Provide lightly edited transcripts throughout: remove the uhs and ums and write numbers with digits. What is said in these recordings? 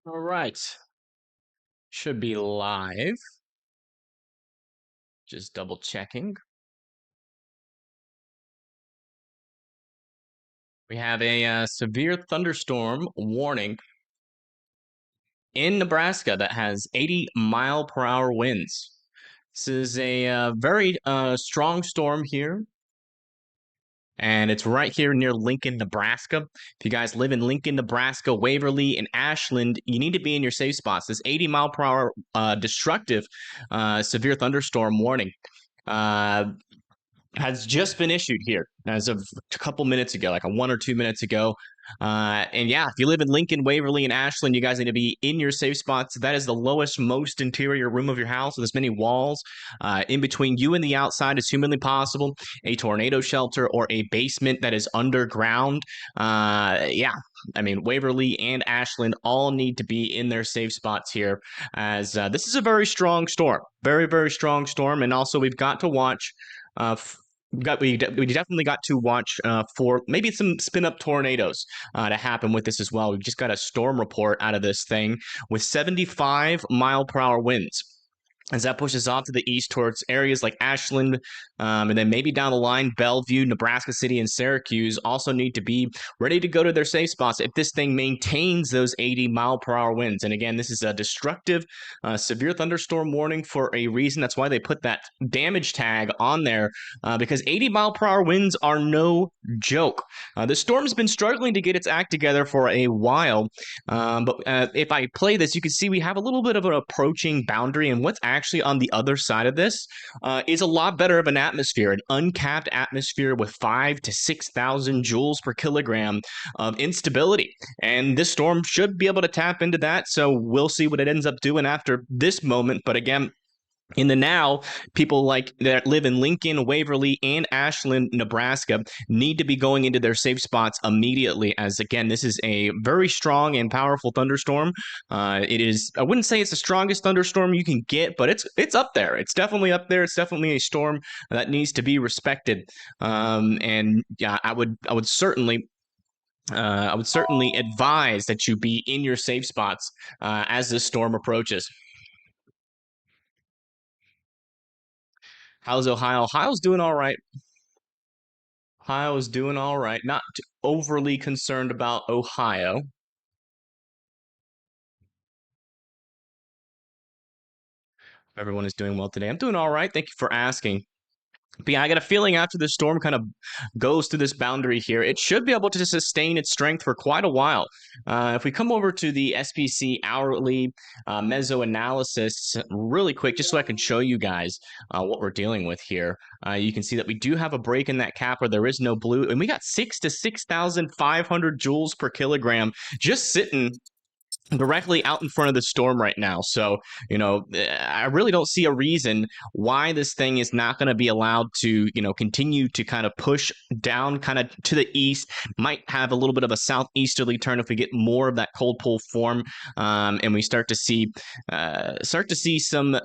All right. Should be live. Just double checking. We have a severe thunderstorm warning in Nebraska that has 80-mile-per-hour winds. This is a very strong storm here, and it's right here near Lincoln, Nebraska. If you guys live in Lincoln, Nebraska, Waverly, and Ashland, you need to be in your safe spots. This 80-mile-per-hour destructive severe thunderstorm warning has just been issued here as of a couple minutes ago, like 1 or 2 minutes ago. And yeah, if you live in Lincoln, Waverly, and Ashland, you guys need to be in your safe spots. That is the lowest, most interior room of your house with as many walls in between you and the outside as humanly possible. A tornado shelter or a basement that is underground. Yeah, I mean, Waverly and Ashland all need to be in their safe spots here, as this is a very strong storm. Very, very strong storm. And also, we've got to watch. We definitely got to watch for maybe some spin-up tornadoes to happen with this as well. We've just got a storm report out of this thing with 75-mile-per-hour winds. As that pushes off to the east towards areas like Ashland, and then maybe down the line, Bellevue, Nebraska City, and Syracuse also need to be ready to go to their safe spots if this thing maintains those 80-mile-per-hour winds. And again, this is a destructive, severe thunderstorm warning for a reason. That's why they put that damage tag on there, because 80-mile-per-hour winds are no joke. The storm's been struggling to get its act together for a while, but if I play this, you can see we have a little bit of an approaching boundary, and what's actually on the other side of this is a lot better of an atmosphere, an uncapped atmosphere with 5,000 to 6,000 joules per kilogram of instability. And this storm should be able to tap into that. So we'll see what it ends up doing after this moment. But again, in the now, people like that live in Lincoln, Waverly, and Ashland, Nebraska, need to be going into their safe spots immediately, as again, this is a very strong and powerful thunderstorm. It is, I wouldn't say it's the strongest thunderstorm you can get, but it's up there. It's definitely up there. It's definitely a storm that needs to be respected. And yeah, I would certainly advise that you be in your safe spots as this storm approaches. How's Ohio? Ohio's doing all right. Ohio's doing all right. Not overly concerned about Ohio. Everyone is doing well today. I'm doing all right. Thank you for asking. But yeah, I got a feeling after the storm kind of goes through this boundary here, it should be able to sustain its strength for quite a while. If we come over to the SPC hourly meso analysis really quick, just so I can show you guys what we're dealing with here, you can see that we do have a break in that cap where there is no blue, and we got 6,000 to 6,500 joules per kilogram just sitting directly out in front of the storm right now. So, you know, I really don't see a reason why this thing is not going to be allowed to, you know, continue to kind of push down kind of to the east. Might have a little bit of a southeasterly turn if we get more of that cold pull form, and we start to see some,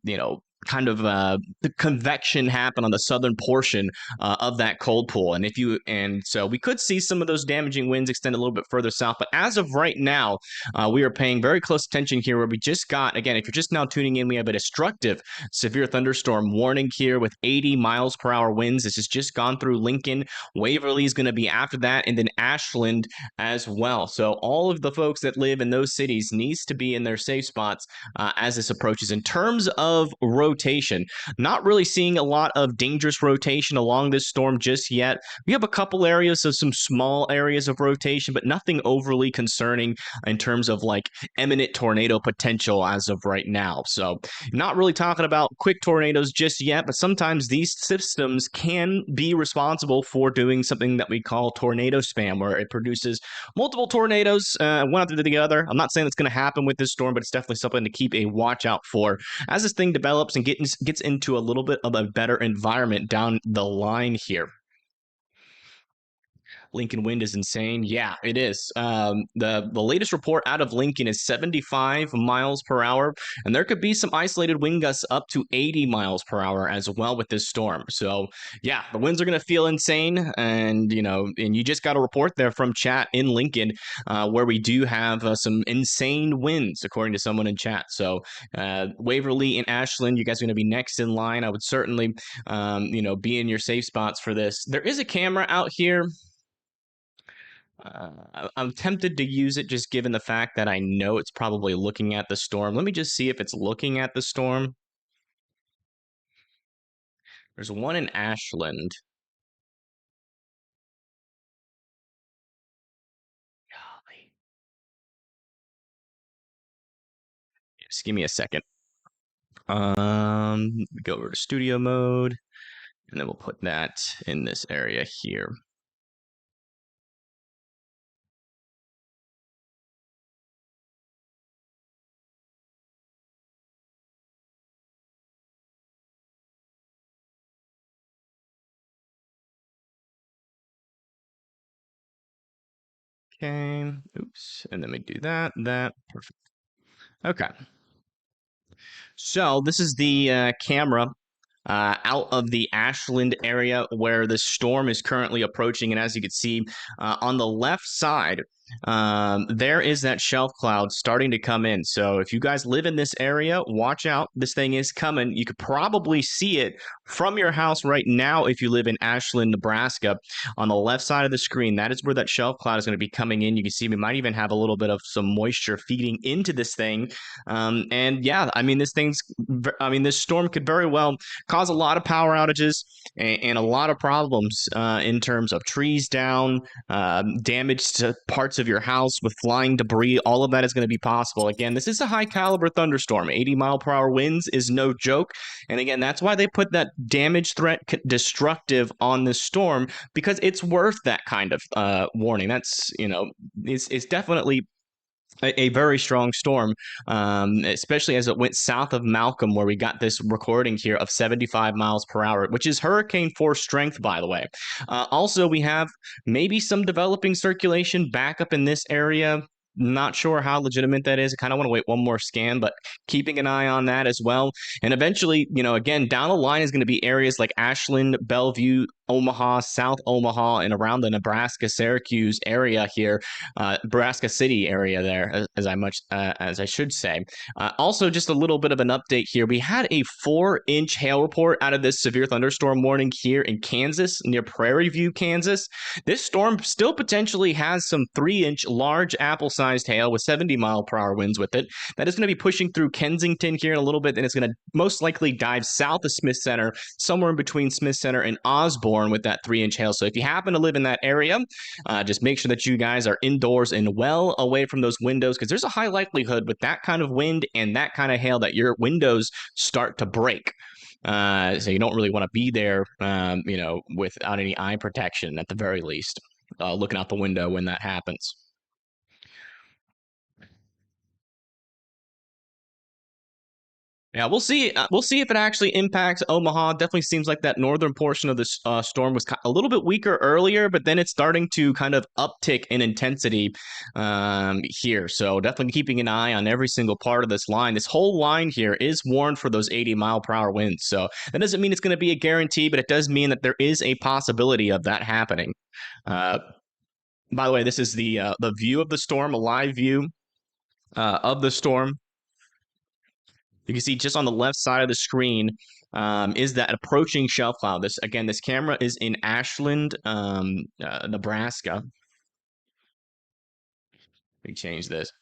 you know, kind of the convection happen on the southern portion of that cold pool. And so we could see some of those damaging winds extend a little bit further south. But as of right now, we are paying very close attention here where we just got, again, if you're just now tuning in, we have a destructive severe thunderstorm warning here with 80 miles per hour winds. This has just gone through Lincoln. Waverly is going to be after that, and then Ashland as well. So all of the folks that live in those cities needs to be in their safe spots as this approaches. In terms of rotation, not really seeing a lot of dangerous rotation along this storm just yet. We have a couple areas of some small areas of rotation, but nothing overly concerning in terms of like imminent tornado potential as of right now. So not really talking about quick tornadoes just yet, but sometimes these systems can be responsible for doing something that we call tornado spam, where it produces multiple tornadoes, one after the other. I'm not saying it's going to happen with this storm, but it's definitely something to keep a watch out for as this thing develops and gets into a little bit of a better environment down the line here. Lincoln wind is insane. Yeah, it is. The latest report out of Lincoln is 75 miles per hour, and there could be some isolated wind gusts up to 80 miles per hour as well with this storm. So yeah, the winds are going to feel insane, and you just got a report there from chat in Lincoln, where we do have some insane winds according to someone in chat. So Waverly and Ashland, you guys are going to be next in line. I would certainly be in your safe spots for this. There is a camera out here. I'm tempted to use it just given the fact that I know it's probably looking at the storm. Let me just see if it's looking at the storm. There's one in Ashland. Golly. Just give me a second. Go over to studio mode, and then we'll put that in this area here. Okay, oops, and then we do that, perfect. Okay. So this is the camera out of the Ashland area where the storm is currently approaching. And as you can see on the left side, there is that shelf cloud starting to come in. So if you guys live in this area, watch out. This thing is coming. You could probably see it from your house right now if you live in Ashland, Nebraska. On the left side of the screen, that is where that shelf cloud is going to be coming in. You can see we might even have a little bit of some moisture feeding into this thing. And yeah, I mean, this storm could very well cause a lot of power outages and a lot of problems in terms of trees down, damage to parts of your house with flying debris. All of that is going to be possible. Again, this is a high caliber thunderstorm. 80-mile-per-hour winds is no joke. And again, that's why they put that damage threat destructive on this storm, because it's worth that kind of warning. That's, it's definitely a very strong storm, especially as it went south of Malcolm, where we got this recording here of 75 miles per hour, which is hurricane force strength, by the way. Also, we have maybe some developing circulation back up in this area. Not sure how legitimate that is. I kind of want to wait one more scan, but keeping an eye on that as well. And eventually, again, down the line is going to be areas like Ashland, Bellevue, Omaha, South Omaha, and around the Nebraska, Syracuse area here, Nebraska City area there, as I should say. Also, just a little bit of an update here. We had a 4-inch hail report out of this severe thunderstorm warning here in Kansas, near Prairie View, Kansas. This storm still potentially has some 3-inch large apple-sized hail with 70-mile-per-hour winds with it. That is going to be pushing through Kensington here in a little bit, and it's going to most likely dive south of Smith Center, somewhere in between Smith Center and Osborne with that 3-inch hail. So if you happen to live in that area, just make sure that you guys are indoors and well away from those windows, because there's a high likelihood with that kind of wind and that kind of hail that your windows start to break. So you don't really want to be there, without any eye protection at the very least, looking out the window when that happens. Yeah, we'll see. We'll see if it actually impacts Omaha. Definitely seems like that northern portion of this storm was a little bit weaker earlier, but then it's starting to kind of uptick in intensity here. So definitely keeping an eye on every single part of this line. This whole line here is warned for those 80-mile-per-hour winds. So that doesn't mean it's going to be a guarantee, but it does mean that there is a possibility of that happening. By the way, this is the view of the storm, a live view of the storm. You can see just on the left side of the screen is that approaching shelf cloud. This camera is in Ashland, Nebraska. Let me change this.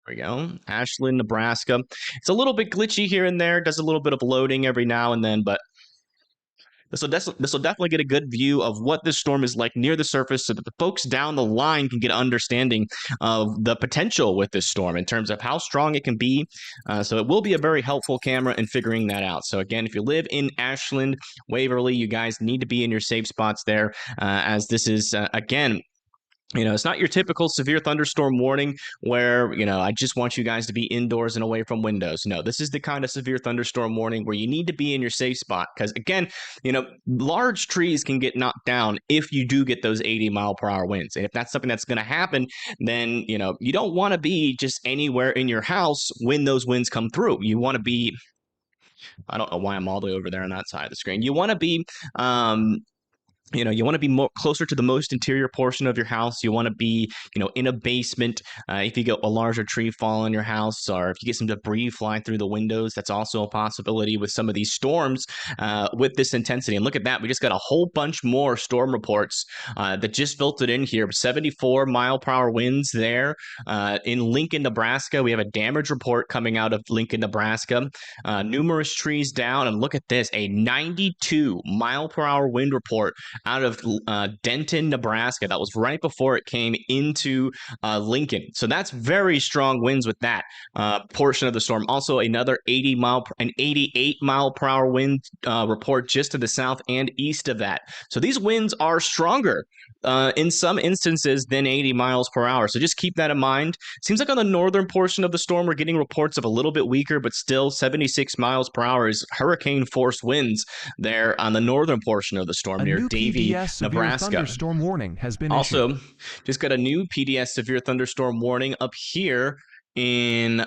There we go. Ashland, Nebraska. It's a little bit glitchy here and there. Does a little bit of loading every now and then, but this will definitely get a good view of what this storm is like near the surface, so that the folks down the line can get an understanding of the potential with this storm in terms of how strong it can be. So it will be a very helpful camera in figuring that out. So again, if you live in Ashland, Waverly, you guys need to be in your safe spots there, as this is, again, It's not your typical severe thunderstorm warning where, I just want you guys to be indoors and away from windows. No, this is the kind of severe thunderstorm warning where you need to be in your safe spot. Because again, large trees can get knocked down if you do get those 80-mile-per-hour winds. And if that's something that's going to happen, then, you don't want to be just anywhere in your house when those winds come through. You want to be, I don't know why I'm all the way over there on that side of the screen. You want to be, you want to be more closer to the most interior portion of your house. You want to be, in a basement. If you get a larger tree fall on your house, or if you get some debris flying through the windows, that's also a possibility with some of these storms with this intensity. And look at that. We just got a whole bunch more storm reports that just filtered in here. 74-mile-per-hour winds there in Lincoln, Nebraska. We have a damage report coming out of Lincoln, Nebraska. Numerous trees down. And look at this, a 92-mile-per-hour wind report out of Denton, Nebraska. That was right before it came into Lincoln. So that's very strong winds with that portion of the storm. Also, another 88-mile-per-hour wind report just to the south and east of that. So these winds are stronger in some instances than 80 miles per hour. So just keep that in mind. Seems like on the northern portion of the storm, we're getting reports of a little bit weaker, but still 76 miles per hour is hurricane force winds there on the northern portion of the storm near Davie, Nebraska. Thunderstorm warning has been also issued. Just got a new PDS severe thunderstorm warning up here in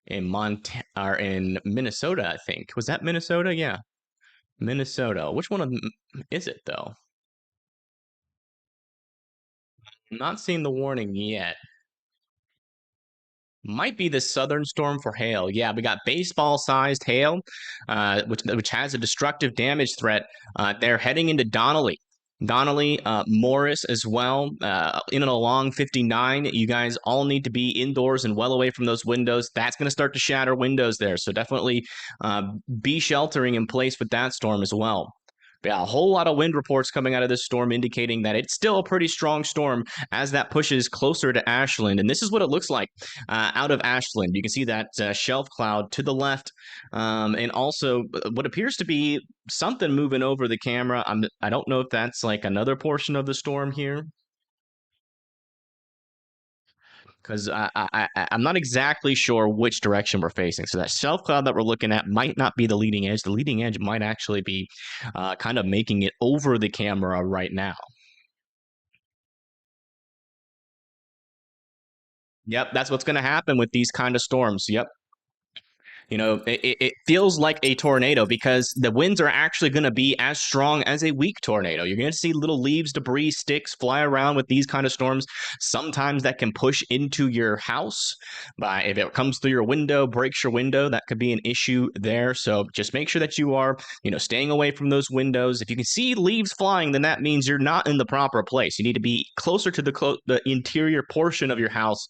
Montana or in Minnesota. I think was that Minnesota? Yeah, Minnesota. Which one of them is it though? I'm not seeing the warning yet. Might be the southern storm for hail. Yeah, we got baseball-sized hail, which has a destructive damage threat. They're heading into Donnelly. Morris as well, in and along 59. You guys all need to be indoors and well away from those windows. That's going to start to shatter windows there. So definitely be sheltering in place with that storm as well. Yeah, a whole lot of wind reports coming out of this storm indicating that it's still a pretty strong storm as that pushes closer to Ashland. And this is what it looks like out of Ashland. You can see that shelf cloud to the left, and also what appears to be something moving over the camera. I don't know if that's like another portion of the storm here, because I'm not exactly sure which direction we're facing. So that shelf cloud that we're looking at might not be the leading edge. The leading edge might actually be kind of making it over the camera right now. Yep, that's what's going to happen with these kind of storms. Yep. It feels like a tornado because the winds are actually going to be as strong as a weak tornado. You're going to see little leaves, debris, sticks fly around with these kind of storms. Sometimes that can push into your house. If it comes through your window, breaks your window, that could be an issue there. So just make sure that you are, staying away from those windows. If you can see leaves flying, then that means you're not in the proper place. You need to be closer to the interior portion of your house,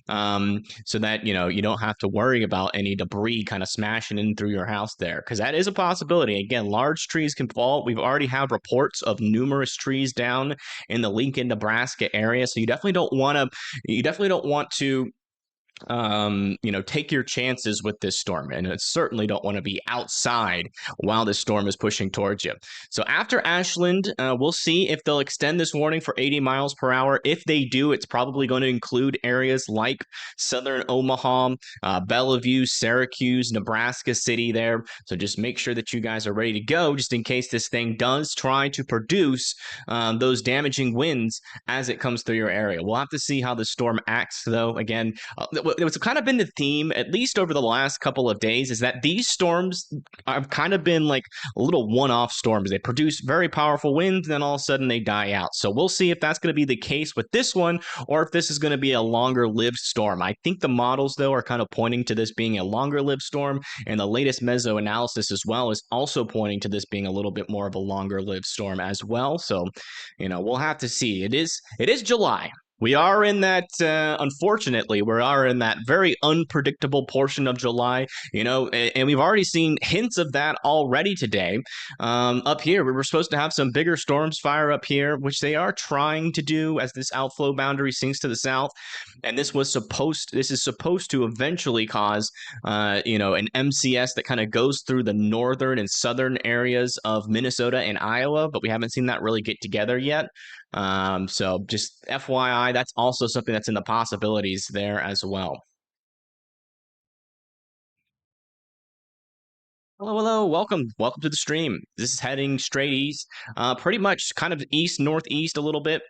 so that, you don't have to worry about any debris kind of smashing in through your house there, because that is a possibility. Again, large trees can fall. We've already had reports of numerous trees down in the Lincoln, Nebraska area, so you definitely don't want to take your chances with this storm, and certainly don't want to be outside while this storm is pushing towards you. So after Ashland, we'll see if they'll extend this warning for 80 miles per hour. If they do, it's probably going to include areas like southern Omaha, Bellevue, Syracuse, Nebraska City there. So just make sure that you guys are ready to go just in case this thing does try to produce those damaging winds as it comes through your area. We'll have to see how the storm acts, though. Again, what's kind of been the theme, at least over the last couple of days, is that these storms have kind of been like little one-off storms. They produce very powerful winds, then all of a sudden they die out. So we'll see if that's going to be the case with this one, or if this is going to be a longer-lived storm. I think the models, though, are kind of pointing to this being a longer-lived storm, and the latest meso analysis as well is also pointing to this being a little bit more of a longer-lived storm as well. So, we'll have to see. It is July. We are in that, unfortunately, we are in that very unpredictable portion of July, and we've already seen hints of that already today. Up here, we were supposed to have some bigger storms fire up here, which they are trying to do as this outflow boundary sinks to the south. And this is supposed to eventually cause, an MCS that kind of goes through the northern and southern areas of Minnesota and Iowa, but we haven't seen that really get together yet. So just FYI, that's also something that's in the possibilities there as well. Hello, hello, welcome to the stream. This is heading straight east, pretty much kind of east northeast a little bit.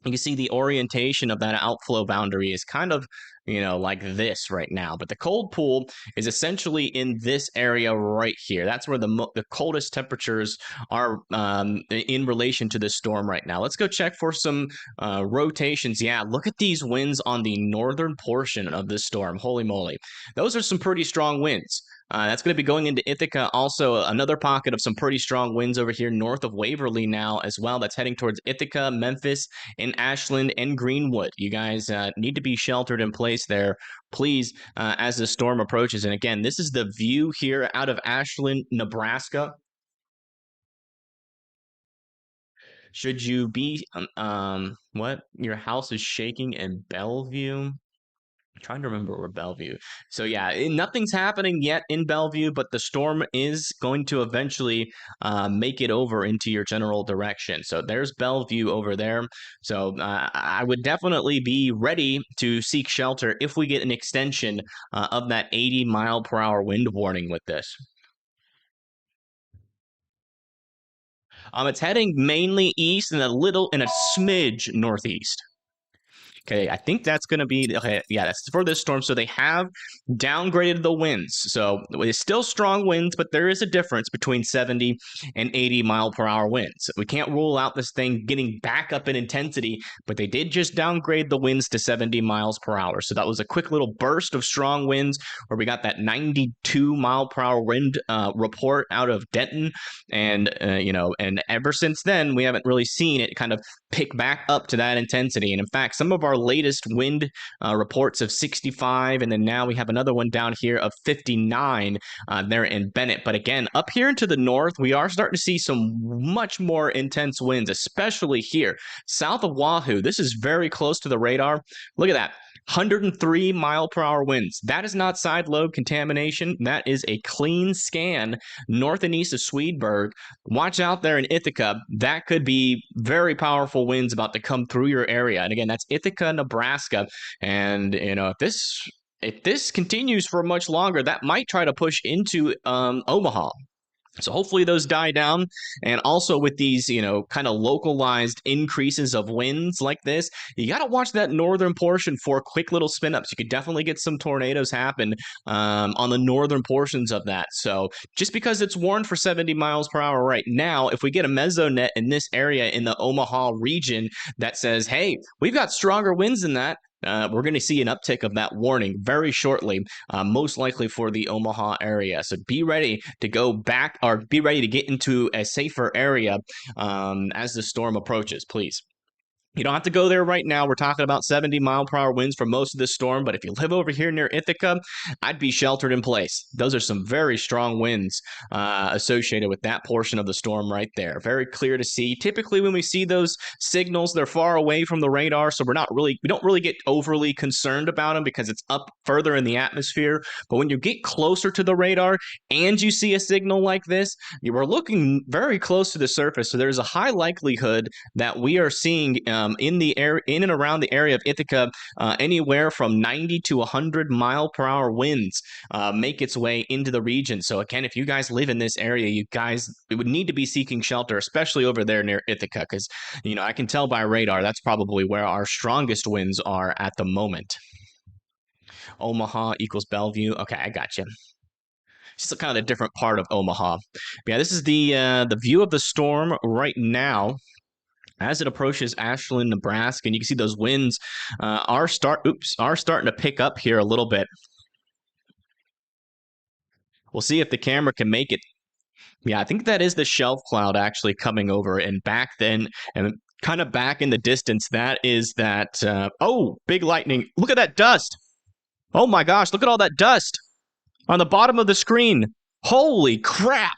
You can see the orientation of that outflow boundary is kind of, like this right now. But the cold pool is essentially in this area right here. That's where the coldest temperatures are in relation to this storm right now. Let's go check for some rotations. Yeah, look at these winds on the northern portion of this storm. Holy moly. Those are some pretty strong winds. That's going to be going into Ithaca. Also, another pocket of some pretty strong winds over here north of Waverly now as well. That's heading towards Ithaca, Memphis, in Ashland and Greenwood. You guys need to be sheltered in place there, please, as the storm approaches. And again, this is the view here out of Ashland, Nebraska. Should you be, what? Your house is shaking in Bellevue? Trying to remember where Bellevue. So yeah, nothing's happening yet in Bellevue, but the storm is going to eventually make it over into your general direction. So there's Bellevue over there. So I would definitely be ready to seek shelter if we get an extension of that 80-mile-per-hour wind warning with this. It's heading mainly east and a smidge northeast. Okay, I think that's going to be okay. Yeah, that's for this storm. So they have downgraded the winds. So it's still strong winds, but there is a difference between 70 and 80-mile-per-hour winds. We can't rule out this thing getting back up in intensity, but they did just downgrade the winds to 70 miles per hour. So that was a quick little burst of strong winds where we got that 92-mile-per-hour wind report out of Denton, and and ever since then we haven't really seen it kind of pick back up to that intensity. And in fact, some of our latest wind reports of 65, and then now we have another one down here of 59 there in Bennett. But again, up here into the north, we are starting to see some much more intense winds, especially here south of Wahoo. This is very close to the radar. Look at that. 103-mile-per-hour winds. That is not side load contamination. That is a clean scan north and east of Swedberg. Watch out there in Ithaca. That could be very powerful winds about to come through your area. And again, that's Ithaca, Nebraska. And if this continues for much longer, that might try to push into Omaha. So hopefully those die down. And also with these, kind of localized increases of winds like this, you got to watch that northern portion for quick little spin ups. You could definitely get some tornadoes happen on the northern portions of that. So just because it's warned for 70 miles per hour right now, if we get a mesonet in this area in the Omaha region that says, hey, we've got stronger winds than that, we're going to see an uptick of that warning very shortly, most likely for the Omaha area. So be ready to go back, or be ready to get into a safer area as the storm approaches, please. You don't have to go there right now. We're talking about 70-mile-per-hour winds for most of this storm, but if you live over here near Ithaca, I'd be sheltered in place. Those are some very strong winds associated with that portion of the storm right there. Very clear to see. Typically, when we see those signals, they're far away from the radar, so we don't really get overly concerned about them because it's up further in the atmosphere. But when you get closer to the radar and you see a signal like this, you are looking very close to the surface, so there's a high likelihood that we are seeing in and around the area of Ithaca, anywhere from 90 to 100-mile-per-hour winds make its way into the region. So again, if you guys live in this area, you guys would need to be seeking shelter, especially over there near Ithaca, because I can tell by radar that's probably where our strongest winds are at the moment. Omaha equals Bellevue. Okay, I got you. It's just kind of a different part of Omaha. But yeah, this is the view of the storm right now as it approaches Ashland, Nebraska. And you can see those winds are starting to pick up here a little bit. We'll see if the camera can make it. Yeah, I think that is the shelf cloud actually coming over, and back then, and kind of back in the distance, that is that. Oh, big lightning. Look at that dust. Oh my gosh, look at all that dust on the bottom of the screen. Holy crap.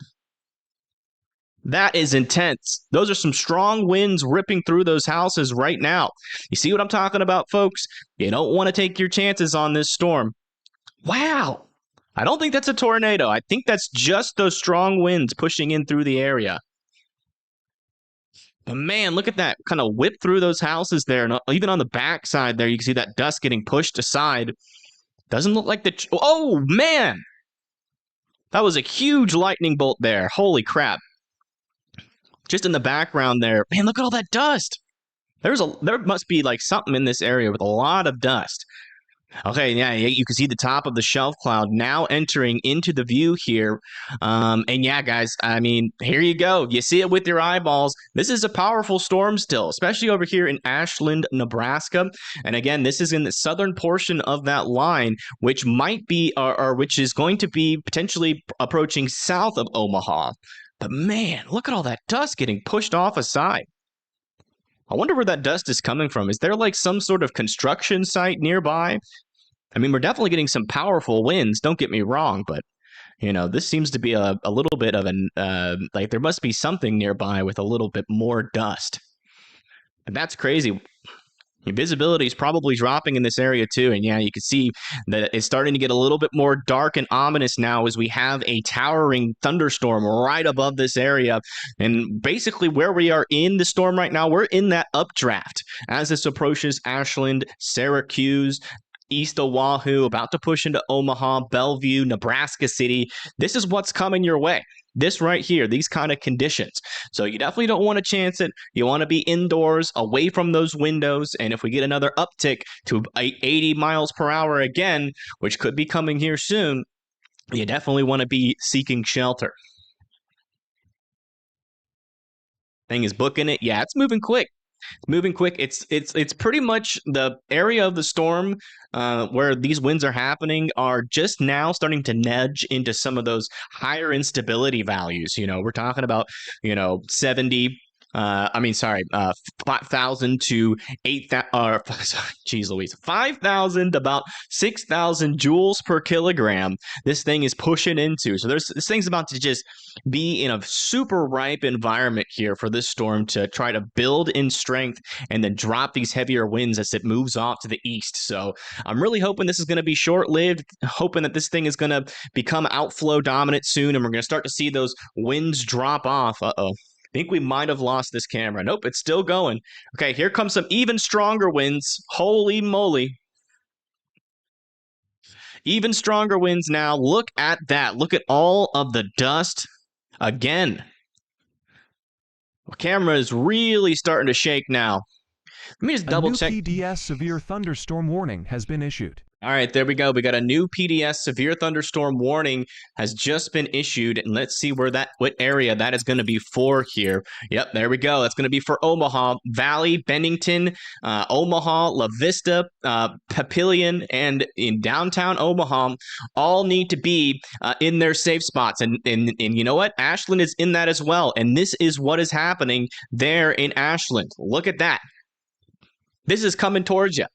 That is intense. Those are some strong winds ripping through those houses right now. You see what I'm talking about, folks? You don't want to take your chances on this storm. Wow. I don't think that's a tornado. I think that's just those strong winds pushing in through the area. But man, look at that kind of whip through those houses there. And even on the back side there, you can see that dust getting pushed aside. Doesn't look like the... Oh, man! That was a huge lightning bolt there. Holy crap. Just in the background there. Man, look at all that dust. There must be like something in this area with a lot of dust. Okay, yeah, you can see the top of the shelf cloud now entering into the view here. And yeah, guys, I mean, here you go. You see it with your eyeballs. This is a powerful storm still, especially over here in Ashland, Nebraska. And again, this is in the southern portion of that line, which might be, or which is going to be potentially approaching south of Omaha. But man, look at all that dust getting pushed off aside. I wonder where that dust is coming from. Is there like some sort of construction site nearby? I mean, we're definitely getting some powerful winds, don't get me wrong, but, you know, this seems to be a little bit of an, like, there must be something nearby with a little bit more dust. And that's crazy. Your visibility is probably dropping in this area too, and yeah, you can see that it's starting to get a little bit more dark and ominous now as we have a towering thunderstorm right above this area. And basically where we are in the storm right now, we're in that updraft as this approaches Ashland, Syracuse, East Oahu, about to push into Omaha, Bellevue, Nebraska City. This is what's coming your way. This right here, these kind of conditions. So you definitely don't want to chance it. You want to be indoors, away from those windows. And if we get another uptick to 80 miles per hour again, which could be coming here soon, you definitely want to be seeking shelter. Thing is booking it. Yeah, it's moving quick. Moving quick. It's pretty much the area of the storm where these winds are happening are just now starting to nudge into some of those higher instability values. You know, we're talking about, 70. 5,000 to 8,000, geez Louise, 5,000 to about 6,000 joules per kilogram. This thing is pushing into. So this thing's about to just be in a super ripe environment here for this storm to try to build in strength and then drop these heavier winds as it moves off to the east. So I'm really hoping this is going to be short-lived, hoping that this thing is going to become outflow dominant soon, and we're going to start to see those winds drop off. Uh-oh. Think we might have lost this camera. Nope, it's still going. Okay, here comes some even stronger winds. Holy moly. Even stronger winds now. Look at that. Look at all of the dust again. The camera is really starting to shake now. Let me just double check. A new PDS severe thunderstorm warning has been issued. All right, there we go. We got a new PDS severe thunderstorm warning has just been issued, and let's see what area that is going to be for here. Yep, there we go. That's going to be for Omaha Valley, Bennington, Omaha, La Vista, Papillion, and in downtown Omaha. All need to be in their safe spots, and you know what? Ashland is in that as well, and this is what is happening there in Ashland. Look at that. This is coming towards you.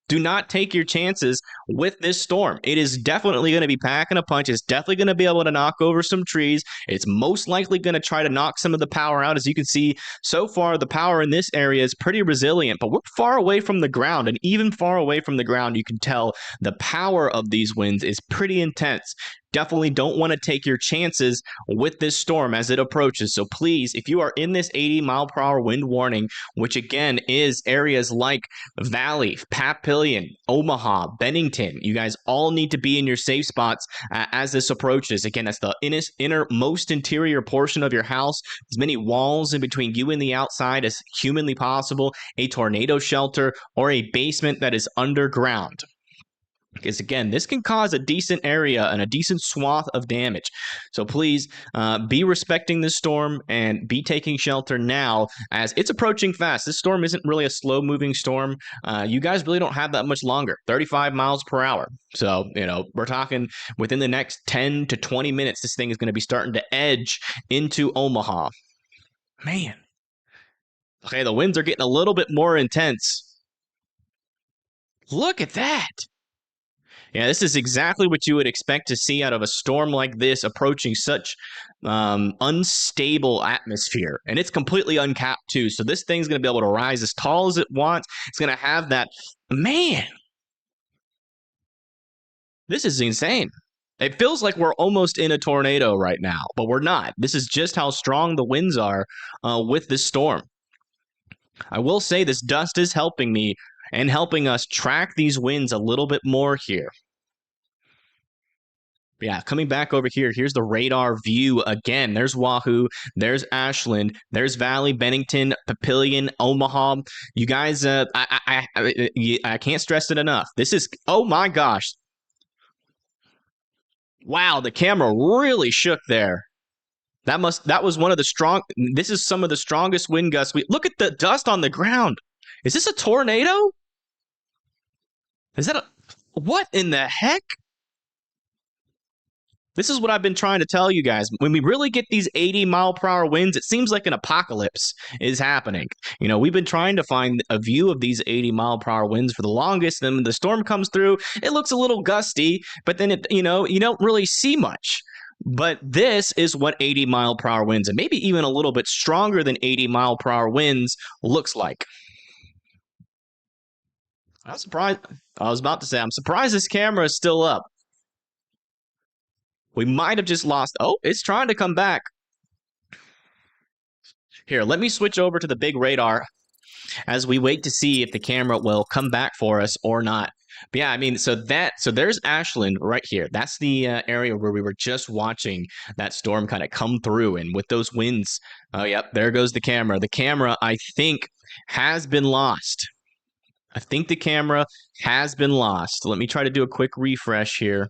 Do not take your chances with this storm. It is definitely going to be packing a punch. It's definitely going to be able to knock over some trees. It's most likely going to try to knock some of the power out. As you can see, so far, the power in this area is pretty resilient, but we're far away from the ground. And even far away from the ground, you can tell the power of these winds is pretty intense. Definitely don't want to take your chances with this storm as it approaches. So please, if you are in this 80-mile-per-hour wind warning, which again is areas like Valley, Papillion, Omaha, Bennington, you guys all need to be in your safe spots as this approaches. Again, that's the innermost interior portion of your house. As many walls in between you and the outside as humanly possible, a tornado shelter, or a basement that is underground. Because again, this can cause a decent area and a decent swath of damage. So please be respecting this storm and be taking shelter now as it's approaching fast. This storm isn't really a slow-moving storm. You guys really don't have that much longer, 35 miles per hour. So, we're talking within the next 10 to 20 minutes, this thing is going to be starting to edge into Omaha. Man. Okay, the winds are getting a little bit more intense. Look at that. Yeah, this is exactly what you would expect to see out of a storm like this approaching such unstable atmosphere. And it's completely uncapped too. So this thing's going to be able to rise as tall as it wants. It's going to have that. Man, this is insane. It feels like we're almost in a tornado right now, but we're not. This is just how strong the winds are with this storm. I will say this dust is helping me and helping us track these winds a little bit more here. Yeah, coming back over here, here's the radar view again. There's Wahoo, there's Ashland, there's Valley, Bennington, Papillion, Omaha. You guys, I can't stress it enough. This is, oh my gosh. Wow, the camera really shook there. That was one of the strong, this is some of the strongest wind gusts. Look at the dust on the ground. Is this a tornado? Is that what in the heck? This is what I've been trying to tell you guys. When we really get these 80-mile-per-hour winds, it seems like an apocalypse is happening. You know, we've been trying to find a view of these 80-mile-per-hour winds for the longest. Then when the storm comes through, it looks a little gusty, but then, you don't really see much. But this is what 80-mile-per-hour winds, and maybe even a little bit stronger than 80-mile-per-hour winds, looks like. I'm surprised. I was about to say, I'm surprised this camera is still up. We might have just lost. Oh, it's trying to come back. Here, let me switch over to the big radar as we wait to see if the camera will come back for us or not. But yeah, I mean, so there's Ashland right here. That's the area where we were just watching that storm kind of come through, and with those winds, oh, yep, there goes the camera. The camera, I think, has been lost. I think the camera has been lost. Let me try to do a quick refresh here.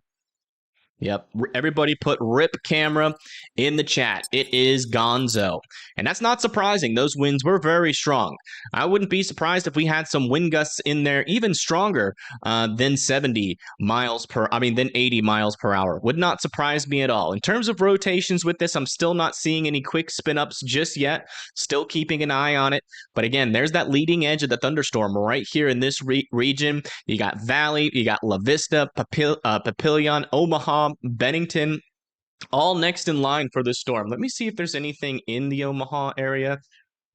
Yep. Everybody put RIP camera in the chat. It is gonzo. And that's not surprising. Those winds were very strong. I wouldn't be surprised if we had some wind gusts in there even stronger than than 80 miles per hour. Would not surprise me at all. In terms of rotations with this, I'm still not seeing any quick spin ups just yet. Still keeping an eye on it. But again, there's that leading edge of the thunderstorm right here in this region. You got Valley, you got La Vista, Papillion, Omaha, Bennington, all next in line for this storm. Let me see if there's anything in the Omaha area,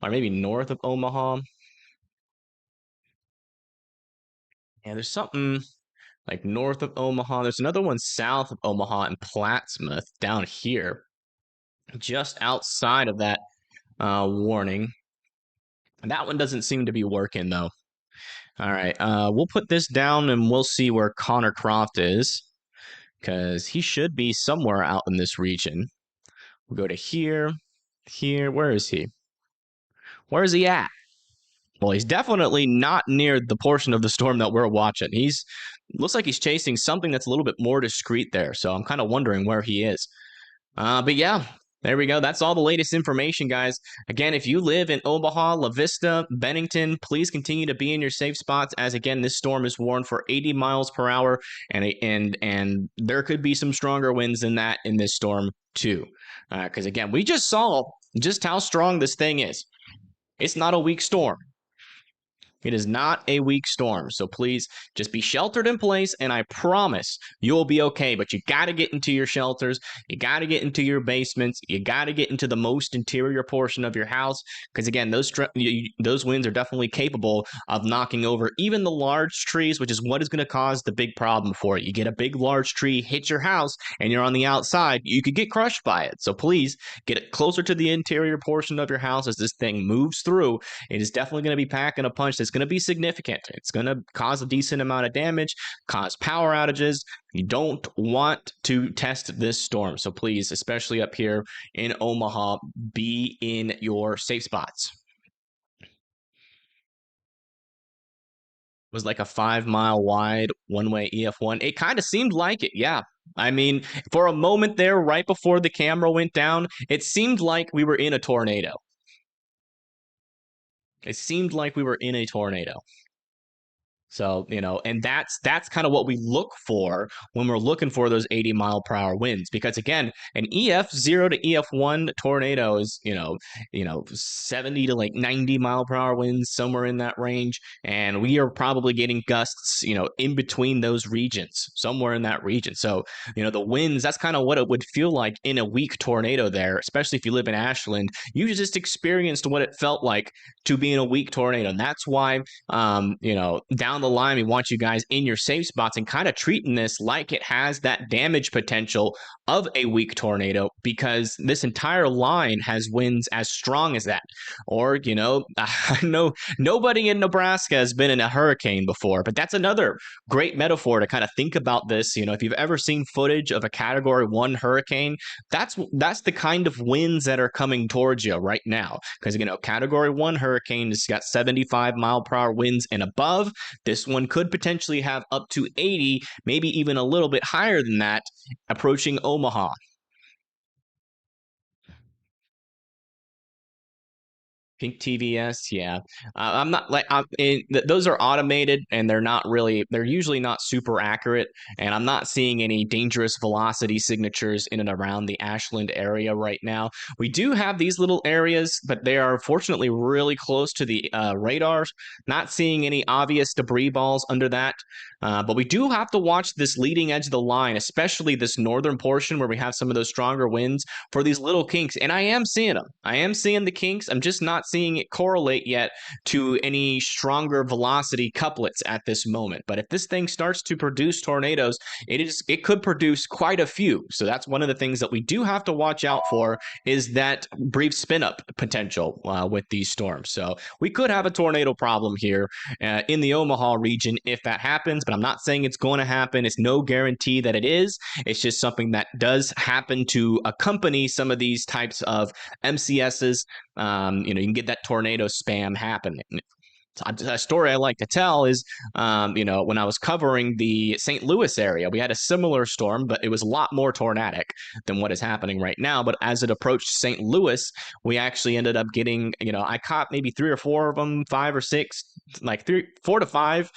or maybe north of Omaha. Yeah, there's something like north of Omaha. There's another one south of Omaha in Plattsmouth down here, just outside of that warning. That one doesn't seem to be working, though. All right, we'll put this down and we'll see where Connor Croft is, because he should be somewhere out in this region. We'll go to here. Where is he? Where is he at? Well, he's definitely not near the portion of the storm that we're watching. Looks like he's chasing something that's a little bit more discreet there, so I'm kind of wondering where he is. But yeah, there we go. That's all the latest information, guys. Again, if you live in Omaha, La Vista, Bennington, please continue to be in your safe spots, as again, this storm is warned for 80 miles per hour, and there could be some stronger winds than that in this storm too. Because again, we just saw just how strong this thing is. It's not a weak storm. It is not a weak storm, so please just be sheltered in place, and I promise you'll be okay. But you got to get into your shelters. You got to get into your basements. You got to get into the most interior portion of your house, because again, those winds are definitely capable of knocking over even the large trees, which is what is going to cause the big problem for you. You get a big, large tree, hit your house, and you're on the outside, you could get crushed by it. So please get it closer to the interior portion of your house as this thing moves through. It is definitely going to be packing a punch that's going to be significant. It's going to cause a decent amount of damage, cause power outages. You don't want to test this storm. So please, especially up here in Omaha, be in your safe spots. It was like a 5-mile wide one-way EF1. It kind of seemed like it, yeah. I mean, for a moment there, right before the camera went down, it seemed like we were in a tornado. It seemed like we were in a tornado. So, and that's kind of what we look for when we're looking for those 80-mile-per-hour winds. Because again, an EF0 to EF1 tornado is, 70 to like 90-mile-per-hour winds, somewhere in that range. And we are probably getting gusts, in between those regions, somewhere in that region. So, the winds, that's kind of what it would feel like in a weak tornado there, especially if you live in Ashland. You just experienced what it felt like to be in a weak tornado. And that's why, down down the line, we want you guys in your safe spots and kind of treating this like it has that damage potential of a weak tornado, because this entire line has winds as strong as that. Or, you know, I know nobody in Nebraska has been in a hurricane before, but that's another great metaphor to kind of think about this. You know, if you've ever seen footage of a Category 1 hurricane, that's the kind of winds that are coming towards you right now. Because, you know, Category 1 hurricane has got 75-mile-per-hour winds and above. This one could potentially have up to 80, maybe even a little bit higher than that, approaching Omaha. Pink TVS, yeah. I'm not like those are automated and they're usually not super accurate. And I'm not seeing any dangerous velocity signatures in and around the Ashland area right now. We do have these little areas, but they are fortunately really close to the radars. Not seeing any obvious debris balls under that. But we do have to watch this leading edge of the line, especially this northern portion where we have some of those stronger winds for these little kinks. And I am seeing them. I am seeing the kinks. I'm just not seeing it correlate yet to any stronger velocity couplets at this moment. But if this thing starts to produce tornadoes, it could produce quite a few. So that's one of the things that we do have to watch out for, is that brief spin up potential with these storms. So we could have a tornado problem here in the Omaha region if that happens, but I'm not saying it's going to happen. It's no guarantee that it is. It's just something that does happen to accompany some of these types of MCSs. You know, you can get that tornado spam happening. A story I like to tell is, you know, when I was covering the St. Louis area, we had a similar storm, but it was a lot more tornadic than what is happening right now. But as it approached St. Louis, we actually ended up getting, you know, I caught maybe 3 or 4 of them, 5 or 6, like 4 to 5.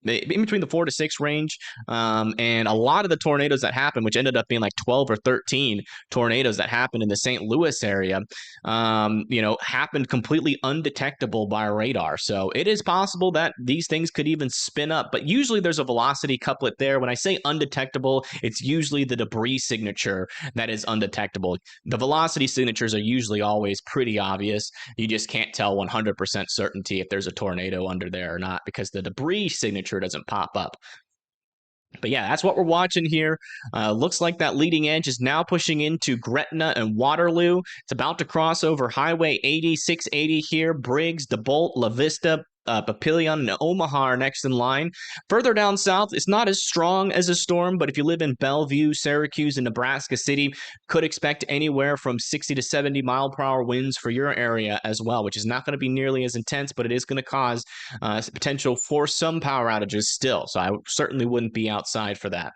In between the 4 to 6 range. And a lot of the tornadoes that happened, which ended up being like 12 or 13 tornadoes that happened in the St. Louis area, you know, happened completely undetectable by radar. So it is possible that these things could even spin up, but usually there's a velocity couplet there. When I say undetectable, it's usually the debris signature that is undetectable. The velocity signatures are usually always pretty obvious. You just can't tell 100% certainty if there's a tornado under there or not, because the debris signature doesn't pop up. But yeah, that's what we're watching here. Looks like that leading edge is now pushing into Gretna and Waterloo. It's about to cross over Highway 80, 680 here. Briggs, DeBolt, La Vista, Papillion, and Omaha are next in line. Further down south, it's not as strong as a storm, but if you live in Bellevue, Syracuse, and Nebraska City, could expect anywhere from 60 to 70 mile-per-hour winds for your area as well, which is not going to be nearly as intense, but it is going to cause potential for some power outages still. So I certainly wouldn't be outside for that.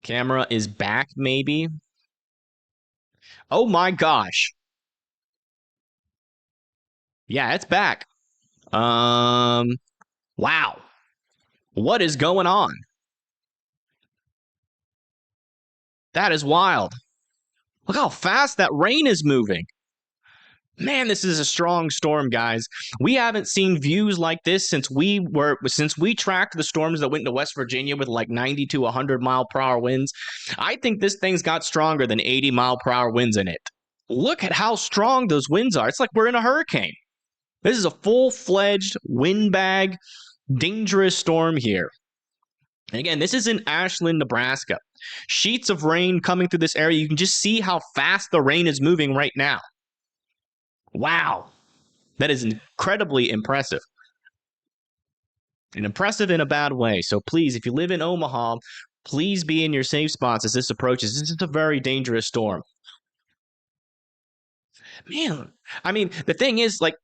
Camera is back, maybe. Oh my gosh. Yeah, it's back. Wow. What is going on? That is wild. Look how fast that rain is moving. Man, this is a strong storm, guys. We haven't seen views like this since we tracked the storms that went into West Virginia with like 90 to 100 mile-per-hour winds. I think this thing's got stronger than 80 mile-per-hour winds in it. Look at how strong those winds are. It's like we're in a hurricane. This is a full-fledged windbag, dangerous storm here. And again, this is in Ashland, Nebraska. Sheets of rain coming through this area. You can just see how fast the rain is moving right now. Wow. That is incredibly impressive. And impressive in a bad way. So please, if you live in Omaha, please be in your safe spots as this approaches. This is a very dangerous storm. Man, I mean, the thing is, like,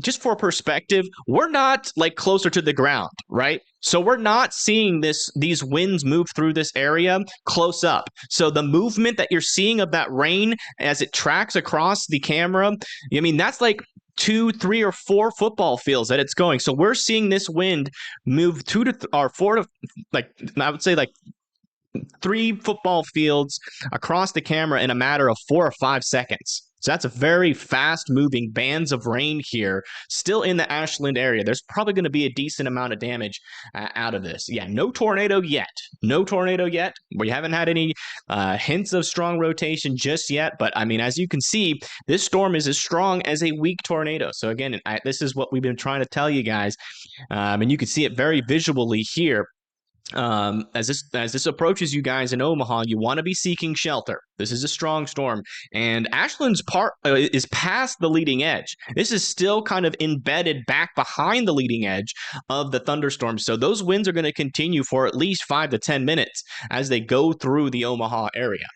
just for perspective, we're not like closer to the ground, right? So we're not seeing these winds move through this area close up. So the movement that you're seeing of that rain as it tracks across the camera, I mean, that's like 2, 3, or 4 football fields that it's going. So we're seeing this wind move 2 to or 4 to, like, I would say like 3 football fields across the camera in a matter of 4 or 5 seconds. So that's a very fast-moving bands of rain here, still in the Ashland area. There's probably going to be a decent amount of damage out of this. Yeah, no tornado yet. No tornado yet. We haven't had any hints of strong rotation just yet. But, I mean, as you can see, this storm is as strong as a weak tornado. So, again, this is what we've been trying to tell you guys. And you can see it very visually here. As this approaches you guys in Omaha, you want to be seeking shelter. This is a strong storm, and Ashland's part is past the leading edge. This is still kind of embedded back behind the leading edge of the thunderstorm. So those winds are going to continue for at least 5 to 10 minutes as they go through the Omaha area.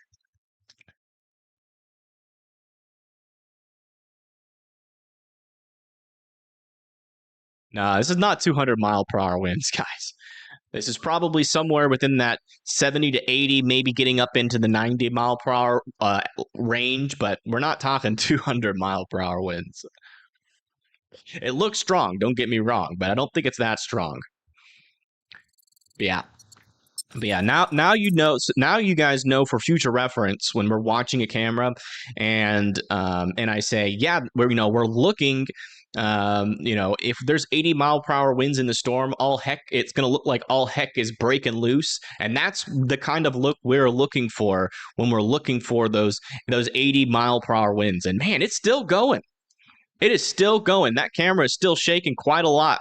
No, this is not 200-mile-per-hour winds, guys. This is probably somewhere within that 70 to 80, maybe getting up into the 90-mile-per-hour range, but we're not talking 200-mile-per-hour winds. It looks strong, don't get me wrong, but I don't think it's that strong. Yeah. But yeah, now you know. Now you guys know for future reference when we're watching a camera, and I say, yeah, we're looking. If there's 80-mile-per-hour winds in the storm, all heck, it's going to look like all heck is breaking loose. And that's the kind of look we're looking for when we're looking for those 80-mile-per-hour winds. And man, it's still going. It is still going. That camera is still shaking quite a lot.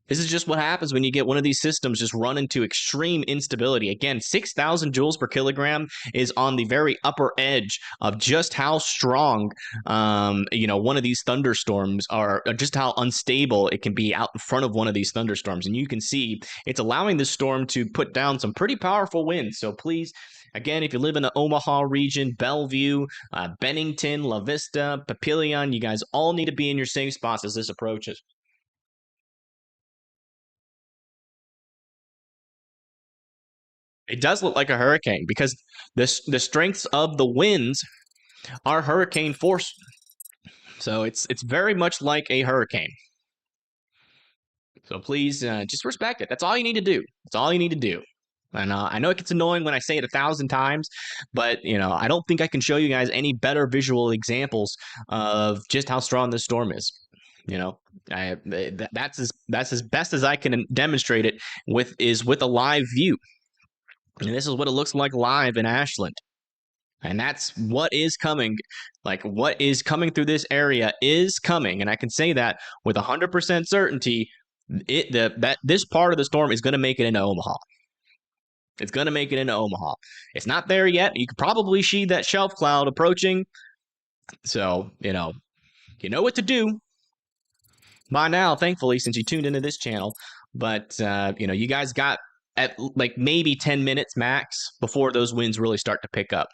This is just what happens when you get one of these systems just run into extreme instability. Again, 6,000 joules per kilogram is on the very upper edge of just how strong, one of these thunderstorms are, or just how unstable it can be out in front of one of these thunderstorms. And you can see it's allowing this storm to put down some pretty powerful winds. So please, again, if you live in the Omaha region, Bellevue, Bennington, La Vista, Papillion, you guys all need to be in your safe spots as this approaches. It does look like a hurricane because the strengths of the winds are hurricane force. So it's very much like a hurricane. So please just respect it. That's all you need to do. That's all you need to do. And I know it gets annoying when I say it 1,000 times, but I don't think I can show you guys any better visual examples of just how strong this storm is. That's as best as I can demonstrate it with a live view. And this is what it looks like live in Ashland. And that's what is coming. Like, what is coming through this area is coming. And I can say that with 100% certainty, that this part of the storm is going to make it into Omaha. It's going to make it into Omaha. It's not there yet. You could probably see that shelf cloud approaching. So, you know what to do by now, thankfully, since you tuned into this channel. But, you guys got at like maybe 10 minutes max before those winds really start to pick up.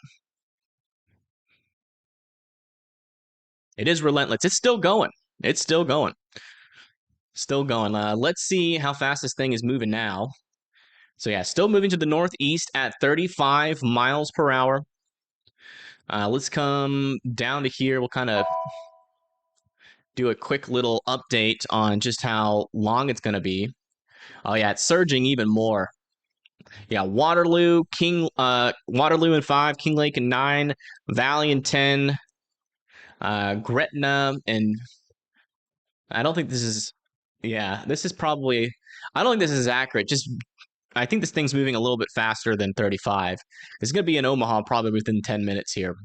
It is relentless. It's still going. It's still going. Still going. Let's see how fast this thing is moving now. So yeah, still moving to the northeast at 35 miles per hour. Let's come down to here. We'll kind of do a quick little update on just how long it's going to be. Oh yeah, it's surging even more. Yeah, Waterloo in 5, King Lake in 9, Valley in 10, Gretna, and I don't think this is, this is probably, I don't think this is accurate. I think this thing's moving a little bit faster than 35. It's going to be in Omaha probably within 10 minutes here.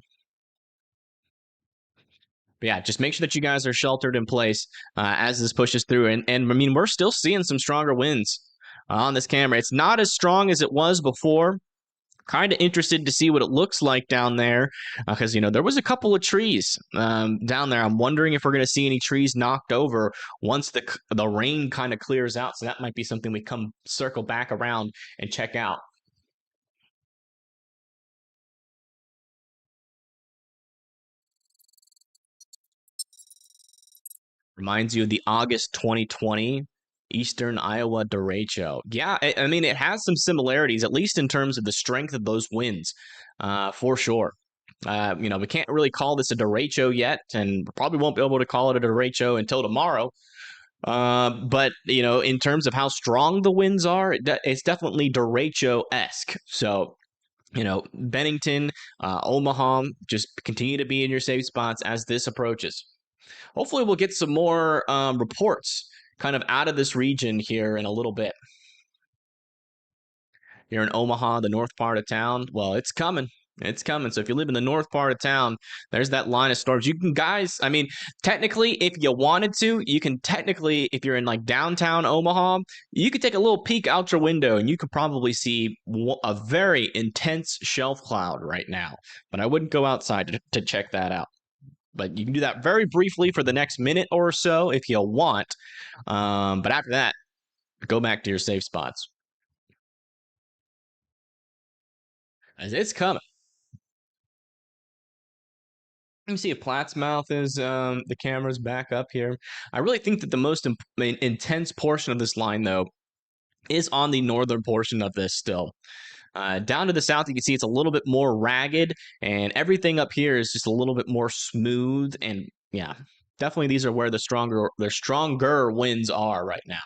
But yeah, just make sure that you guys are sheltered in place as this pushes through. And I mean, we're still seeing some stronger winds on this camera. It's not as strong as it was before. Kind of interested to see what it looks like down there because, there was a couple of trees down there. I'm wondering if we're going to see any trees knocked over once the rain kind of clears out. So that might be something we circle back around and check out. Reminds you of the August 2020 Eastern Iowa derecho. Yeah, I mean, it has some similarities, at least in terms of the strength of those winds, for sure. We can't really call this a derecho yet, and probably won't be able to call it a derecho until tomorrow. But, in terms of how strong the winds are, it's definitely derecho-esque. So, Bennington, Omaha, just continue to be in your safe spots as this approaches. Hopefully we'll get some more reports kind of out of this region here in a little bit. Here in Omaha, the north part of town, well, it's coming. It's coming. So if you live in the north part of town, there's that line of storms. You can, guys, I mean, technically, if you wanted to, you can technically, if you're in like downtown Omaha, you could take a little peek out your window and you could probably see a very intense shelf cloud right now. But I wouldn't go outside to check that out. But you can do that very briefly for the next minute or so if you want. But after that, go back to your safe spots. As it's coming. Let me see if Plattsmouth is the camera's back up here. I really think that the most intense portion of this line, though, is on the northern portion of this still. Down to the south, you can see it's a little bit more ragged, and everything up here is just a little bit more smooth. And yeah, definitely these are where the stronger winds are right now.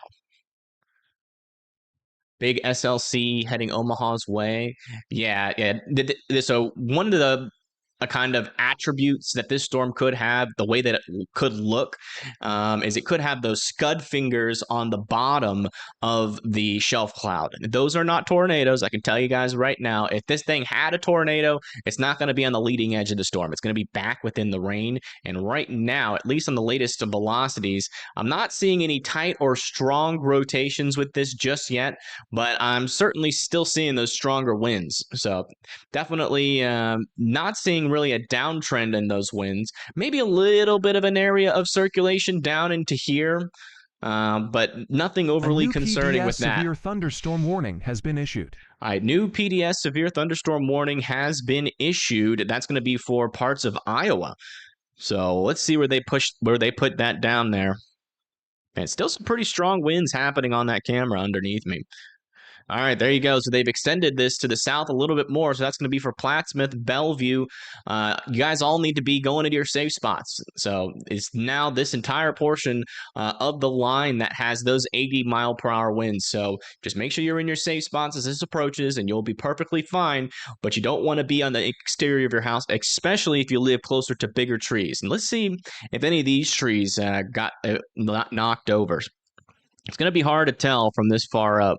Big SLC heading Omaha's way. Yeah. So one of the kind of attributes that this storm could have, the way that it could look, is it could have those scud fingers on the bottom of the shelf cloud. Those are not tornadoes. I can tell you guys right now, if this thing had a tornado, it's not going to be on the leading edge of the storm. It's going to be back within the rain. And right now, at least on the latest velocities, I'm not seeing any tight or strong rotations with this just yet, but I'm certainly still seeing those stronger winds. So definitely not seeing really a downtrend in those winds. Maybe a little bit of an area of circulation down into here, but nothing overly concerning with that. Severe thunderstorm warning has been issued. All right, new PDS severe thunderstorm warning has been issued. That's going to be for parts of Iowa. So let's see where they put that down there. And still some pretty strong winds happening on that camera underneath me. All right, there you go. So they've extended this to the south a little bit more. So that's going to be for Plattsmouth, Bellevue. You guys all need to be going into your safe spots. So it's now this entire portion of the line that has those 80-mile-per-hour winds. So just make sure you're in your safe spots as this approaches, and you'll be perfectly fine. But you don't want to be on the exterior of your house, especially if you live closer to bigger trees. And let's see if any of these trees got knocked over. It's going to be hard to tell from this far up.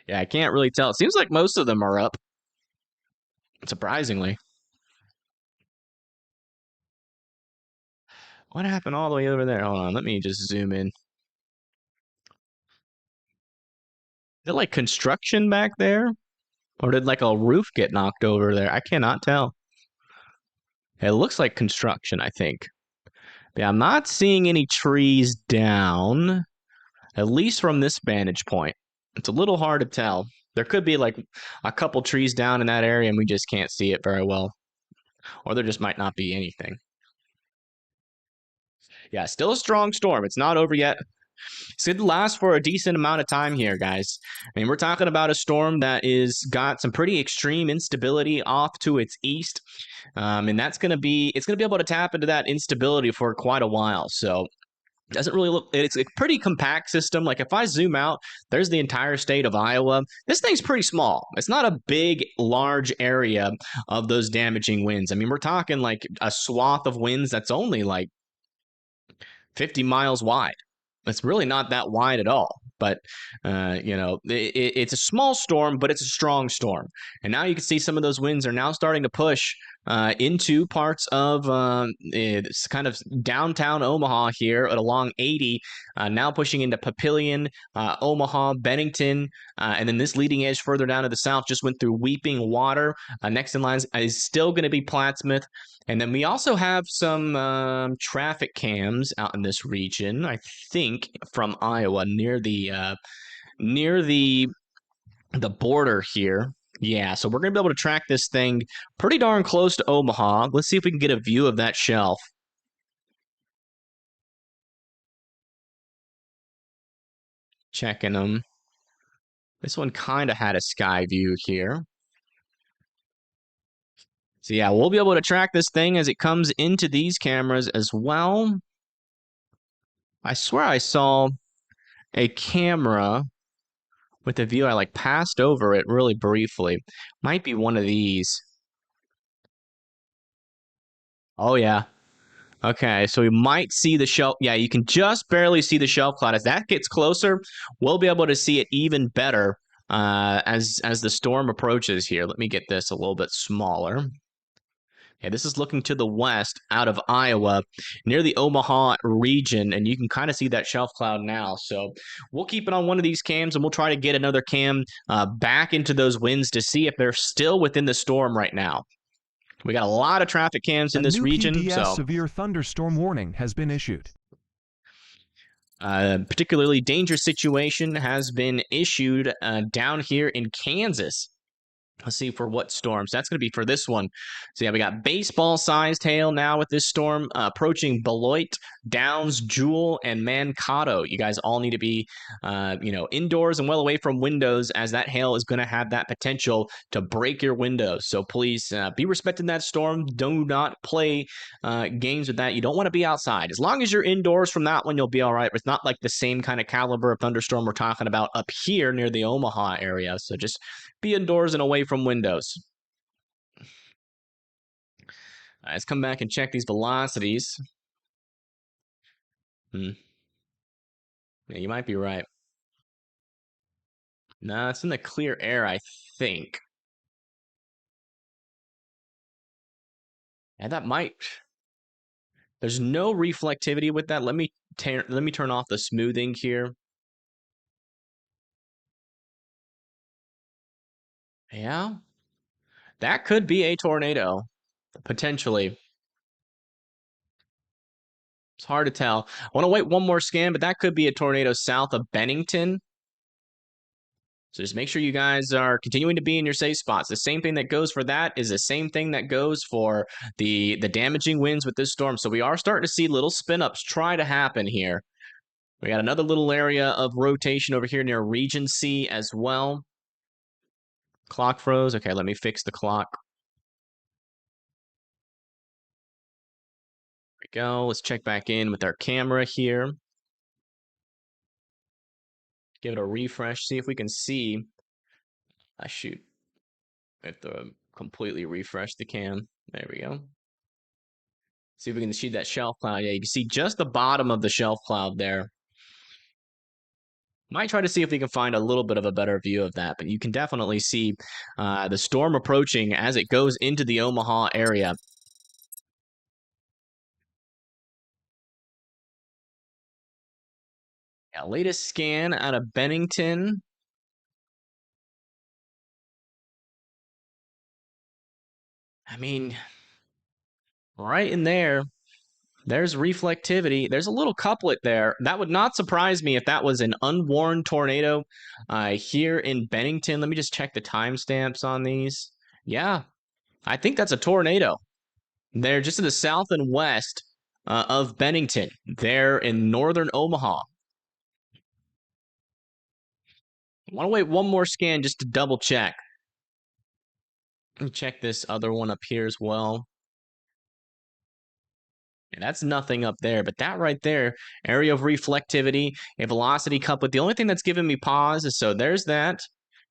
Yeah, I can't really tell. It seems like most of them are up, surprisingly. What happened all the way over there? Hold on, let me just zoom in. Is it like construction back there? Or did like a roof get knocked over there? I cannot tell. It looks like construction, I think. But yeah, I'm not seeing any trees down, at least from this vantage point. It's a little hard to tell. There could be like a couple trees down in that area and we just can't see it very well. Or there just might not be anything. Yeah, still a strong storm. It's not over yet. It's going to last for a decent amount of time here, guys. I mean, we're talking about a storm that is got some pretty extreme instability off to its east. And it's going to be able to tap into that instability for quite a while. So doesn't really look, it's a pretty compact system. Like if I zoom out, there's the entire state of Iowa. This thing's pretty small. It's not a big, large area of those damaging winds. I mean, we're talking like a swath of winds that's only like 50 miles wide. It's really not that wide at all. But, it's a small storm, but it's a strong storm. And now you can see some of those winds are now starting to push into parts of it's kind of downtown Omaha here at along 80, now pushing into Papillion, Omaha, Bennington, and then this leading edge further down to the south just went through Weeping Water. Next in line is still going to be Plattsmouth. And then we also have some traffic cams out in this region, I think, from Iowa near the border here. Yeah, so we're going to be able to track this thing pretty darn close to Omaha. Let's see if we can get a view of that shelf. Checking them. This one kind of had a sky view here. So yeah, we'll be able to track this thing as it comes into these cameras as well. I swear I saw a camera with the view. I like passed over it really briefly. Might be one of these. Oh, yeah. Okay, so we might see the shelf. Yeah, you can just barely see the shelf cloud. As that gets closer, we'll be able to see it even better as the storm approaches here. Let me get this a little bit smaller. Yeah, this is looking to the west out of Iowa, near the Omaha region, and you can kind of see that shelf cloud now. So we'll keep it on one of these cams, and we'll try to get another cam back into those winds to see if they're still within the storm right now. We got a lot of traffic cams in A this new region, PDS so severe thunderstorm warning has been issued. particularly dangerous situation has been issued down here in Kansas. Let's see for what storms. That's going to be for this one. So yeah, we got baseball-sized hail now with this storm approaching Beloit, Downs, Jewel, and Mankato. You guys all need to be, indoors and well away from windows, as that hail is going to have that potential to break your windows. So please be respecting that storm. Do not play games with that. You don't want to be outside. As long as you're indoors from that one, you'll be all right. But it's not like the same kind of caliber of thunderstorm we're talking about up here near the Omaha area. So just be indoors and away from windows. Let's come back and check these velocities. Yeah, you might be right. No, it's in the clear air, I think. And that might. There's no reflectivity with that. Let me turn off the smoothing here. Yeah, that could be a tornado, potentially. It's hard to tell. I want to wait one more scan, but that could be a tornado south of Bennington. So just make sure you guys are continuing to be in your safe spots. The same thing that goes for that is the same thing that goes for the damaging winds with this storm. So we are starting to see little spin ups try to happen here. We got another little area of rotation over here near Regency as well. Clock froze. Okay, let me fix the clock. There we go. Let's check back in with our camera here. Give it a refresh. See if we can see. Shoot. I have to completely refresh the cam. There we go. See if we can see that shelf cloud. Yeah, you can see just the bottom of the shelf cloud there. Might try to see if we can find a little bit of a better view of that, but you can definitely see the storm approaching as it goes into the Omaha area. Yeah, latest scan out of Bennington. I mean, right in there, there's reflectivity. There's a little couplet there. That would not surprise me if that was an unwarned tornado here in Bennington. Let me just check the timestamps on these. Yeah, I think that's a tornado. They're just to the south and west of Bennington. They're in northern Omaha. I want to wait one more scan just to double check. Let me check this other one up here as well. And that's nothing up there, but that right there, area of reflectivity, a velocity couplet. The only thing that's giving me pause is, so there's that.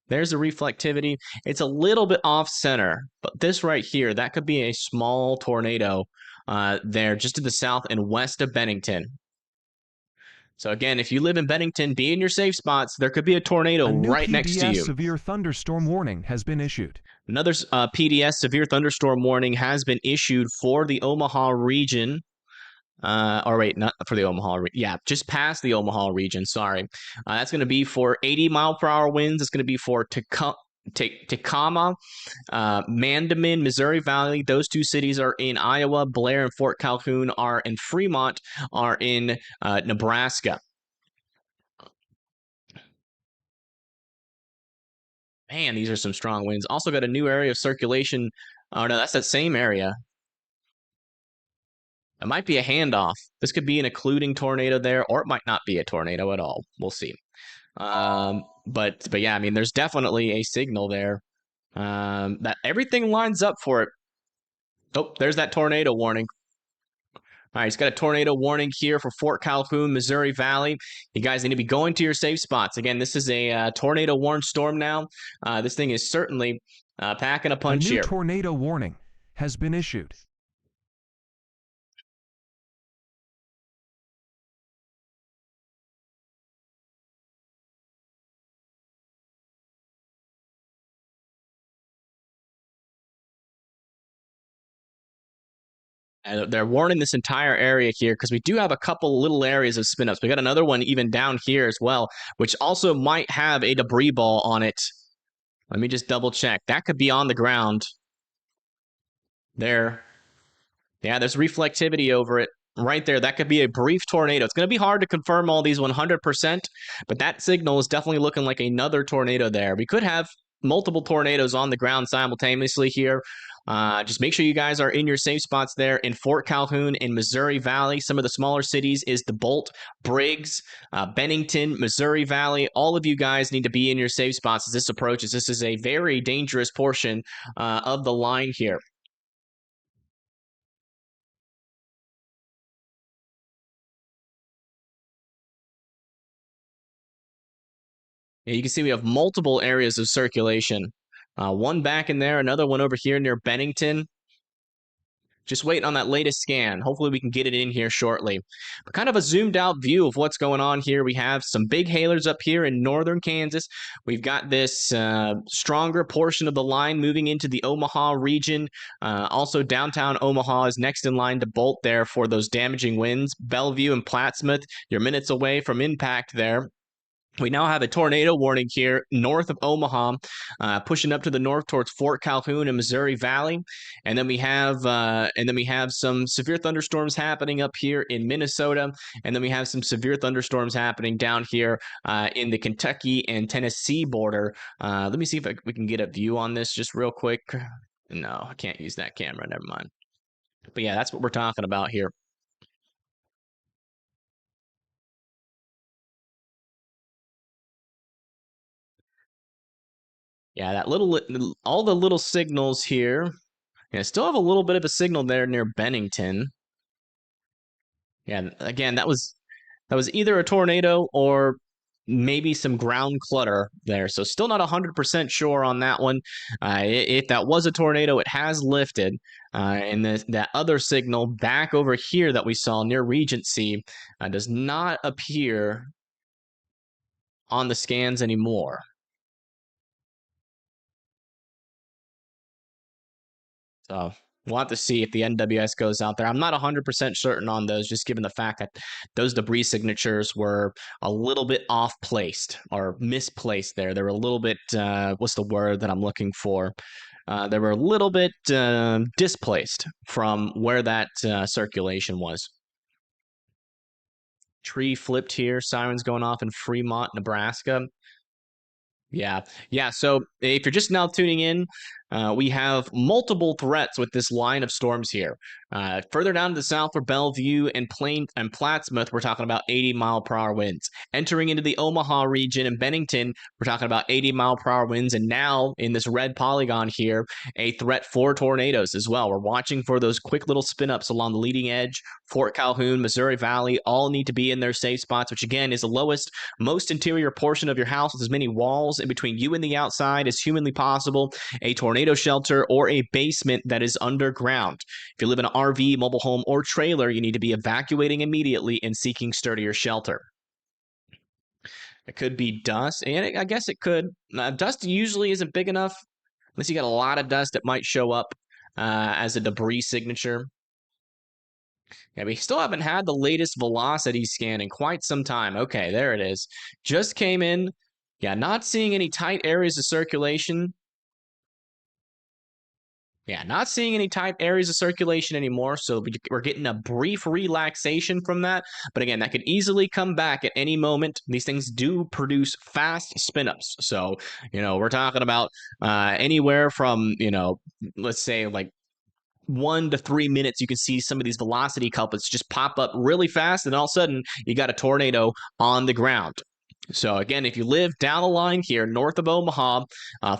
There's the reflectivity. It's a little bit off center, but this right here, that could be a small tornado there just to the south and west of Bennington. So again, if you live in Bennington, be in your safe spots. There could be a tornado right next to you. A new PDS severe thunderstorm warning has been issued. Another PDS severe thunderstorm warning has been issued for the Omaha region. Or wait, not for the Omaha. Yeah, just past the Omaha region. Sorry. That's going to be for 80-mile-per-hour winds. It's going to be for Tacoma, Mandamin, Missouri Valley. Those two cities are in Iowa. Blair and Fort Calhoun are in Fremont, are in Nebraska. Man, these are some strong winds. Also got a new area of circulation. Oh, no, that's that same area. It might be a handoff. This could be an occluding tornado there, or it might not be a tornado at all. We'll see. But yeah, I mean, there's definitely a signal there that everything lines up for it. Oh, there's that tornado warning. All right, it's got a tornado warning here for Fort Calhoun, Missouri Valley. You guys need to be going to your safe spots. Again, this is a tornado warned storm now. This thing is certainly packing a A punch new here. tornado warning has been issued. And they're warning this entire area here because we do have a couple little areas of spin ups. We got another one even down here as well, which also might have a debris ball on it. Let me just double check. That could be on the ground. There. Yeah, there's reflectivity over it right there. That could be a brief tornado. It's going to be hard to confirm all these 100%, but that signal is definitely looking like another tornado there. We could have multiple tornadoes on the ground simultaneously here. Just make sure you guys are in your safe spots there in Fort Calhoun in Missouri Valley. Some of the smaller cities is DeBolt, Briggs, Bennington, Missouri Valley. All of you guys need to be in your safe spots as this approaches. This is a very dangerous portion of the line here. Yeah, you can see we have multiple areas of circulation. One back in there, another one over here near Bennington. Just waiting on that latest scan. Hopefully we can get it in here shortly. But kind of a zoomed out view of what's going on here. We have some big hailers up here in northern Kansas. We've got this stronger portion of the line moving into the Omaha region. Also downtown Omaha is next in line to bolt there for those damaging winds. Bellevue and Plattsmouth, you're minutes away from impact there. We now have a tornado warning here north of Omaha, pushing up to the north towards Fort Calhoun and Missouri Valley, and then we have some severe thunderstorms happening up here in Minnesota, and then we have some severe thunderstorms happening down here in the Kentucky and Tennessee border. Let me see if we can get a view on this just real quick. No, I can't use that camera. Never mind. But yeah, that's what we're talking about here. Yeah, that all the little signals here. Yeah, still have a little bit of a signal there near Bennington. Yeah, again, that was either a tornado or maybe some ground clutter there. So still not 100% sure on that one. If that was a tornado, it has lifted. And that other signal back over here that we saw near Regency does not appear on the scans anymore. So we'll have to see if the NWS goes out there. I'm not 100% certain on those, just given the fact that those debris signatures were a little bit off-placed or misplaced there. They were a little bit, what's the word that I'm looking for? They were a little bit displaced from where that circulation was. Tree flipped here. Sirens going off in Fremont, Nebraska. Yeah. So if you're just now tuning in, we have multiple threats with this line of storms here. Further down to the south for Bellevue and Plattsmouth, we're talking about 80-mile-per-hour winds. Entering into the Omaha region and Bennington, we're talking about 80-mile-per-hour winds. And now in this red polygon here, a threat for tornadoes as well. We're watching for those quick little spin-ups along the leading edge. Fort Calhoun, Missouri Valley, all need to be in their safe spots, which again is the lowest, most interior portion of your house with as many walls in between you and the outside as humanly possible. A tornado shelter or a basement that is underground. If you live in an RV, mobile home, or trailer, you need to be evacuating immediately and seeking sturdier shelter. It could be dust, and I guess it could. Dust usually isn't big enough. Unless you got a lot of dust, it might show up as a debris signature. Yeah, we still haven't had the latest velocity scan in quite some time. Okay, there it is. Just came in. Yeah, not seeing any tight areas of circulation. Yeah, not seeing any tight areas of circulation anymore, so we're getting a brief relaxation from that. But again, that could easily come back at any moment. These things do produce fast spin-ups. So, we're talking about anywhere from, let's say like 1 to 3 minutes, you can see some of these velocity couplets just pop up really fast, and all of a sudden, you got a tornado on the ground. So again, if you live down the line here, north of Omaha,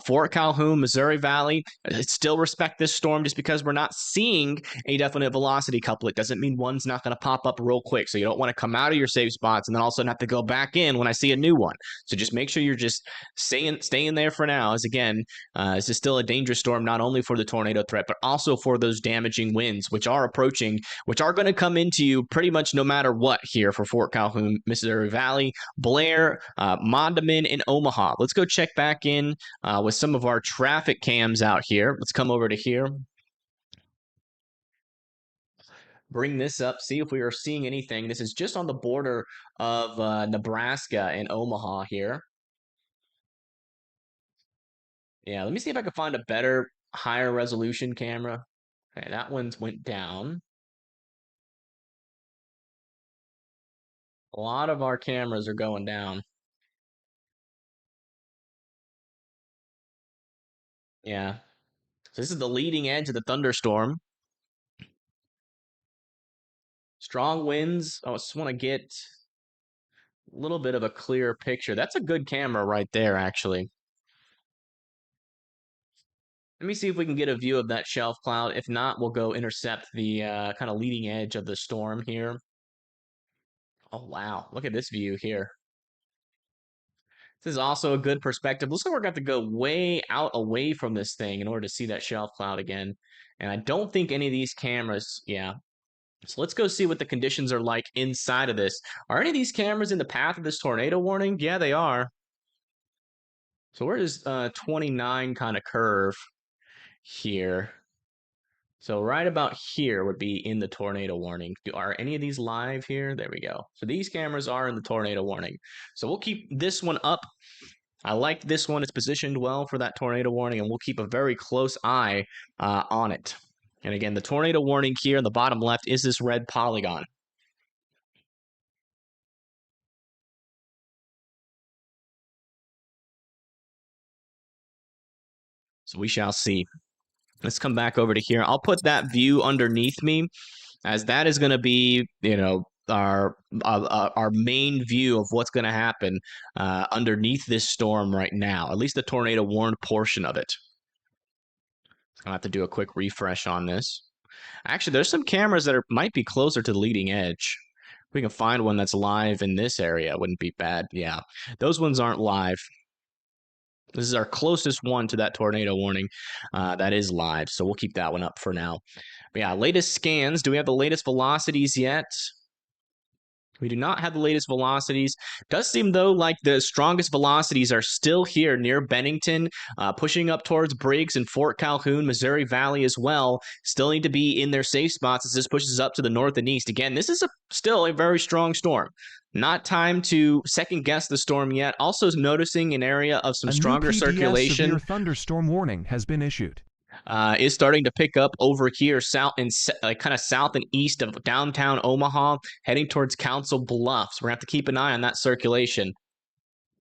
Fort Calhoun, Missouri Valley, still respect this storm just because we're not seeing a definite velocity couplet. Doesn't mean one's not going to pop up real quick. So you don't want to come out of your safe spots and then all of a sudden have to go back in when I see a new one. So just make sure you're just staying there for now. As again, this is still a dangerous storm, not only for the tornado threat, but also for those damaging winds, which are approaching, which are going to come into you pretty much no matter what here for Fort Calhoun, Missouri Valley, Blair, Mondamin, and Omaha. Let's go check back in with some of our traffic cams out here. Let's come over to here. Bring this up, see if we are seeing anything. This is just on the border of Nebraska and Omaha here. Yeah, let me see if I can find a better, higher resolution camera. Okay, that one's went down. A lot of our cameras are going down. Yeah. So this is the leading edge of the thunderstorm. Strong winds. I just want to get a little bit of a clearer picture. That's a good camera right there, actually. Let me see if we can get a view of that shelf cloud. If not, we'll go intercept the kind of leading edge of the storm here. Oh, wow. Look at this view here. This is also a good perspective. Looks like we're going to have to go way out away from this thing in order to see that shelf cloud again. And I don't think any of these cameras, yeah. So let's go see what the conditions are like inside of this. Are any of these cameras in the path of this tornado warning? Yeah, they are. So where does 29 kind of curve here? So right about here would be in the tornado warning. Are any of these live here? There we go. So these cameras are in the tornado warning. So we'll keep this one up. I like this one. It's positioned well for that tornado warning, and we'll keep a very close eye on it. And again, the tornado warning here in the bottom left is this red polygon. So we shall see. Let's come back over to here. I'll put that view underneath me, as that is going to be, our main view of what's going to happen underneath this storm right now, at least the tornado warned portion of it. I'll have to do a quick refresh on this. Actually, there's some cameras that might be closer to the leading edge. If we can find one that's live in this area, it wouldn't be bad. Yeah, those ones aren't live. This is our closest one to that tornado warning that is live, so we'll keep that one up for now. But yeah, latest scans. Do we have the latest velocities yet? We do not have the latest velocities. Does seem, though, like the strongest velocities are still here near Bennington, pushing up towards Briggs and Fort Calhoun, Missouri Valley as well. Still need to be in their safe spots as this pushes up to the north and east. Again, this is still a very strong storm. Not time to second guess the storm yet. Also noticing an area of some stronger circulation. A severe thunderstorm warning has been issued. Is starting to pick up over here south and kind of south and east of downtown Omaha, heading towards Council Bluffs. We're going to have to keep an eye on that circulation.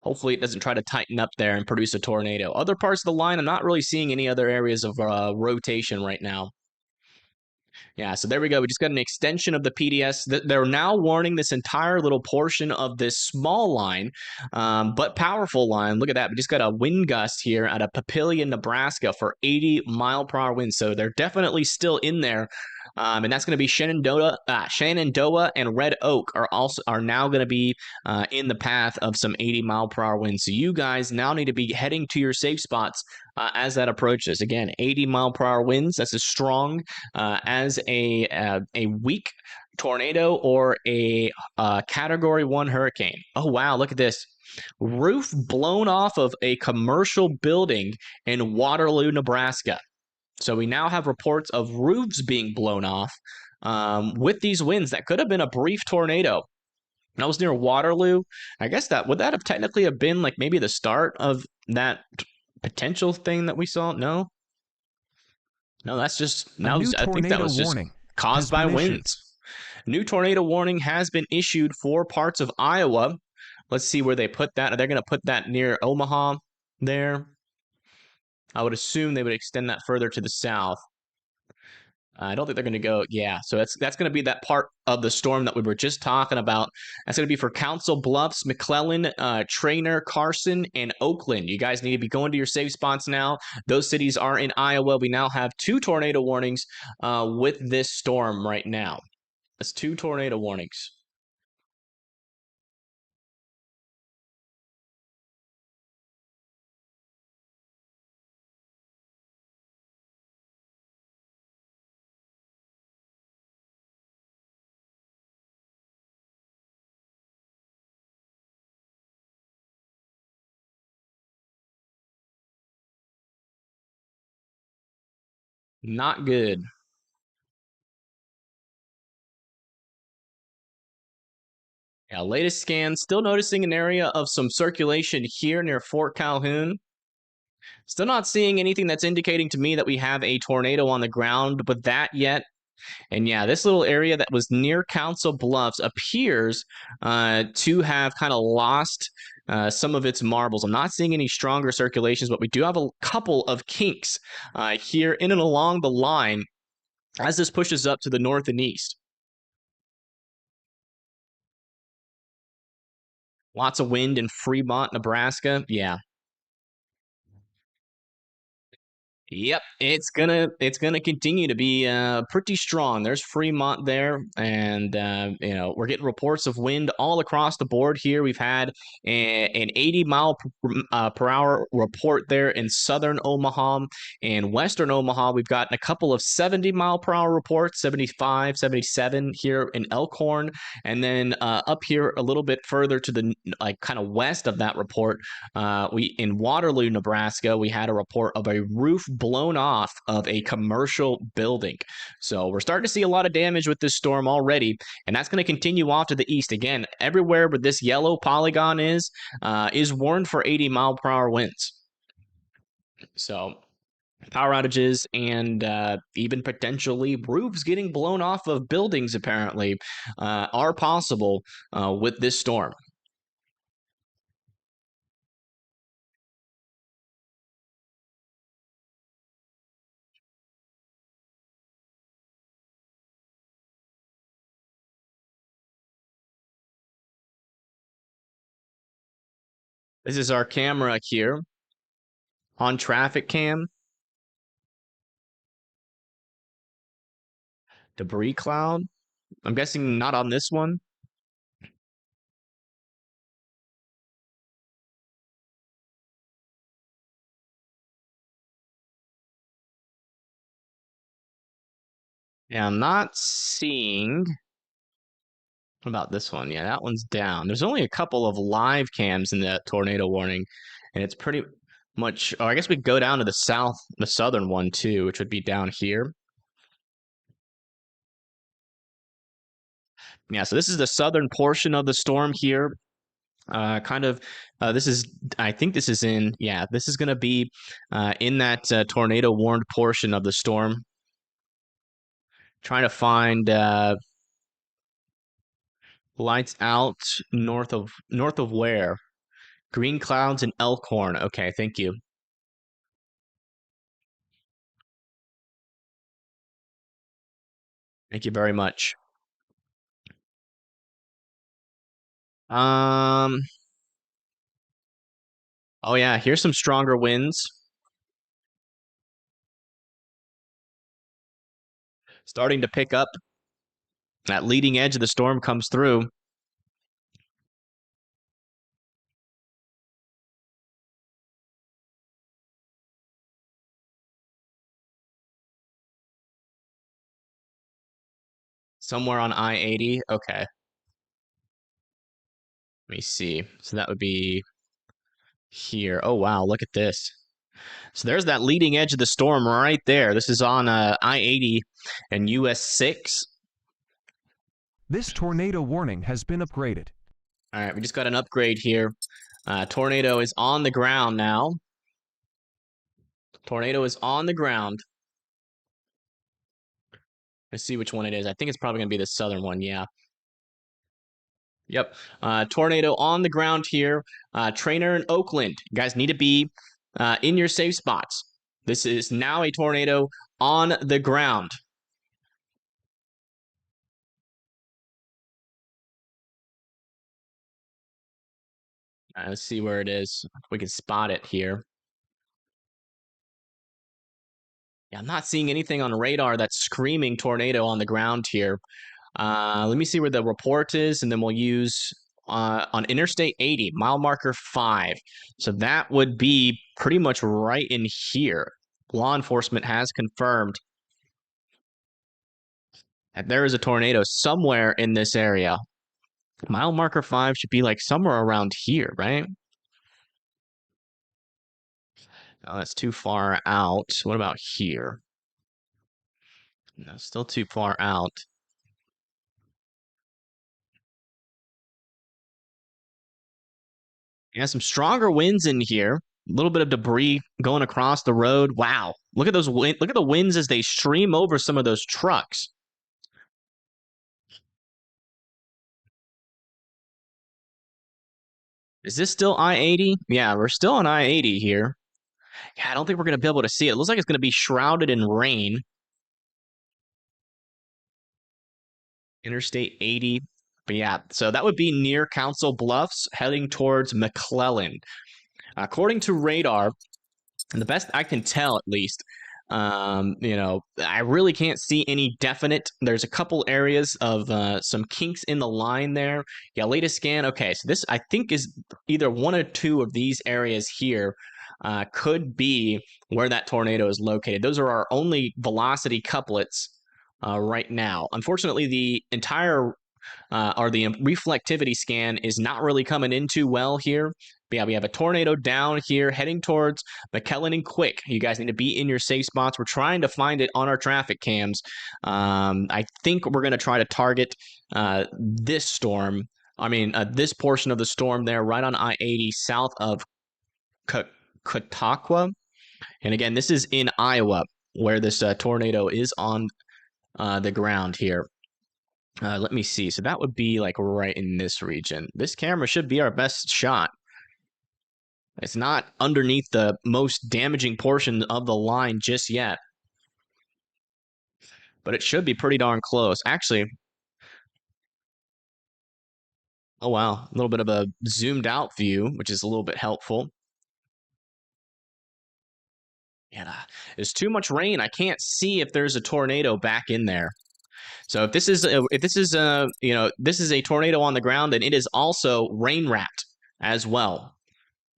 Hopefully it doesn't try to tighten up there and produce a tornado. Other parts of the line, I'm not really seeing any other areas of rotation right now. Yeah, so there we go. We just got an extension of the PDS. They're now warning this entire little portion of this small line, but powerful line. Look at that. We just got a wind gust here at a Papillion, Nebraska for 80-mile-per-hour winds. So they're definitely still in there. And that's going to be Shenandoah and Red Oak are now going to be in the path of some 80-mile-per-hour winds. So you guys now need to be heading to your safe spots as that approaches. Again, 80-mile-per-hour winds. That's as strong as a weak tornado or a Category 1 hurricane. Oh, wow, look at this. Roof blown off of a commercial building in Waterloo, Nebraska. So we now have reports of roofs being blown off with these winds. That could have been a brief tornado. That was near Waterloo. I guess would that have technically have been like maybe the start of that potential thing that we saw? No, that's just now. I think that was just caused by winds. New tornado warning has been issued for parts of Iowa. Let's see where they put that. They're going to put that near Omaha there. I would assume they would extend that further to the south. I don't think they're going to go. Yeah, so that's going to be that part of the storm that we were just talking about. That's going to be for Council Bluffs, McClellan, Trainer, Carson, and Oakland. You guys need to be going to your safe spots now. Those cities are in Iowa. We now have 2 tornado warnings with this storm right now. That's 2 tornado warnings. Not good. Yeah, latest scan, still noticing an area of some circulation here near Fort Calhoun. Still not seeing anything that's indicating to me that we have a tornado on the ground with that yet. And yeah, this little area that was near Council Bluffs appears to have kind of lost some of its marbles. I'm not seeing any stronger circulations, but we do have a couple of kinks here in and along the line as this pushes up to the north and east. Lots of wind in Fremont, Nebraska. Yeah. Yep, it's gonna continue to be pretty strong. There's Fremont there, and we're getting reports of wind all across the board here. We've had an 80 mile per hour report there in southern Omaha and western Omaha. We've gotten a couple of 70 mile per hour reports, 75, 77 here in Elkhorn, and then up here a little bit further to the kind of west of that report, we in Waterloo, Nebraska, we had a report of a roof blown off of a commercial building. So we're starting to see a lot of damage with this storm already, and that's going to continue off to the east. Again, everywhere where this yellow polygon is warned for 80 mile per hour winds. So power outages and even potentially roofs getting blown off of buildings apparently are possible with this storm. This is our camera here on traffic cam. Debris cloud. I'm guessing not on this one. Yeah, I'm not seeing. What about this one? Yeah, that one's down. There's only a couple of live cams in that tornado warning, and it's pretty much. Oh, I guess we go down to the southern one too, which would be down here. Yeah, so this is the southern portion of the storm here. This is, I think this is in, yeah, this is going to be in that tornado warned portion of the storm. Trying to find lights out north of where? Green clouds and Elkhorn. Okay, thank you. Thank you very much. Oh yeah, here's some stronger winds. Starting to pick up. That leading edge of the storm comes through. Somewhere on I-80. Okay. Let me see. So that would be here. Oh wow, look at this. So there's that leading edge of the storm right there. This is on I-80 and US 6. This tornado warning has been upgraded. All right, we just got an upgrade here. Tornado is on the ground now. Tornado is on the ground. Let's see which one it is. I think it's probably going to be the southern one. Yeah. Yep. Tornado on the ground here. Trainer in Oakland. You guys need to be in your safe spots. This is now a tornado on the ground. Let's see where it is. If we can spot it here. Yeah, I'm not seeing anything on radar that's screaming tornado on the ground here. Let me see where the report is, and then we'll use on Interstate 80, mile marker 5. So that would be pretty much right in here. Law enforcement has confirmed that there is a tornado somewhere in this area. Mile marker 5 should be like somewhere around here, right? Oh, that's too far out. What about here? No, still too far out. Yeah, some stronger winds in here. A little bit of debris going across the road. Wow. Look at those look at the winds as they stream over some of those trucks. Is this still I-80? Yeah, we're still on I-80 here. Yeah, I don't think we're going to be able to see it. It looks like it's going to be shrouded in rain. Interstate 80. But yeah, so that would be near Council Bluffs heading towards McClellan. According to radar, and the best I can tell, at least, I really can't see any definite. There's a couple areas of some kinks in the line there. Yeah, latest scan. Okay, so this I think is either one or two of these areas here. Could be where that tornado is located. Those are our only velocity couplets right now. Unfortunately, the entire or the reflectivity scan is not really coming in too well here. But yeah, we have a tornado down here heading towards McKellen and Quick. You guys need to be in your safe spots. We're trying to find it on our traffic cams. I think we're going to try to target this storm. This portion of the storm there, right on I-80 south of Cataqua. And again, this is in Iowa, where this tornado is on the ground here. Let me see. So that would be like right in this region. This camera should be our best shot. It's not underneath the most damaging portion of the line just yet. But it should be pretty darn close. Actually, oh wow, a little bit of a zoomed out view, which is a little bit helpful. Yeah, there's too much rain. I can't see if there's a tornado back in there. So if this is a tornado on the ground, then it is also rain wrapped as well.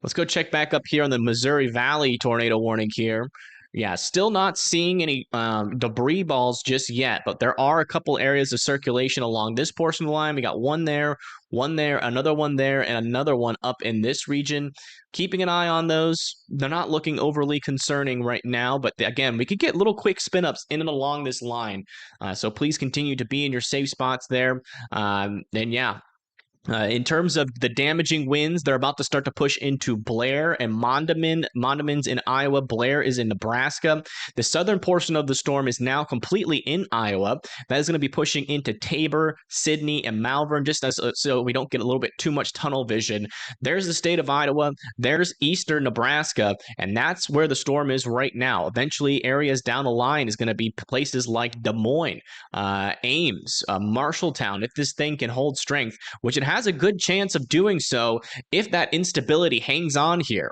Let's go check back up here on the Missouri Valley tornado warning here. Yeah, still not seeing any debris balls just yet, but there are a couple areas of circulation along this portion of the line. We got one there, another one there, and another one up in this region. Keeping an eye on those. They're not looking overly concerning right now, but again, we could get little quick spin ups in and along this line. So please continue to be in your safe spots there. And yeah, in terms of the damaging winds, they're about to start to push into Blair and Mondamin. Mondamin's in Iowa. Blair is in Nebraska. The southern portion of the storm is now completely in Iowa. That is going to be pushing into Tabor, Sidney, and Malvern, just as so we don't get a little bit too much tunnel vision. There's the state of Iowa. There's eastern Nebraska, and that's where the storm is right now. Eventually, areas down the line is going to be places like Des Moines, Ames, Marshalltown, if this thing can hold strength, which it has a good chance of doing so if that instability hangs on here.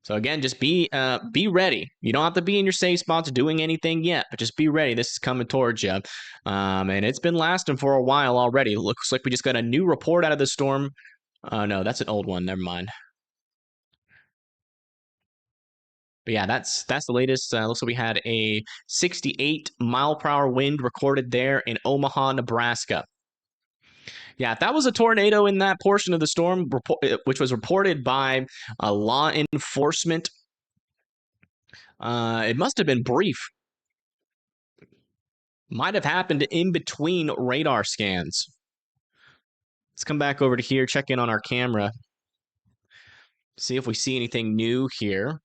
So again, just be ready. You don't have to be in your safe spots doing anything yet, but just be ready. This is coming towards you. And it's been lasting for a while already. It looks like we just got a new report out of the storm. No, that's an old one. Never mind. But yeah, that's the latest. Looks like we had a 68 mile per hour wind recorded there in Omaha, Nebraska. Yeah, if that was a tornado in that portion of the storm, which was reported by law enforcement, it must have been brief. Might have happened in between radar scans. Let's come back over to here, check in on our camera, see if we see anything new here.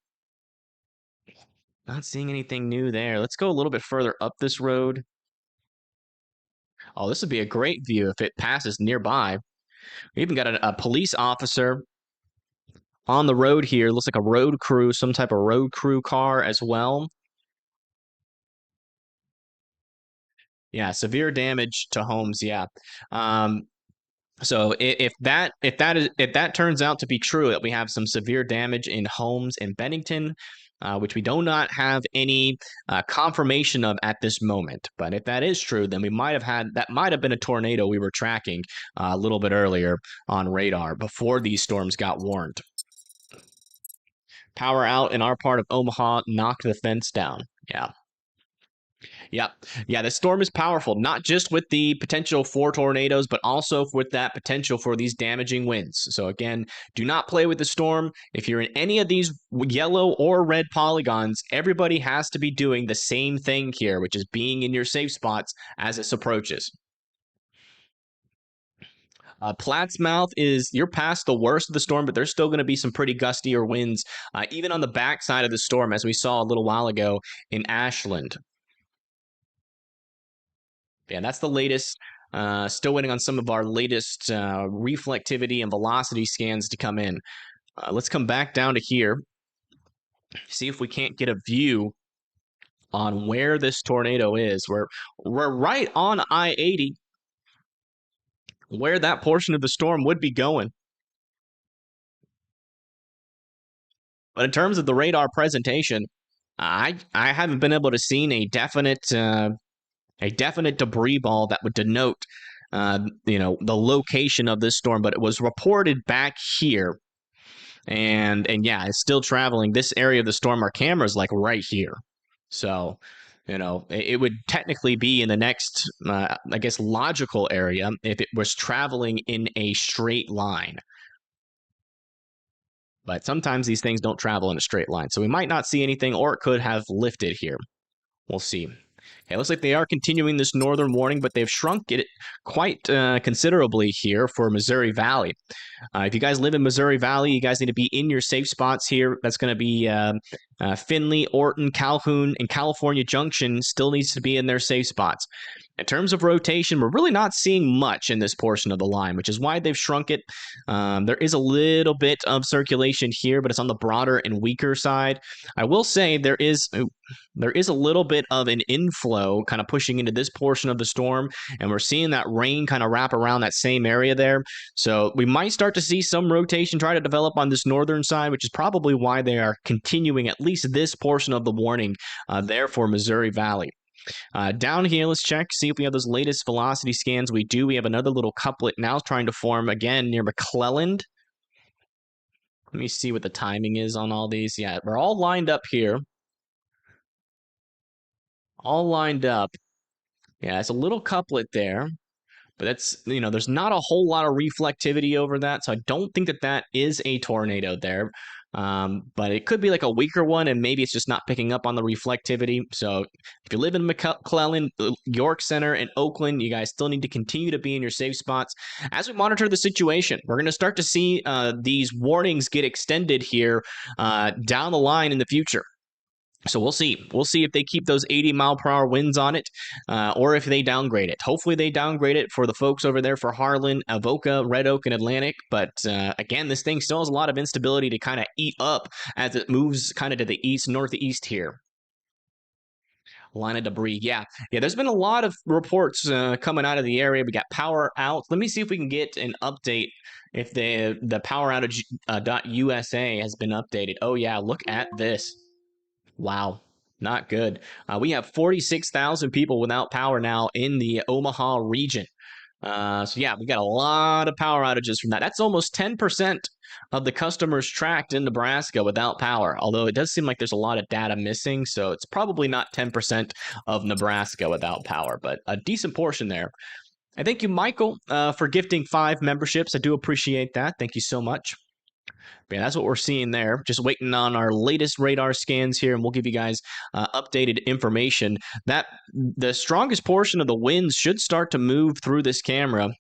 Not seeing anything new there. Let's go a little bit further up this road. Oh, this would be a great view if it passes nearby. We even got a police officer on the road here. Looks like a road crew, some type of road crew car as well. Yeah, severe damage to homes. Yeah. So if that turns out to be true, that we have some severe damage in homes in Bennington, which we do not have any confirmation of at this moment. But if that is true, then that might have been a tornado we were tracking a little bit earlier on radar before these storms got warned. Power out in our part of Omaha, knocked the fence down. Yeah. Yep. Yeah, the storm is powerful, not just with the potential for tornadoes, but also with that potential for these damaging winds. So again, do not play with the storm. If you're in any of these yellow or red polygons, everybody has to be doing the same thing here, which is being in your safe spots as it approaches. Plattsmouth you're past the worst of the storm, but there's still going to be some pretty gustier winds, even on the backside of the storm, as we saw a little while ago in Ashland. Yeah, that's the latest. Still waiting on some of our latest reflectivity and velocity scans to come in. Let's come back down to here. See if we can't get a view on where this tornado is. We're right on I-80, where that portion of the storm would be going. But in terms of the radar presentation, I haven't been able to see a definite debris ball that would denote the location of this storm, but it was reported back here. And yeah, it's still traveling. This area of the storm, our camera's like right here. So, it would technically be in the next, I guess, logical area if it was traveling in a straight line. But sometimes these things don't travel in a straight line. So we might not see anything, or it could have lifted here. We'll see. Okay, looks like they are continuing this northern warning, but they've shrunk it quite considerably here for Missouri Valley. If you guys live in Missouri Valley, you guys need to be in your safe spots here. That's going to be Findlay, Orton, Calhoun, and California Junction still needs to be in their safe spots. In terms of rotation, we're really not seeing much in this portion of the line, which is why they've shrunk it. There is a little bit of circulation here, but it's on the broader and weaker side. I will say there is a little bit of an inflow kind of pushing into this portion of the storm, and we're seeing that rain kind of wrap around that same area there. So we might start to see some rotation try to develop on this northern side, which is probably why they are continuing at least this portion of the warning there for Missouri Valley. Down here, let's check, see if we have those latest velocity scans. We do. We have another little couplet now trying to form again near McClelland. Let me see what the timing is on all these. Yeah, we're all lined up here. All lined up. Yeah, it's a little couplet there. But that's, there's not a whole lot of reflectivity over that. So I don't think that is a tornado there. But it could be like a weaker one, and maybe it's just not picking up on the reflectivity. So if you live in McClellan, York Center, and Oakland, you guys still need to continue to be in your safe spots. As we monitor the situation, we're going to start to see these warnings get extended here down the line in the future. So we'll see. We'll see if they keep those 80-mile-per-hour winds on it, or if they downgrade it. Hopefully they downgrade it for the folks over there for Harlan, Avoca, Red Oak, and Atlantic. But again, this thing still has a lot of instability to kind of eat up as it moves kind of to the east, northeast here. Line of debris. Yeah. There's been a lot of reports coming out of the area. We got power out. Let me see if we can get an update if the power outage .usa has been updated. Oh, yeah. Look at this. Wow, not good. We have 46,000 people without power now in the Omaha region. So yeah, we got a lot of power outages from that. That's almost 10% of the customers tracked in Nebraska without power, although it does seem like there's a lot of data missing, so it's probably not 10% of Nebraska without power, but a decent portion there. I thank you, Michael, for gifting 5 memberships. I do appreciate that. Thank you so much. Yeah, that's what we're seeing there. Just waiting on our latest radar scans here, and we'll give you guys updated information. That the strongest portion of the winds should start to move through this camera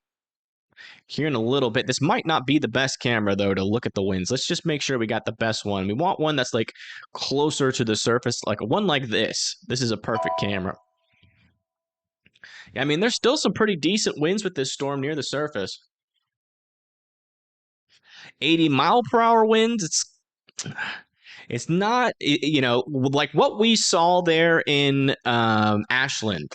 here in a little bit. This might not be the best camera, though, to look at the winds. Let's just make sure we got the best one. We want one that's like closer to the surface, like one like this. This is a perfect camera. Yeah, I mean, there's still some pretty decent winds with this storm near the surface. 80-mile-per-hour winds, it's not, like what we saw there in Ashland.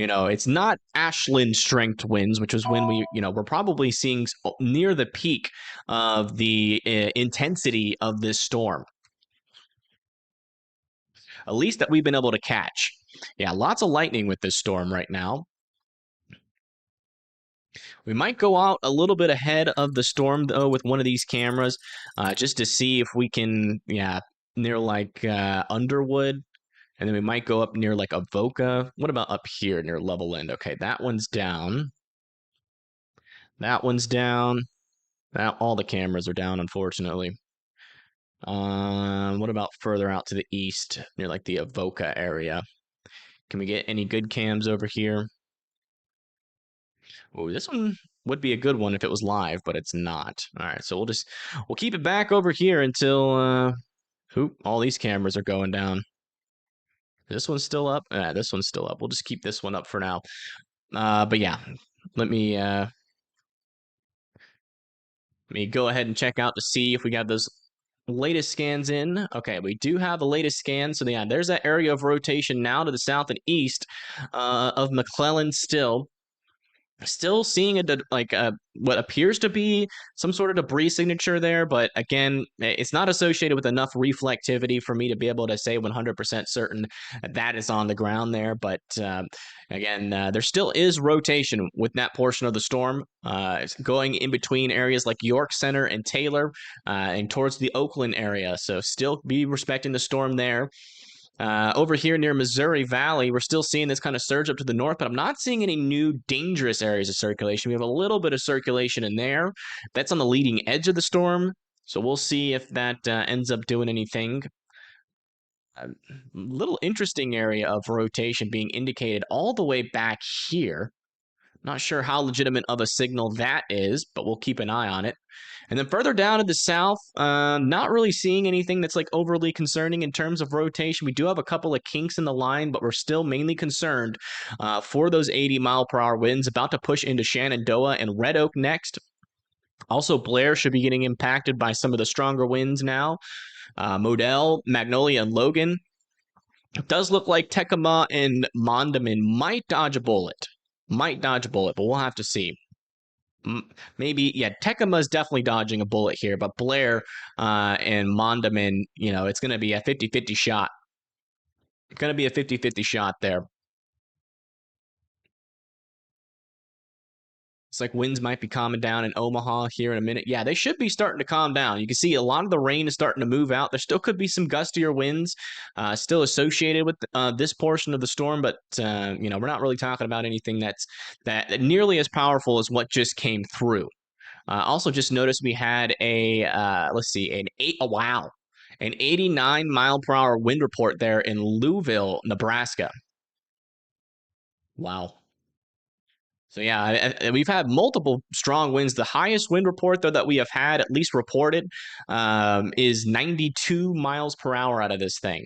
It's not Ashland strength winds, which was when we're probably seeing near the peak of the intensity of this storm. At least that we've been able to catch. Yeah, lots of lightning with this storm right now. We might go out a little bit ahead of the storm, though, with one of these cameras, just to see if we can, near like Underwood. And then we might go up near like Avoca. What about up here near Level End? Okay, that one's down. That one's down. All the cameras are down, unfortunately. What about further out to the east near like the Avoca area? Can we get any good cams over here? Oh, this one would be a good one if it was live, but it's not. All right, so we'll keep it back over here until all these cameras are going down. This one's still up. This one's still up. We'll just keep this one up for now. But yeah, let me go ahead and check out to see if we got those latest scans in. Okay, we do have the latest scan. So yeah, there's that area of rotation now to the south and east of McClellan still. Still seeing what appears to be some sort of debris signature there, but again, it's not associated with enough reflectivity for me to be able to say 100% certain that is on the ground there. But again, there still is rotation with that portion of the storm going in between areas like York Center and Taylor and towards the Oakland area. So still be respecting the storm there. Over here near Missouri Valley, we're still seeing this kind of surge up to the north, but I'm not seeing any new dangerous areas of circulation. We have a little bit of circulation in there. That's on the leading edge of the storm, so we'll see if that ends up doing anything. A little interesting area of rotation being indicated all the way back here. Not sure how legitimate of a signal that is, but we'll keep an eye on it. And then further down to the south, not really seeing anything that's like overly concerning in terms of rotation. We do have a couple of kinks in the line, but we're still mainly concerned for those 80-mile-per-hour winds about to push into Shenandoah and Red Oak next. Also, Blair should be getting impacted by some of the stronger winds now. Modell, Magnolia, and Logan. It does look like Tecuma and Mondamin might dodge a bullet. But we'll have to see. Maybe, yeah, Tecuma is definitely dodging a bullet here, but Blair and Mondamin, it's going to be a 50-50 shot. It's going to be a 50-50 shot there. It's like winds might be calming down in Omaha here in a minute. Yeah, they should be starting to calm down. You can see a lot of the rain is starting to move out. There still could be some gustier winds still associated with this portion of the storm, but we're not really talking about anything that nearly as powerful as what just came through. Also, just noticed we had an 89-mile-per-hour wind report there in Louisville, Nebraska. Wow. So yeah, we've had multiple strong winds. The highest wind report, though, that we have had, at least reported, is 92 miles per hour out of this thing.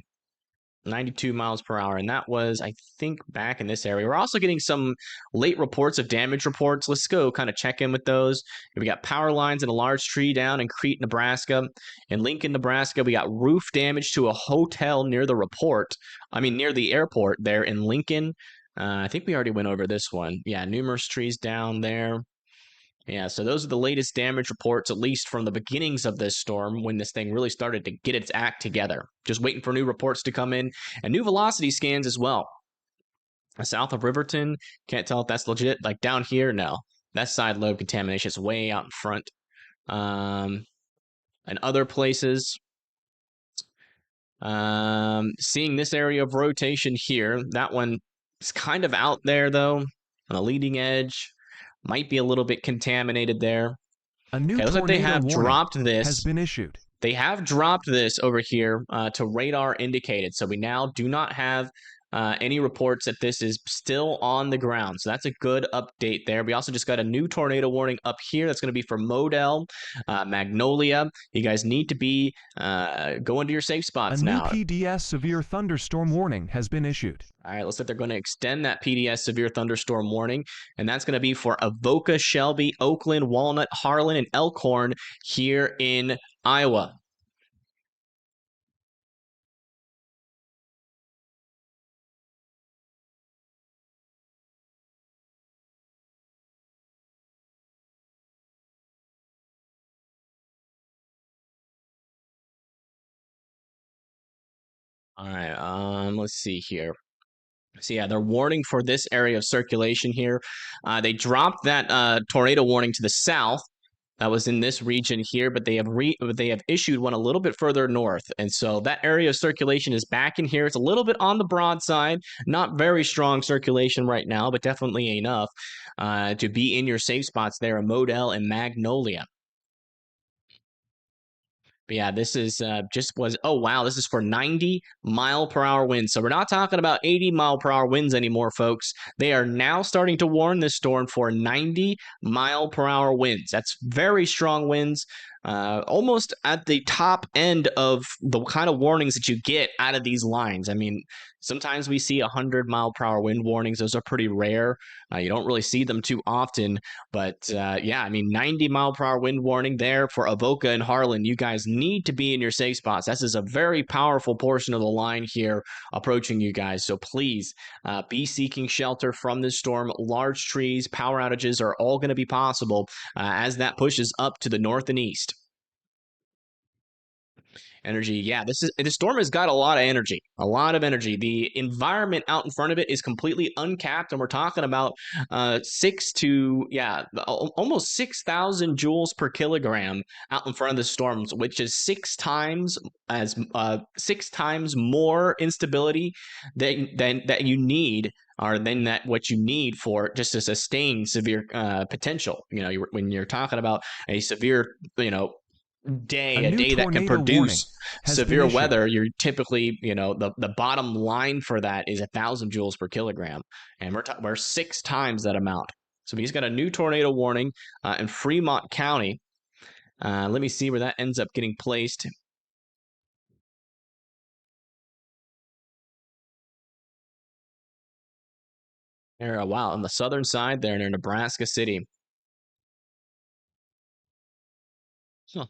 92 miles per hour. And that was, I think, back in this area. We're also getting some late reports of damage reports. Let's go kind of check in with those. We got power lines and a large tree down in Crete, Nebraska. In Lincoln, Nebraska, we got roof damage to a hotel near the near the airport there in Lincoln. I think we already went over this one. Yeah, numerous trees down there. Yeah, so those are the latest damage reports, at least from the beginnings of this storm, when this thing really started to get its act together. Just waiting for new reports to come in, and new velocity scans as well. South of Riverton, can't tell if that's legit. Like down here, no. That's side lobe contamination. It's way out in front. And other places, seeing this area of rotation here, that one is kind of out there, though, on the leading edge. Might be a little bit contaminated there. A new looks like they have dropped this. Has been issued. They have dropped this over here to radar indicated. So we now do not have any reports that this is still on the ground. So that's a good update there. We also just got a new tornado warning up here. That's going to be for Modell, Magnolia. You guys need to be going to your safe spots now. A new PDS severe thunderstorm warning has been issued. All right, looks like they're going to extend that PDS severe thunderstorm warning, and that's going to be for Avoca, Shelby, Oakland, Walnut, Harlan, and Elkhorn here in Iowa. All right. Let's see here. So yeah, they're warning for this area of circulation here. They dropped that tornado warning to the south. That was in this region here, but they have issued one a little bit further north, and so that area of circulation is back in here. It's a little bit on the broad side, not very strong circulation right now, but definitely enough to be in your safe spots there in Model and Magnolia. But yeah, this is oh wow, this is for 90-mile-per-hour winds. So we're not talking about 80-mile-per-hour winds anymore, folks. They are now starting to warn this storm for 90-mile-per-hour winds. That's very strong winds, almost at the top end of the kind of warnings that you get out of these lines. I mean, sometimes we see 100-mile-per-hour wind warnings. Those are pretty rare. You don't really see them too often. But yeah, I mean, 90-mile-per-hour wind warning there for Avoca and Harlan. You guys need to be in your safe spots. This is a very powerful portion of the line here approaching you guys. So please be seeking shelter from this storm. Large trees, power outages are all going to be possible as that pushes up to the north and east. Energy, yeah, this storm has got a lot of energy, a lot of energy. The environment out in front of it is completely uncapped, and we're talking about almost 6,000 joules per kilogram out in front of the storms, which is six times more instability than that you need, or than that what you need for just to sustain severe potential. You know, when you're talking about a severe, a day that can produce severe weather, you're typically, the bottom line for that is 1,000 joules per kilogram, and we're six times that amount. So he's got a new tornado warning in Fremont County. Let me see where that ends up getting placed. There, wow, on the southern side there near Nebraska City. Huh.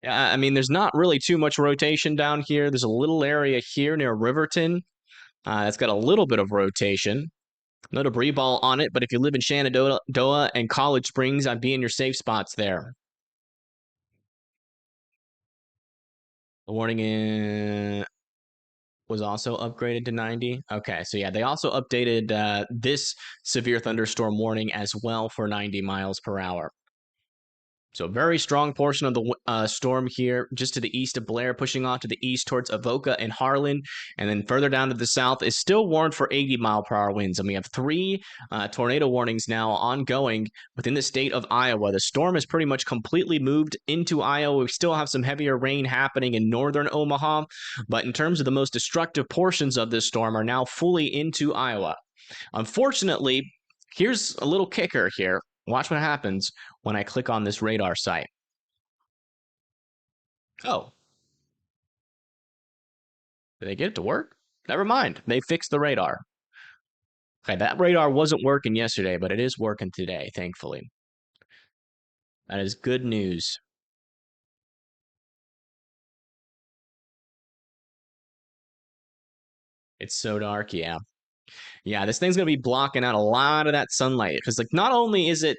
Yeah, I mean, there's not really too much rotation down here. There's a little area here near Riverton that's got a little bit of rotation. No debris ball on it, but if you live in Shenandoah and College Springs, I'd be in your safe spots there. The warning was also upgraded to 90. Okay, so yeah, they also updated this severe thunderstorm warning as well for 90 miles per hour. So a very strong portion of the storm here, just to the east of Blair, pushing off to the east towards Avoca and Harlan, and then further down to the south is still warned for 80-mile-per-hour winds. And we have three tornado warnings now ongoing within the state of Iowa. The storm has pretty much completely moved into Iowa. We still have some heavier rain happening in northern Omaha, but in terms of the most destructive portions of this storm are now fully into Iowa. Unfortunately, here's a little kicker here. Watch what happens when I click on this radar site. Oh. Did they get it to work? Never mind. They fixed the radar. Okay, that radar wasn't working yesterday, but it is working today, thankfully. That is good news. It's so dark, yeah. Yeah, this thing's going to be blocking out a lot of that sunlight because, like, not only is it,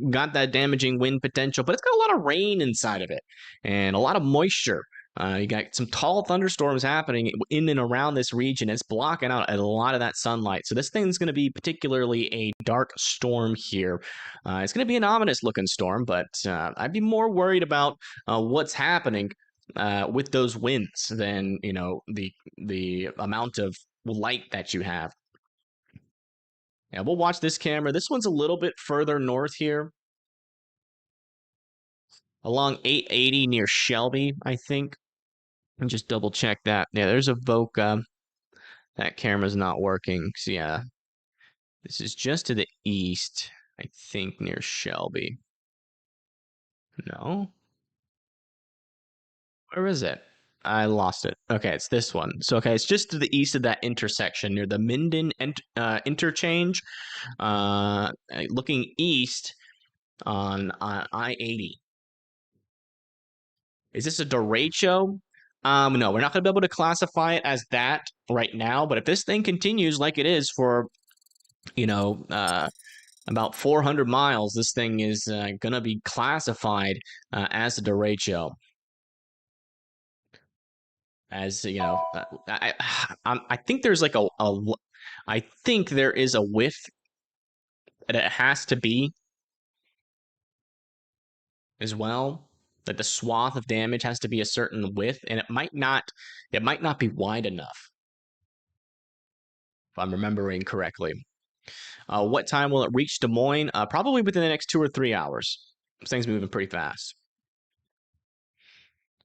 got that damaging wind potential, but it's got a lot of rain inside of it and a lot of moisture. You got some tall thunderstorms happening in and around this region. It's blocking out a lot of that sunlight. So this thing's going to be particularly a dark storm here. It's going to be an ominous looking storm, but I'd be more worried about what's happening with those winds than, the amount of light that you have. Yeah, we'll watch this camera. This one's a little bit further north here. Along 880 near Shelby, I think. And just double check that. Yeah, there's Avoca. That camera's not working. So yeah, this is just to the east, I think, near Shelby. No? Where is it? I lost it. Okay, it's this one. So, okay, it's just to the east of that intersection near the Minden interchange. Looking east on I-80. Is this a derecho? No, we're not going to be able to classify it as that right now. But if this thing continues like it is for, about 400 miles, this thing is going to be classified as a derecho. As you know, I think there's like I think there is a width that it has to be as well. That the swath of damage has to be a certain width, and it might not be wide enough, if I'm remembering correctly. What time will it reach Des Moines? Probably within the next 2 or 3 hours. This thing's moving pretty fast.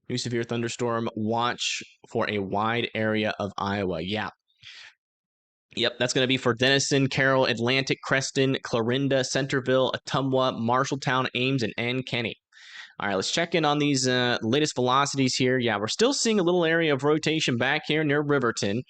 New severe thunderstorm watch for a wide area of Iowa. Yeah. Yep, that's going to be for Denison, Carroll, Atlantic, Creston, Clarinda, Centerville, Ottumwa, Marshalltown, Ames, and Kenny. All right, let's check in on these latest velocities here. Yeah, we're still seeing a little area of rotation back here near Riverton.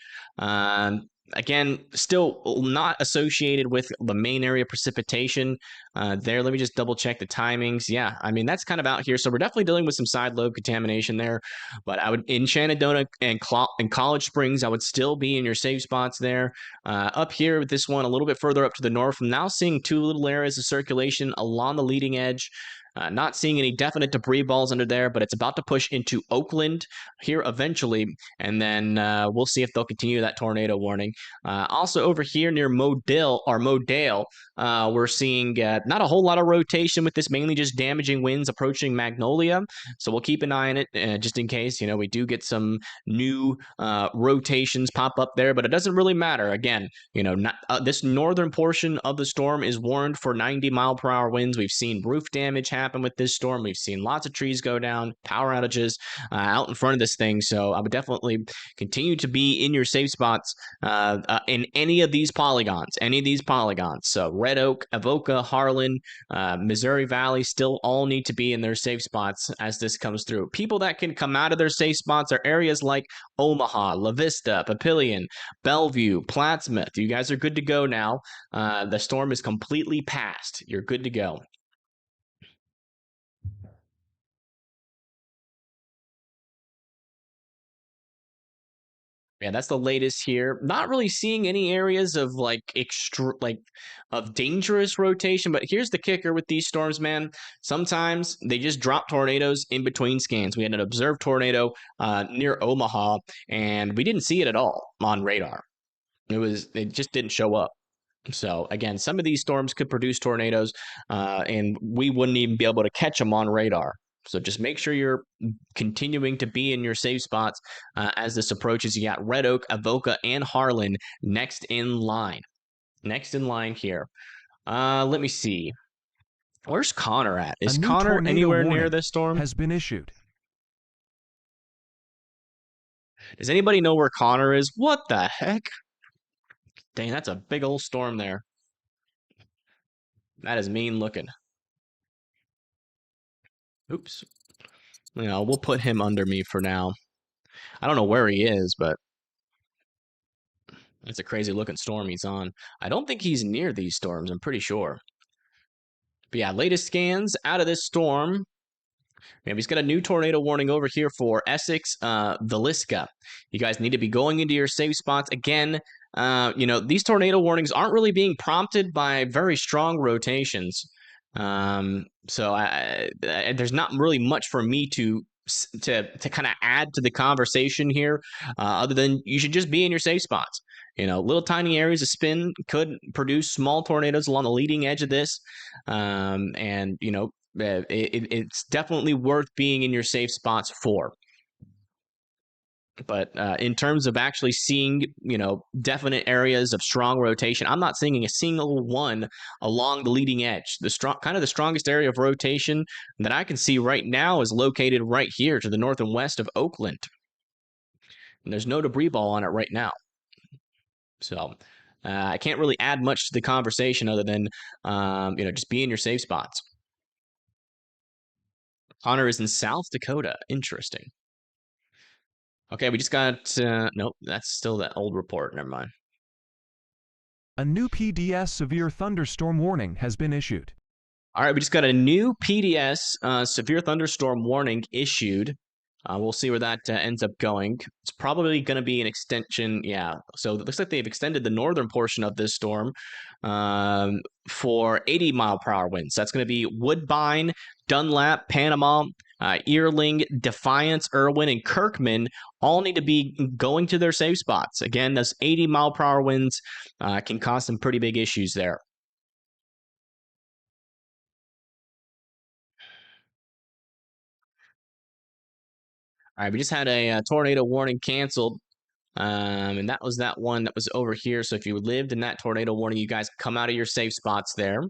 Again, still not associated with the main area precipitation there. Let me just double check the timings. Yeah, I mean, that's kind of out here. So we're definitely dealing with some side lobe contamination there. But I would, in Shenandoah and College Springs, I would still be in your safe spots there. Up here with this one, a little bit further up to the north, I'm now seeing two little areas of circulation along the leading edge. Not seeing any definite debris balls under there, but it's about to push into Oakland here eventually, and then we'll see if they'll continue that tornado warning. Also over here near Modale, we're seeing not a whole lot of rotation with this, mainly just damaging winds approaching Magnolia. So we'll keep an eye on it just in case, we do get some new rotations pop up there, but it doesn't really matter. Again, this northern portion of the storm is warned for 90-mile-per-hour winds. We've seen roof damage happen with this storm. We've seen lots of trees go down, power outages out in front of this thing. So I would definitely continue to be in your safe spots in any of these polygons. So Red Oak, Avoca, Harlan, Missouri Valley still all need to be in their safe spots as this comes through. People that can come out of their safe spots are areas like Omaha, La Vista, Papillion, Bellevue, Plattsmouth. You guys are good to go now. The storm is completely past. You're good to go. Yeah, that's the latest here. Not really seeing any areas of of dangerous rotation, but here's the kicker with these storms, man. Sometimes they just drop tornadoes in between scans. We had an observed tornado near Omaha, and we didn't see it at all on radar. It just didn't show up. So again, some of these storms could produce tornadoes, and we wouldn't even be able to catch them on radar. So just make sure you're continuing to be in your safe spots as this approaches. You got Red Oak, Avoca, and Harlan next in line. Next in line here. Let me see. Where's Connor at? Is Connor anywhere near this storm? Has been issued. Does anybody know where Connor is? What the heck? Dang, that's a big old storm there. That is mean looking. Oops. We'll put him under me for now. I don't know where he is, but it's a crazy looking storm he's on. I don't think he's near these storms, I'm pretty sure. But yeah, latest scans out of this storm. Maybe he's got a new tornado warning over here for Essex, Villisca. You guys need to be going into your safe spots. Again, these tornado warnings aren't really being prompted by very strong rotations. So there's not really much for me to kind of add to the conversation here, other than you should just be in your safe spots. Little tiny areas of spin could produce small tornadoes along the leading edge of this, and it's definitely worth being in your safe spots for. But in terms of actually seeing, definite areas of strong rotation, I'm not seeing a single one along the leading edge. The strongest area of rotation that I can see right now is located right here to the north and west of Oakland. And there's no debris ball on it right now. So I can't really add much to the conversation other than, just be in your safe spots. Connor is in South Dakota. Interesting. Okay, we just got, nope, that's still that old report. Never mind. A new PDS severe thunderstorm warning has been issued. All right, we just got a new PDS severe thunderstorm warning issued. We'll see where that ends up going. It's probably going to be an extension. Yeah, so it looks like they've extended the northern portion of this storm for 80-mile-per-hour winds. That's going to be Woodbine, Dunlap, Panama, Earling, Defiance, Irwin, and Kirkman all need to be going to their safe spots. Again, those 80-mile-per-hour winds can cause some pretty big issues there. All right, we just had a tornado warning canceled. And that was that one that was over here. So if you lived in that tornado warning, you guys come out of your safe spots there.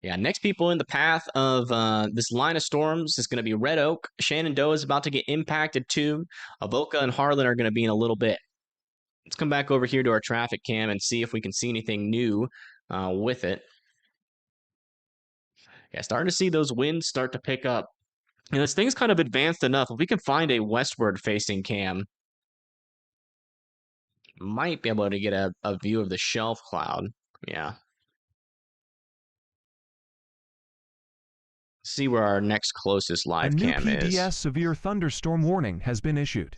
Yeah, next people in the path of this line of storms is going to be Red Oak. Shenandoah is about to get impacted too. Avoca and Harlan are going to be in a little bit. Let's come back over here to our traffic cam and see if we can see anything new with it. Yeah, starting to see those winds start to pick up. And this thing's kind of advanced enough. If we can find a westward facing cam, might be able to get a view of the shelf cloud. Yeah. See where our next closest live cam is. A new PDS severe thunderstorm warning has been issued.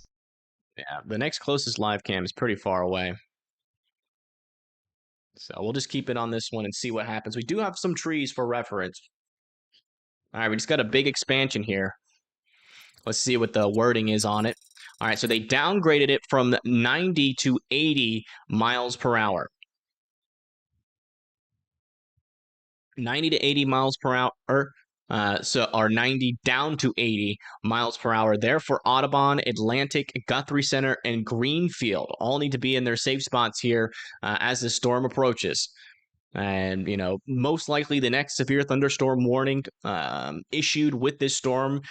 Yeah, the next closest live cam is pretty far away. So we'll just keep it on this one and see what happens. We do have some trees for reference. All right, we just got a big expansion here. Let's see what the wording is on it. All right, so they downgraded it from 90 to 80 miles per hour. 90 to 80 miles per hour, or 90 down to 80 miles per hour. Therefore, Audubon, Atlantic, Guthrie Center, and Greenfield all need to be in their safe spots here as the storm approaches. And, you know, most likely the next severe thunderstorm warning issued with this storm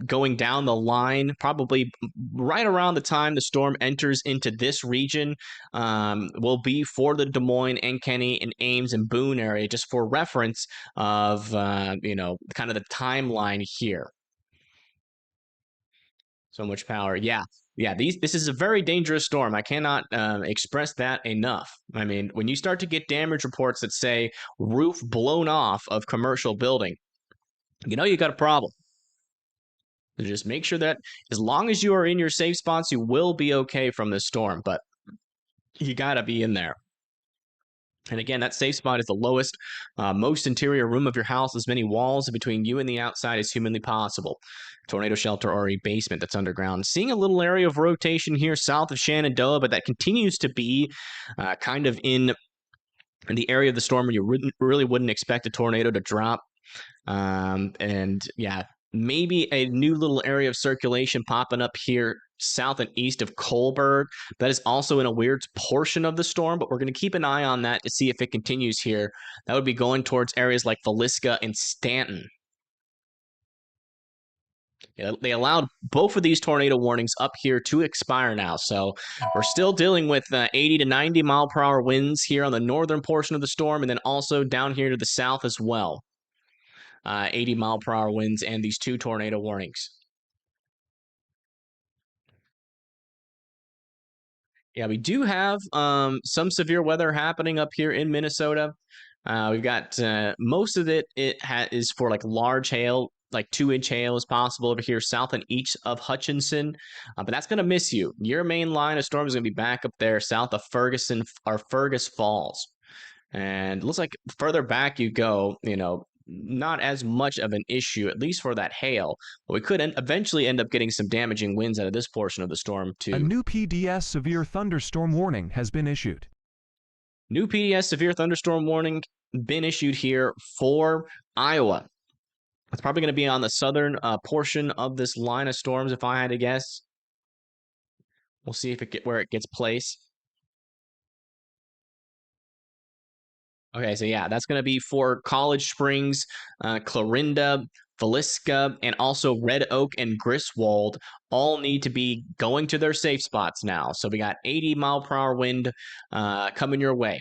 going down the line, probably right around the time the storm enters into this region, will be for the Des Moines and Kenny and Ames and Boone area, just for reference of, you know, kind of the timeline here. So much power. Yeah. Yeah, this is a very dangerous storm. I cannot express that enough. I mean, when you start to get damage reports that say roof blown off of commercial building, you know you got a problem. So just make sure that as long as you are in your safe spots, you will be okay from this storm, but you got to be in there. And again, that safe spot is the lowest, most interior room of your house, as many walls between you and the outside as humanly possible. Tornado shelter or a basement that's underground. Seeing a little area of rotation here south of Shenandoah, but that continues to be kind of in the area of the storm where you really wouldn't expect a tornado to drop. And yeah, maybe a new little area of circulation popping up here south and east of Colberg. That is also in a weird portion of the storm, but we're going to keep an eye on that to see if it continues here. That would be going towards areas like Villisca and Stanton. Yeah, they allowed both of these tornado warnings up here to expire now. So we're still dealing with 80 to 90 mile per hour winds here on the northern portion of the storm, and then also down here to the south as well. 80 mile per hour winds and these two tornado warnings. Yeah, we do have some severe weather happening up here in Minnesota. We've got most of it is for like large hail, like 2-inch hail is possible over here south and east of Hutchinson. But that's going to miss you. Your main line of storm is going to be back up there south of Ferguson or Fergus Falls. And it looks like further back you go, you know, not as much of an issue, at least for that hail. But we could eventually end up getting some damaging winds out of this portion of the storm, too. A new PDS severe thunderstorm warning has been issued. New PDS severe thunderstorm warning been issued here for Iowa. It's probably going to be on the southern portion of this line of storms, if I had to guess. We'll see if where it gets placed. Okay, so yeah, that's going to be for College Springs, Clarinda, Villisca, and also Red Oak and Griswold all need to be going to their safe spots now. So we got 80 mile per hour wind coming your way.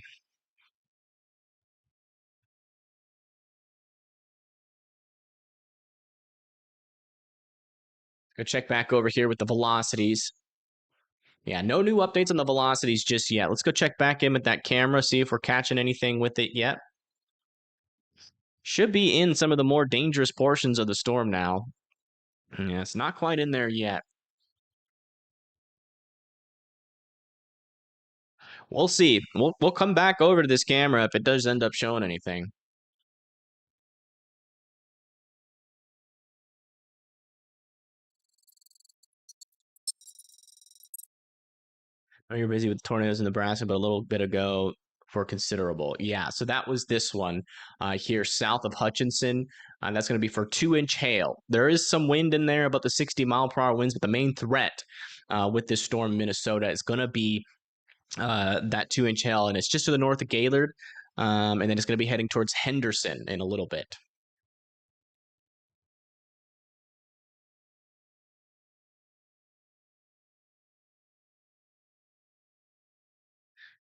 Go check back over here with the velocities. Yeah, no new updates on the velocities just yet. Let's go check back in with that camera, see if we're catching anything with it yet. Should be in some of the more dangerous portions of the storm now. Yeah, it's not quite in there yet. We'll see. We'll come back over to this camera if it does end up showing anything. Oh, you're busy with tornadoes in Nebraska, but a little bit ago for considerable. Yeah, so that was this one here south of Hutchinson. That's going to be for 2-inch hail. There is some wind in there, about the 60-mile-per-hour winds, but the main threat with this storm in Minnesota is going to be that 2-inch hail, and it's just to the north of Gaylord, and then it's going to be heading towards Henderson in a little bit.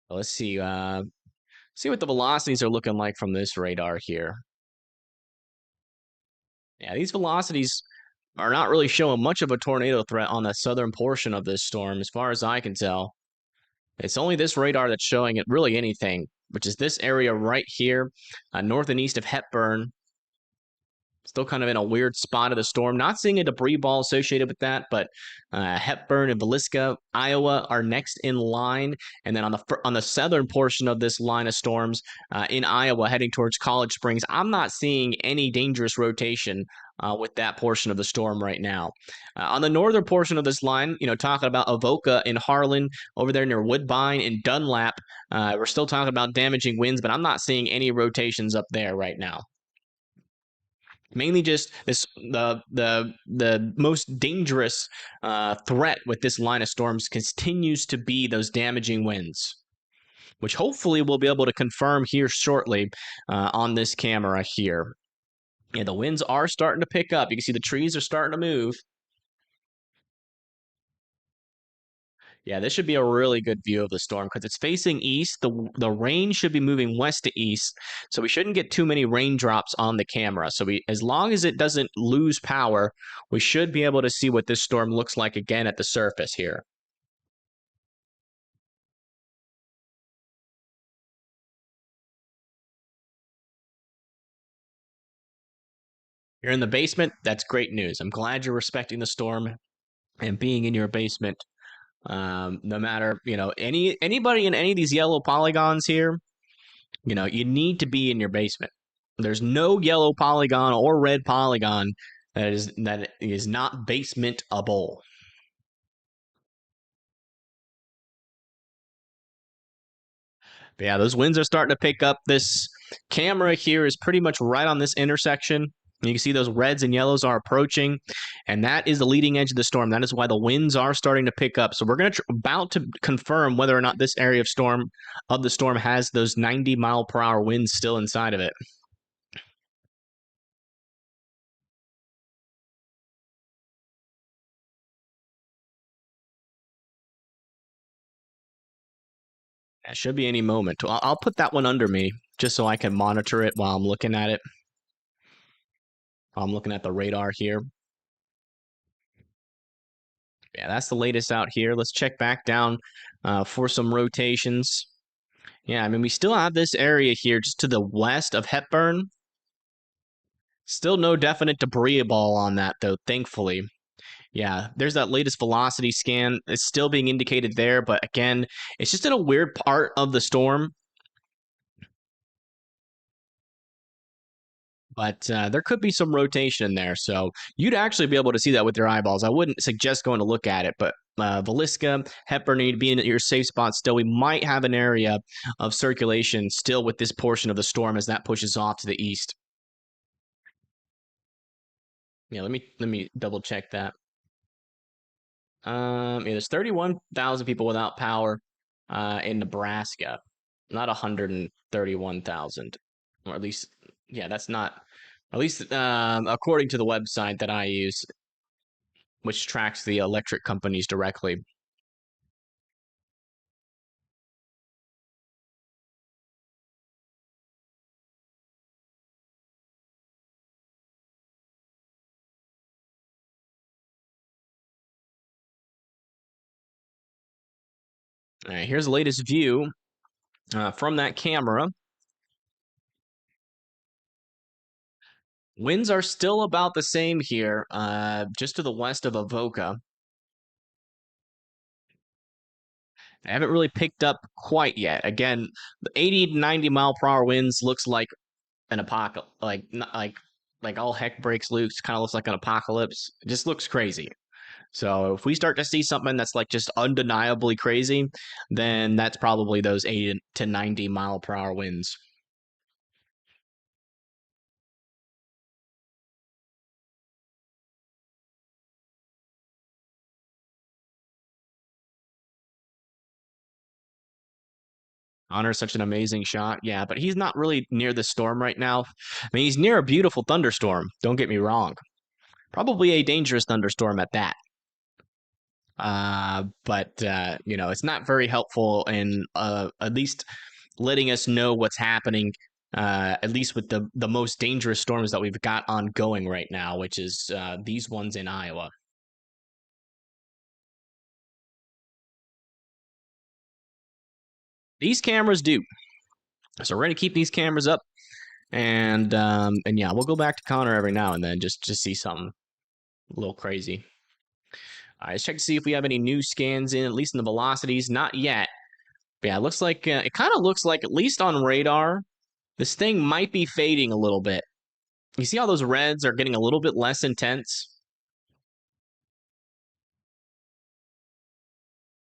Let's see. See what the velocities are looking like from this radar here. Yeah, these velocities are not really showing much of a tornado threat on the southern portion of this storm, as far as I can tell. It's only this radar that's showing it really anything, which is this area right here, north and east of Hepburn. Still kind of in a weird spot of the storm. Not seeing a debris ball associated with that, but Hepburn and Villisca, Iowa are next in line. And then on the southern portion of this line of storms in Iowa heading towards College Springs, I'm not seeing any dangerous rotation with that portion of the storm right now. On the northern portion of this line, talking about Avoca in Harlan, over there near Woodbine and Dunlap, we're still talking about damaging winds, but I'm not seeing any rotations up there right now. Mainly just the most dangerous threat with this line of storms continues to be those damaging winds, which hopefully we'll be able to confirm here shortly on this camera here. Yeah, the winds are starting to pick up. You can see the trees are starting to move. Yeah, this should be a really good view of the storm because it's facing east. The rain should be moving west to east, so we shouldn't get too many raindrops on the camera. So as long as it doesn't lose power, we should be able to see what this storm looks like again at the surface here. You're in the basement. That's great news. I'm glad you're respecting the storm and being in your basement. No matter anybody in any of these yellow polygons here, you need to be in your basement. There's no yellow polygon or red polygon that is not basementable. But yeah, those winds are starting to pick up. This camera here is pretty much right on this intersection. You can see those reds and yellows are approaching, and that is the leading edge of the storm. That is why the winds are starting to pick up. So we're about to confirm whether or not this area of the storm has those 90-mile-per-hour winds still inside of it. That should be any moment. I'll put that one under me just so I can monitor it while I'm looking at it. I'm looking at the radar here. Yeah, that's the latest out here. Let's check back down for some rotations. Yeah, I mean, we still have this area here just to the west of Hepburn. Still no definite debris ball on that, though, thankfully. Yeah, there's that latest velocity scan. It's still being indicated there, but again, it's just in a weird part of the storm. But there could be some rotation in there, so you'd actually be able to see that with your eyeballs. I wouldn't suggest going to look at it, but Villisca, Hepburn need to be in your safe spot still. We might have an area of circulation still with this portion of the storm as that pushes off to the east. Yeah, let me double check that. Yeah, there's 31,000 people without power in Nebraska, not 131,000, or at least, yeah, that's not. At least according to the website that I use, which tracks the electric companies directly. All right, here's the latest view from that camera. Winds are still about the same here, just to the west of Avoca. I haven't really picked up quite yet. Again, the 80 to 90 mile per hour winds looks like an apocalypse, like all heck breaks loose. Kind of looks like an apocalypse. It just looks crazy. So if we start to see something that's like just undeniably crazy, then that's probably those 80 to 90 mile per hour winds. Honor's such an amazing shot. Yeah, but he's not really near the storm right now. I mean, he's near a beautiful thunderstorm. Don't get me wrong. Probably a dangerous thunderstorm at that. But you know, it's not very helpful in at least letting us know what's happening. At least with the most dangerous storms that we've got ongoing right now, which is these ones in Iowa. These cameras do. So we're gonna keep these cameras up, and yeah, we'll go back to Connor every now and then just to see something a little crazy. All right, let's check to see if we have any new scans in, at least in the velocities. Not yet. But yeah, it looks like it kind of looks like, at least on radar, this thing might be fading a little bit. You see how those reds are getting a little bit less intense?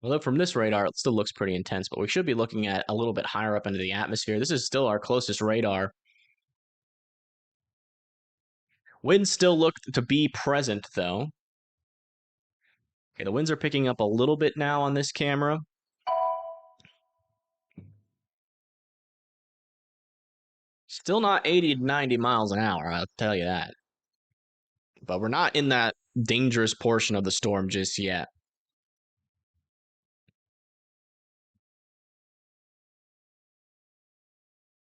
Although from this radar, it still looks pretty intense, but we should be looking at a little bit higher up into the atmosphere. This is still our closest radar. Winds still look to be present, though. Okay, the winds are picking up a little bit now on this camera. Still not 80 to 90 miles an hour, I'll tell you that. But we're not in that dangerous portion of the storm just yet.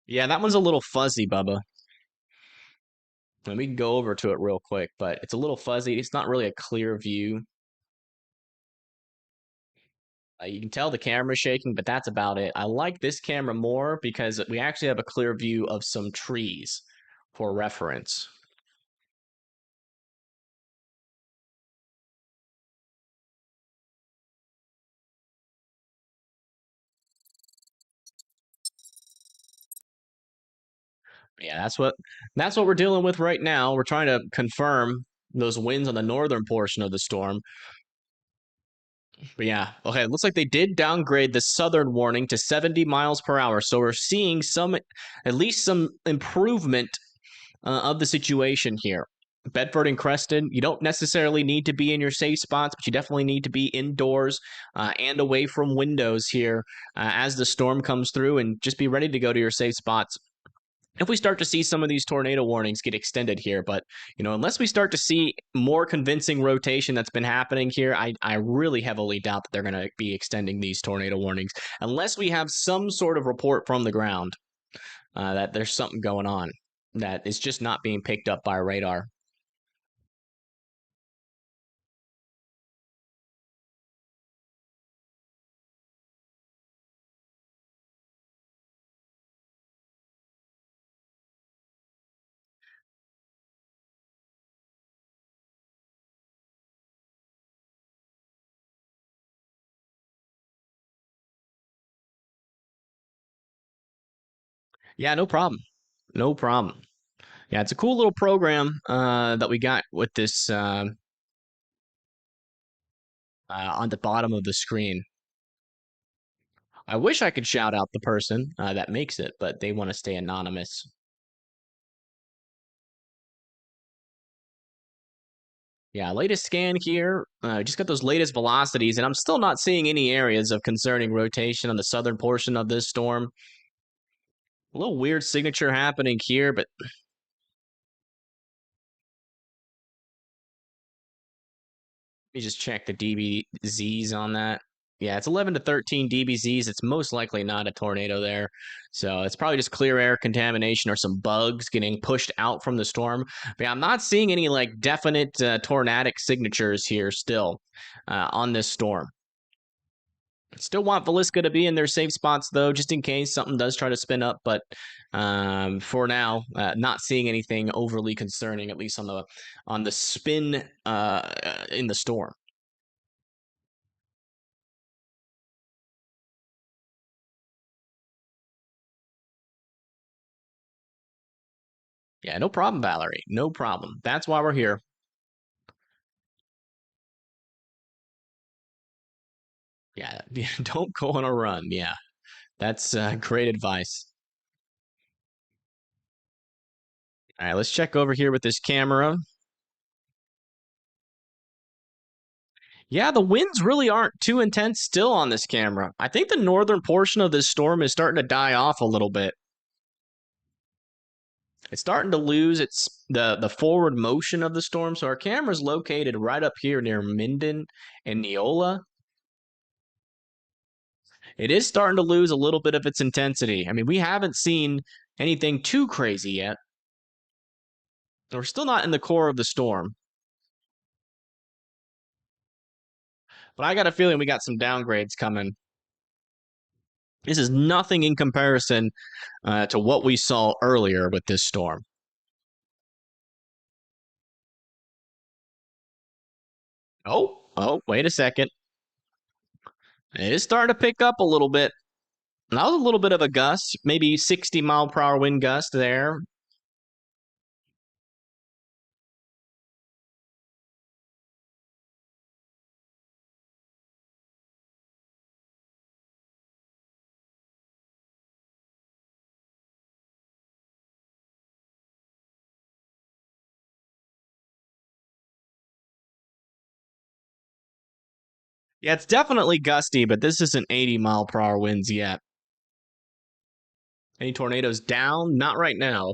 Yeah, that one's a little fuzzy, Bubba. And we can go over to it real quick, but it's a little fuzzy. It's not really a clear view. You can tell the camera's shaking, but that's about it. I like this camera more because we actually have a clear view of some trees for reference. Yeah, that's what we're dealing with right now. We're trying to confirm those winds on the northern portion of the storm. But yeah, okay, it looks like they did downgrade the southern warning to 70 miles per hour. So we're seeing at least some improvement of the situation here. Bedford and Creston, you don't necessarily need to be in your safe spots, but you definitely need to be indoors and away from windows here as the storm comes through, and just be ready to go to your safe spots if we start to see some of these tornado warnings get extended here. But, you know, unless we start to see more convincing rotation that's been happening here, I really heavily doubt that they're going to be extending these tornado warnings unless we have some sort of report from the ground that there's something going on that is just not being picked up by radar. Yeah, no problem. No problem. Yeah, it's a cool little program that we got with this on the bottom of the screen. I wish I could shout out the person that makes it, but they want to stay anonymous. Yeah, latest scan here. Just got those latest velocities, and I'm still not seeing any areas of concerning rotation on the southern portion of this storm. A little weird signature happening here, but let me just check the DBZs on that. Yeah, it's 11 to 13 DBZs. It's most likely not a tornado there. So it's probably just clear air contamination or some bugs getting pushed out from the storm. But yeah, I'm not seeing any like definite tornadic signatures here still on this storm. Still want Velisca to be in their safe spots, though, just in case something does try to spin up. But for now, not seeing anything overly concerning, at least on the spin in the storm. Yeah, no problem, Valerie. No problem. That's why we're here. Yeah, don't go on a run. Yeah, that's great advice. All right, let's check over here with this camera. Yeah, the winds really aren't too intense still on this camera. I think the northern portion of this storm is starting to die off a little bit. It's starting to lose the forward motion of the storm. So our camera's located right up here near Minden and Neola. It is starting to lose a little bit of its intensity. I mean, we haven't seen anything too crazy yet. We're still not in the core of the storm. But I got a feeling we got some downgrades coming. This is nothing in comparison to what we saw earlier with this storm. Oh, wait a second. It is starting to pick up a little bit. That was a little bit of a gust, maybe 60-mile-per-hour wind gust there. Yeah, it's definitely gusty, but this isn't 80-mile-per-hour winds yet. Any tornadoes down? Not right now.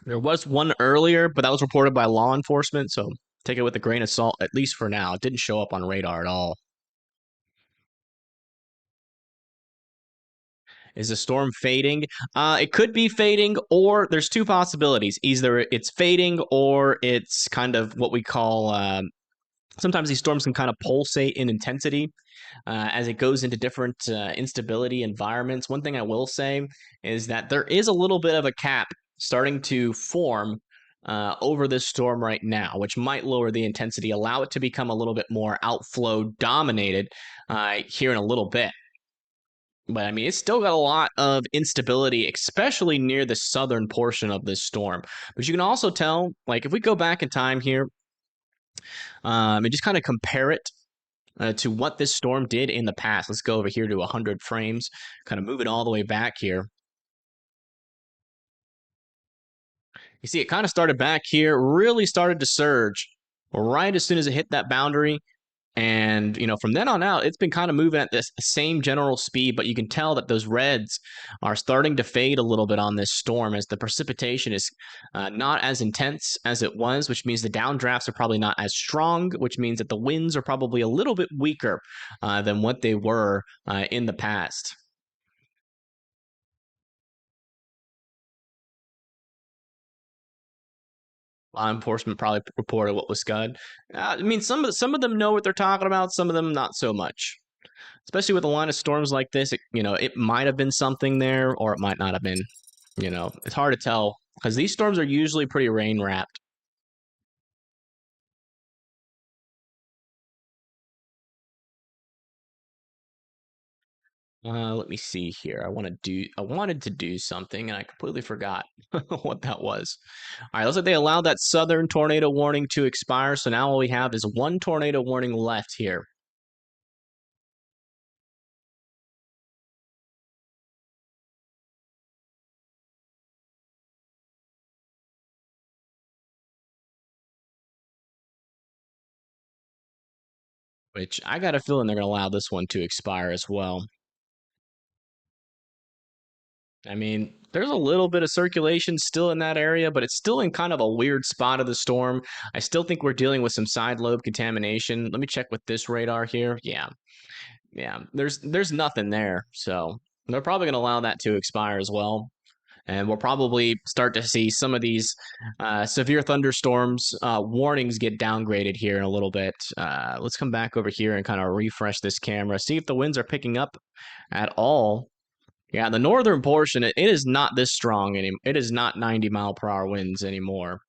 There was one earlier, but that was reported by law enforcement, so take it with a grain of salt, at least for now. It didn't show up on radar at all. Is the storm fading? It could be fading, or there's two possibilities. Either it's fading, or it's kind of what we call sometimes these storms can kind of pulsate in intensity as it goes into different instability environments. One thing I will say is that there is a little bit of a cap starting to form over this storm right now, which might lower the intensity, allow it to become a little bit more outflow dominated here in a little bit. But I mean, it's still got a lot of instability, especially near the southern portion of this storm. But you can also tell, like, if we go back in time here and just kind of compare it to what this storm did in the past. Let's go over here to 100 frames, kind of move it all the way back here. You see, it kind of started back here, really started to surge right as soon as it hit that boundary. And, from then on out, it's been kind of moving at this same general speed, but you can tell that those reds are starting to fade a little bit on this storm as the precipitation is not as intense as it was, which means the downdrafts are probably not as strong, which means that the winds are probably a little bit weaker than what they were in the past. Law enforcement probably reported what was scud. I mean, some of them know what they're talking about. Some of them not so much. Especially with a line of storms like this, it might have been something there, or it might not have been. It's hard to tell because these storms are usually pretty rain wrapped. Let me see here. I wanted to do something, and I completely forgot what that was. All right, looks like they allowed that southern tornado warning to expire. So now all we have is one tornado warning left here. Which I got a feeling they're going to allow this one to expire as well. I mean, there's a little bit of circulation still in that area, but it's still in kind of a weird spot of the storm. I still think we're dealing with some side lobe contamination. Let me check with this radar here. Yeah. There's nothing there, so they're probably going to allow that to expire as well. And we'll probably start to see some of these severe thunderstorms warnings get downgraded here in a little bit. Let's come back over here and kind of refresh this camera, see if the winds are picking up at all. Yeah, the northern portion, it is not this strong anymore. It is not 90-mile-per-hour winds anymore.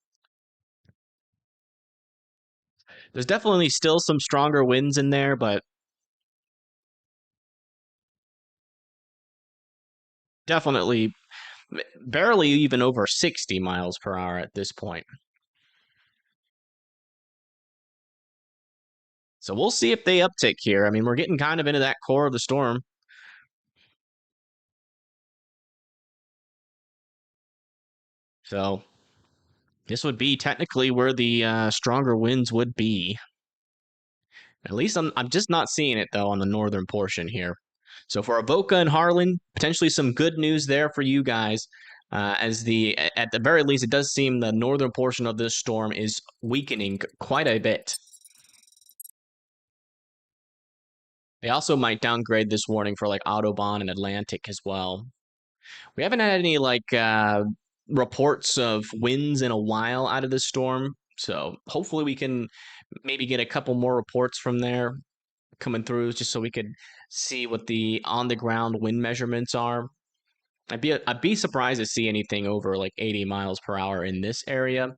There's definitely still some stronger winds in there, but definitely barely even over 60 miles per hour at this point. So we'll see if they uptick here. I mean, we're getting kind of into that core of the storm. So this would be technically where the stronger winds would be. At least I'm just not seeing it though on the northern portion here. So for Avoca and Harlan, potentially some good news there for you guys. As at the very least, it does seem the northern portion of this storm is weakening quite a bit. They also might downgrade this warning for like Audubon and Atlantic as well. We haven't had any like reports of winds in a while out of this storm, so hopefully we can maybe get a couple more reports from there coming through, just so we could see what the on the ground wind measurements are. I'd be surprised to see anything over like 80 miles per hour in this area.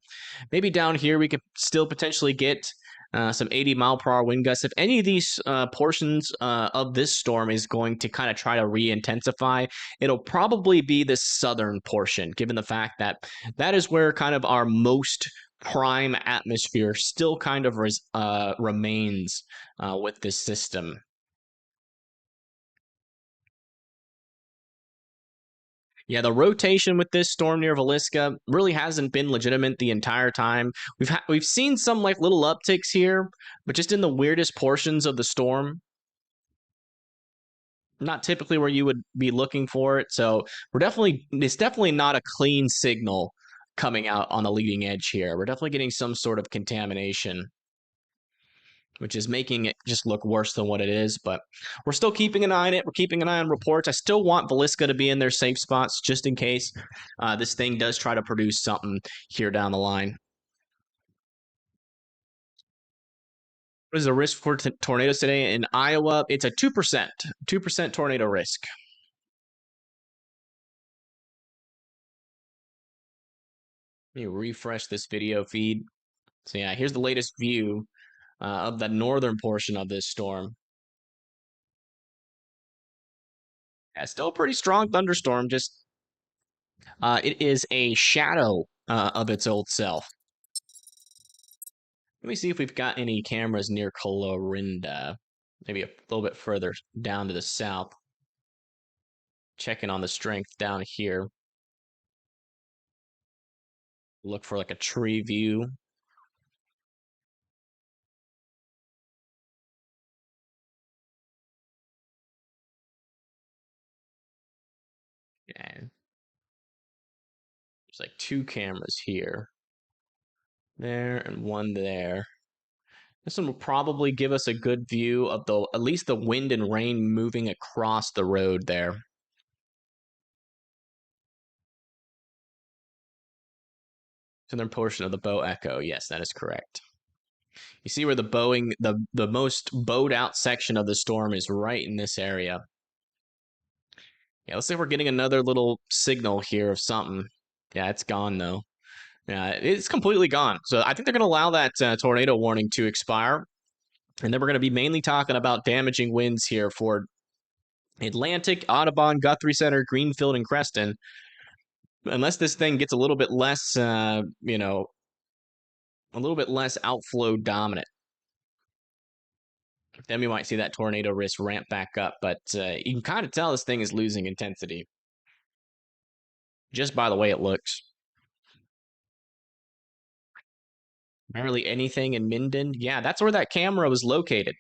Maybe down here we could still potentially get some 80-mile-per-hour wind gusts. If any of these portions of this storm is going to kind of try to re-intensify, it'll probably be this southern portion, given the fact that that is where kind of our most prime atmosphere still kind of remains with this system. Yeah, the rotation with this storm near Villisca really hasn't been legitimate the entire time. We've seen some like little upticks here, but just in the weirdest portions of the storm. Not typically where you would be looking for it. So it's definitely not a clean signal coming out on the leading edge here. We're definitely getting some sort of contamination, which is making it just look worse than what it is. But we're still keeping an eye on it. We're keeping an eye on reports. I still want Villisca to be in their safe spots just in case this thing does try to produce something here down the line. What is the risk for tornadoes today in Iowa? It's a 2%, 2% tornado risk. Let me refresh this video feed. So yeah, here's the latest view of the northern portion of this storm. Yeah, still a pretty strong thunderstorm. Just it is a shadow of its old self. Let me see if we've got any cameras near Colorinda. Maybe a little bit further down to the south. Checking on the strength down here. Look for like a tree view. Yeah. There's like 2 cameras here. There and one there. This one will probably give us a good view of at least the wind and rain moving across the road there. Southern portion of the bow echo. Yes, that is correct. You see where the most bowed out section of the storm is right in this area. Yeah, let's say we're getting another little signal here of something. Yeah, it's gone though. Yeah, it's completely gone. So I think they're going to allow that tornado warning to expire. And then we're going to be mainly talking about damaging winds here for Atlantic, Audubon, Guthrie Center, Greenfield, and Creston. Unless this thing gets a little bit less, a little bit less outflow dominant. Then we might see that tornado risk ramp back up. But you can kind of tell this thing is losing intensity just by the way it looks. Barely anything in Minden. Yeah, that's where that camera was located.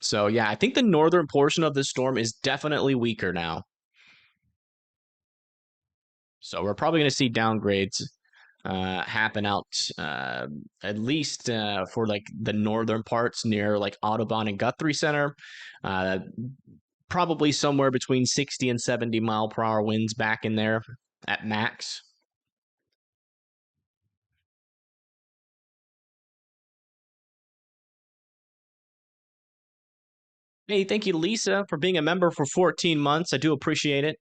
So yeah, I think the northern portion of this storm is definitely weaker now. So we're probably going to see downgrades happen out at least for like the northern parts near like Audubon and Guthrie Center. Probably somewhere between 60 and 70 mile per hour winds back in there at max. Hey, thank you, Lisa, for being a member for 14 months. I do appreciate it.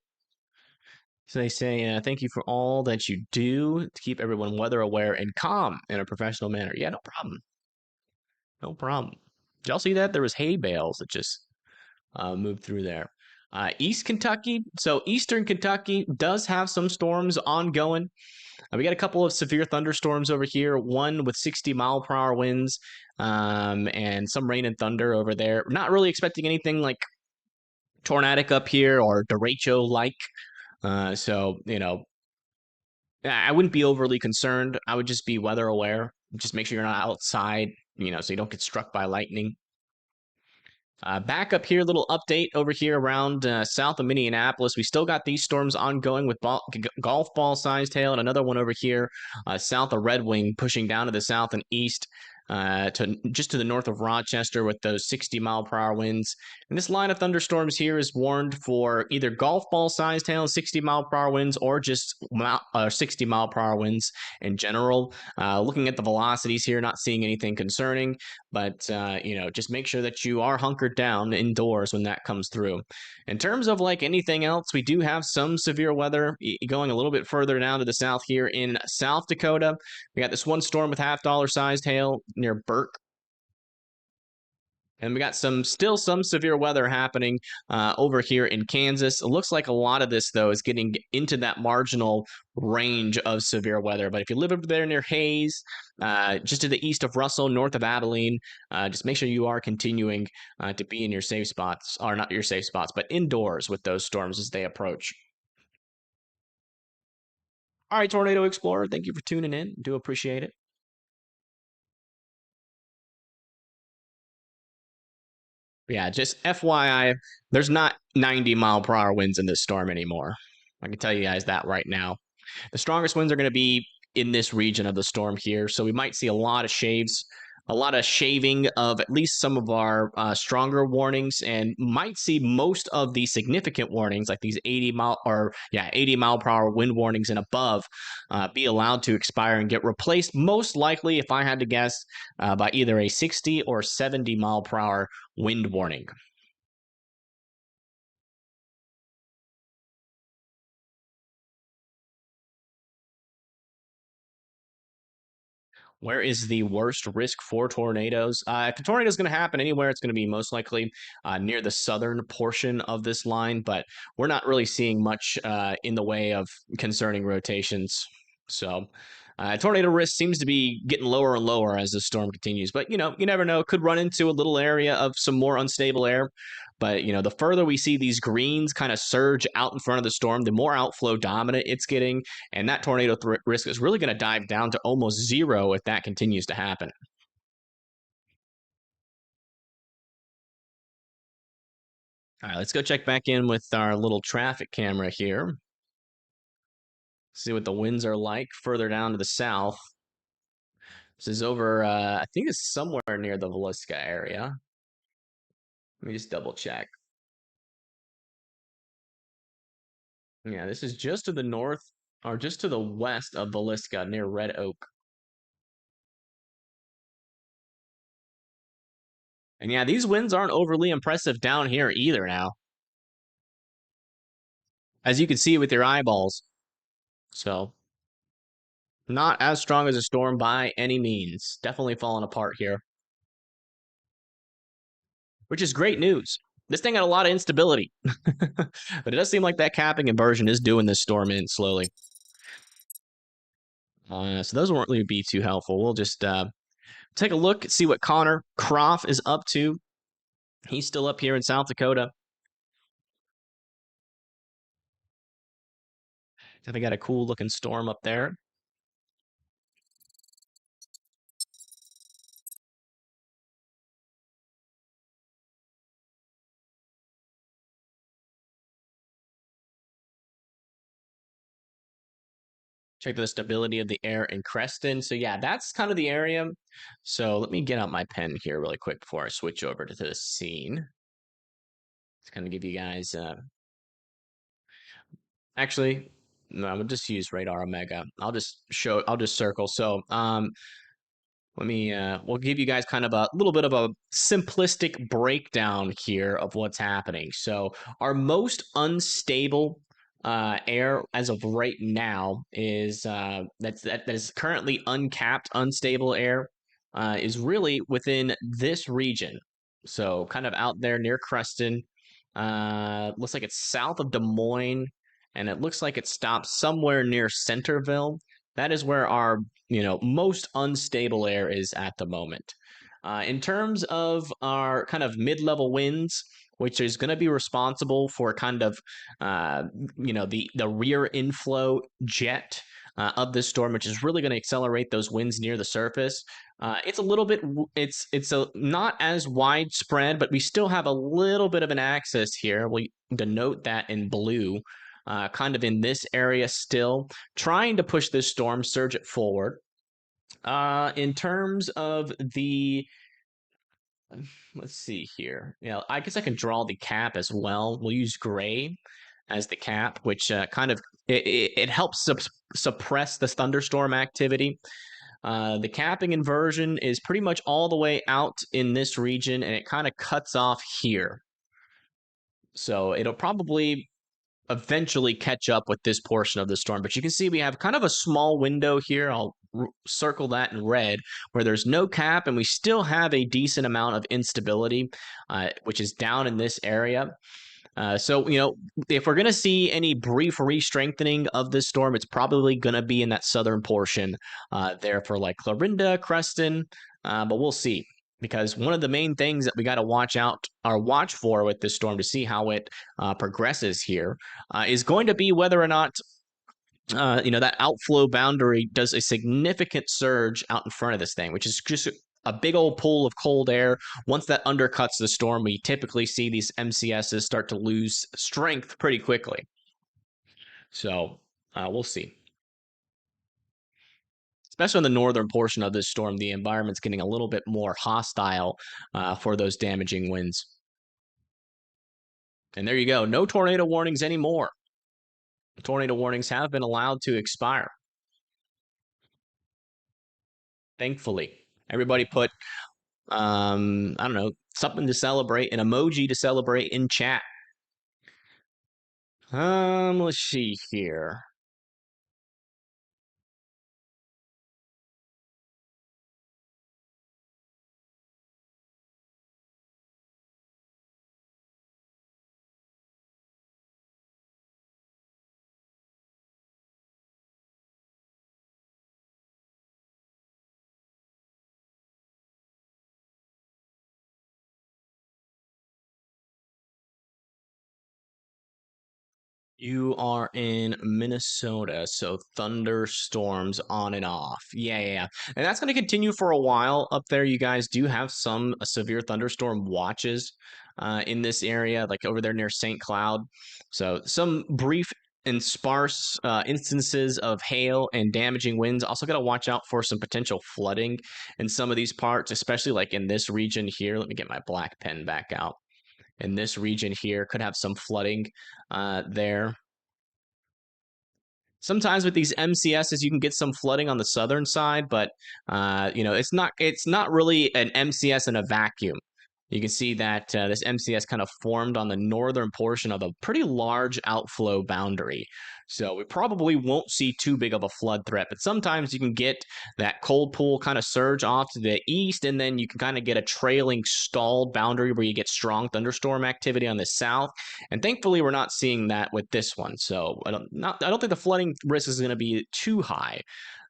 So they say, thank you for all that you do to keep everyone weather aware and calm in a professional manner. Yeah, no problem. No problem. Did y'all see that? There was hay bales that just moved through there. East Kentucky. So Eastern Kentucky does have some storms ongoing. We got a couple of severe thunderstorms over here, one with 60-mile-per-hour winds and some rain and thunder over there. Not really expecting anything like tornadic up here or derecho-like. So, I wouldn't be overly concerned. I would just be weather aware. Just make sure you're not outside, so you don't get struck by lightning. Back up here, little update over here around south of Minneapolis. We still got these storms ongoing with golf ball sized hail, and another one over here south of Red Wing, pushing down to the south and east to just to the north of Rochester with those 60-mile-per-hour winds. And this line of thunderstorms here is warned for either golf ball sized hail, 60-mile-per-hour winds, or just 60-mile-per-hour winds in general. Looking at the velocities here, not seeing anything concerning. But, just make sure that you are hunkered down indoors when that comes through. In terms of like anything else, we do have some severe weather going a little bit further down to the south here in South Dakota. We got this one storm with half-dollar sized hail near Burke. And we got still some severe weather happening over here in Kansas. It looks like a lot of this, though, is getting into that marginal range of severe weather. But if you live over there near Hayes, just to the east of Russell, north of Abilene, just make sure you are continuing to be in your safe spots, or not your safe spots, but indoors with those storms as they approach. All right, Tornado Explorer, thank you for tuning in. Do appreciate it. Yeah, just FYI, there's not 90-mile-per-hour winds in this storm anymore. I can tell you guys that right now. The strongest winds are going to be in this region of the storm here, so we might see a lot of shaving of at least some of our stronger warnings, and might see most of the significant warnings, like these 80-mile-per-hour wind warnings and above, be allowed to expire and get replaced. Most likely, if I had to guess, by either a 60 or 70-mile-per-hour wind warning. Where is the worst risk for tornadoes? If a tornado is going to happen anywhere, it's going to be most likely near the southern portion of this line, but we're not really seeing much in the way of concerning rotations. So tornado risk seems to be getting lower and lower as the storm continues. But, you never know. Could run into a little area of some more unstable air. But, the further we see these greens kind of surge out in front of the storm, the more outflow dominant it's getting. And that tornado risk is really going to dive down to almost zero if that continues to happen. All right, let's go check back in with our little traffic camera here. See what the winds are like further down to the south. This is over, I think it's somewhere near the Villisca area. Let me just double check. Yeah, this is just to the north, or just to the west of Villisca near Red Oak. And yeah, these winds aren't overly impressive down here either now, as you can see with your eyeballs. So, not as strong as a storm by any means. Definitely falling apart here, which is great news. This thing had a lot of instability, but it does seem like that capping inversion is doing this storm in slowly. So those won't really be too helpful. We'll just take a look, see what Connor Croft is up to. He's still up here in South Dakota. They got a cool looking storm up there. Check the stability of the air in Creston. So yeah, that's kind of the area. So let me get out my pen here really quick before I switch over to the scene. To kind of give you guys actually, no, I'm gonna just use radar omega. I'll just circle. So let me we'll give you guys kind of a little bit of a simplistic breakdown here of what's happening. So our most unstable air as of right now is that is currently uncapped unstable air is really within this region. So kind of out there near Creston, Looks like it's south of Des Moines, and it looks like it stops somewhere near Centerville. That is where our most unstable air is at the moment. In terms of our kind of mid-level winds, which is going to be responsible for kind of the rear inflow jet of this storm, which is really going to accelerate those winds near the surface. It's a little bit, it's not as widespread, but we still have a little bit of an axis here. We denote that in blue, kind of in this area still, trying to push this storm, surge it forward. In terms of the, let's see here. I guess I can draw the cap as well. We'll use gray as the cap, which kind of it helps suppress the thunderstorm activity. The capping inversion is pretty much all the way out in this region, and it kind of cuts off here. So it'll probably eventually catch up with this portion of the storm. But you can see we have kind of a small window here. I'll circle that in red, where there's no cap, and we still have a decent amount of instability, which is down in this area. So, if we're going to see any brief re-strengthening of this storm, it's probably going to be in that southern portion there for like Clarinda, Creston, but we'll see. Because one of the main things that we got to watch for with this storm to see how it progresses here is going to be whether or not that outflow boundary does a significant surge out in front of this thing, which is just a big old pool of cold air. Once that undercuts the storm, we typically see these MCSs start to lose strength pretty quickly. So we'll see. Especially in the northern portion of this storm, the environment's getting a little bit more hostile for those damaging winds. And there you go. No tornado warnings anymore. Tornado warnings have been allowed to expire. Thankfully, everybody put I don't know, something to celebrate, an emoji to celebrate in chat. Let's see here. You are in Minnesota, so thunderstorms on and off. Yeah. And that's going to continue for a while up there. You guys do have some severe thunderstorm watches in this area, like over there near St. Cloud. So some brief and sparse instances of hail and damaging winds. Also got to watch out for some potential flooding in some of these parts, especially like in this region here. Let me get my black pen back out. In this region here, could have some flooding there. Sometimes with these MCSs, you can get some flooding on the southern side, but it's not really an MCS in a vacuum. You can see that this MCS kind of formed on the northern portion of a pretty large outflow boundary. So we probably won't see too big of a flood threat, but sometimes you can get that cold pool kind of surge off to the east, and then you can kind of get a trailing stalled boundary where you get strong thunderstorm activity on the south. And thankfully, we're not seeing that with this one. So I don't think the flooding risk is going to be too high,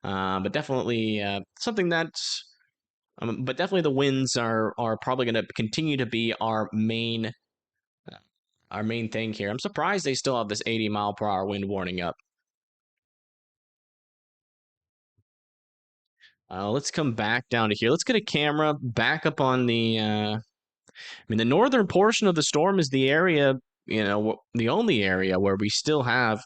but definitely something that's but definitely the winds are probably going to continue to be our main thing here. I'm surprised they still have this 80-mile-per-hour wind warning up. Let's come back down to here. Let's get a camera back up on the. The northern portion of the storm is the area, the only area where we still have,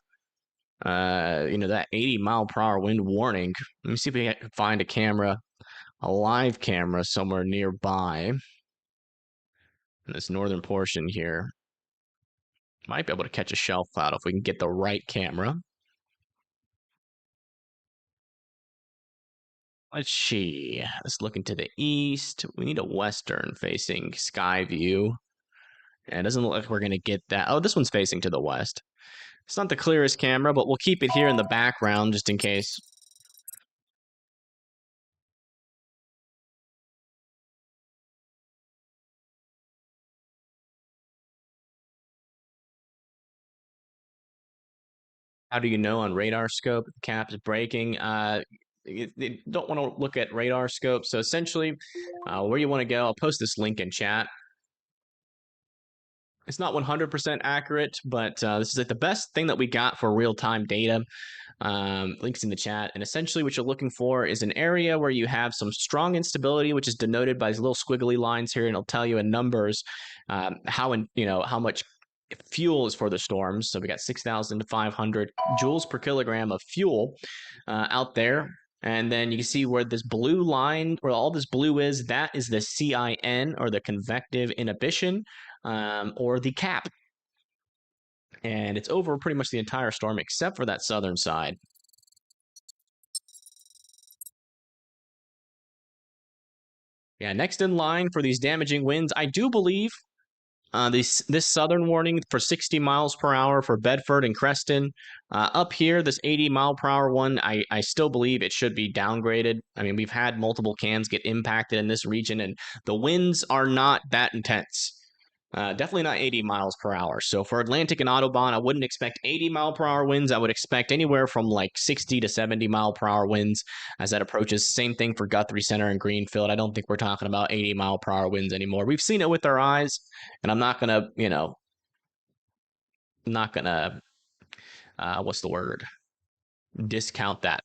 that 80-mile-per-hour wind warning. Let me see if we can find a live camera somewhere nearby. In this northern portion here. Might be able to catch a shelf cloud if we can get the right camera. Let's see. Let's look into the east. We need a western facing sky view. And it doesn't look like we're going to get that. Oh, this one's facing to the west. It's not the clearest camera, but we'll keep it here in the background just in case. How do you know on radar scope the cap is breaking? You don't want to look at radar scope. So essentially, where you want to go, I'll post this link in chat. It's not 100% accurate, but this is like the best thing that we got for real-time data. Links in the chat. And essentially what you're looking for is an area where you have some strong instability, which is denoted by these little squiggly lines here, and it'll tell you in numbers how much fuel is for the storms. So we got 6,500 joules per kilogram of fuel out there. And then you can see where this blue line, where all this blue is, that is the CIN, or the convective inhibition, or the cap. And it's over pretty much the entire storm except for that southern side. Yeah, next in line for these damaging winds, I do believe this southern warning for 60 miles per hour for Bedford and Creston. Up here, this 80-mile-per-hour one, I still believe it should be downgraded. I mean, we've had multiple cans get impacted in this region, and the winds are not that intense. Definitely not 80 miles per hour. So for Atlantic and Audubon, I wouldn't expect 80-mile-per-hour winds. I would expect anywhere from like 60 to 70-mile-per-hour winds as that approaches. Same thing for Guthrie Center and Greenfield. I don't think we're talking about 80-mile-per-hour winds anymore. We've seen it with our eyes, and I'm not gonna, what's the word? Discount that.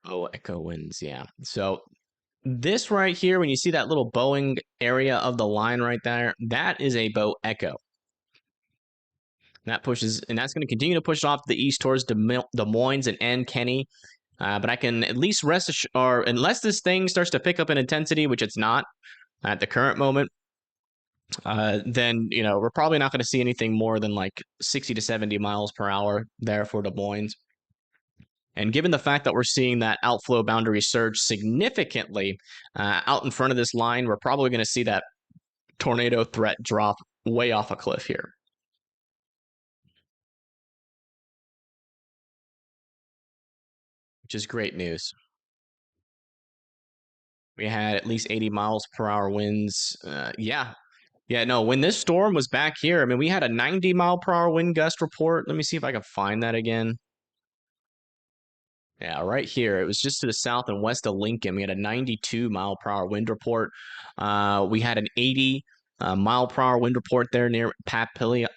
Oh, echo winds, yeah. So this right here, when you see that little bowing area of the line right there, that is a bow echo. That pushes, and that's going to continue to push off to the east towards Des Moines and Kenny. But I can at least rest assured, or unless this thing starts to pick up in intensity, which it's not at the current moment, then we're probably not going to see anything more than like 60 to 70 miles per hour there for Des Moines. And given the fact that we're seeing that outflow boundary surge significantly out in front of this line, we're probably going to see that tornado threat drop way off a cliff here. Which is great news. We had at least 80 miles per hour winds. Yeah, no, when this storm was back here, I mean, we had a 90-mile-per-hour wind gust report. Let me see if I can find that again. Yeah, right here. It was just to the south and west of Lincoln. We had a 92-mile-per-hour wind report. We had an 80-mile-per-hour wind report there near Papillion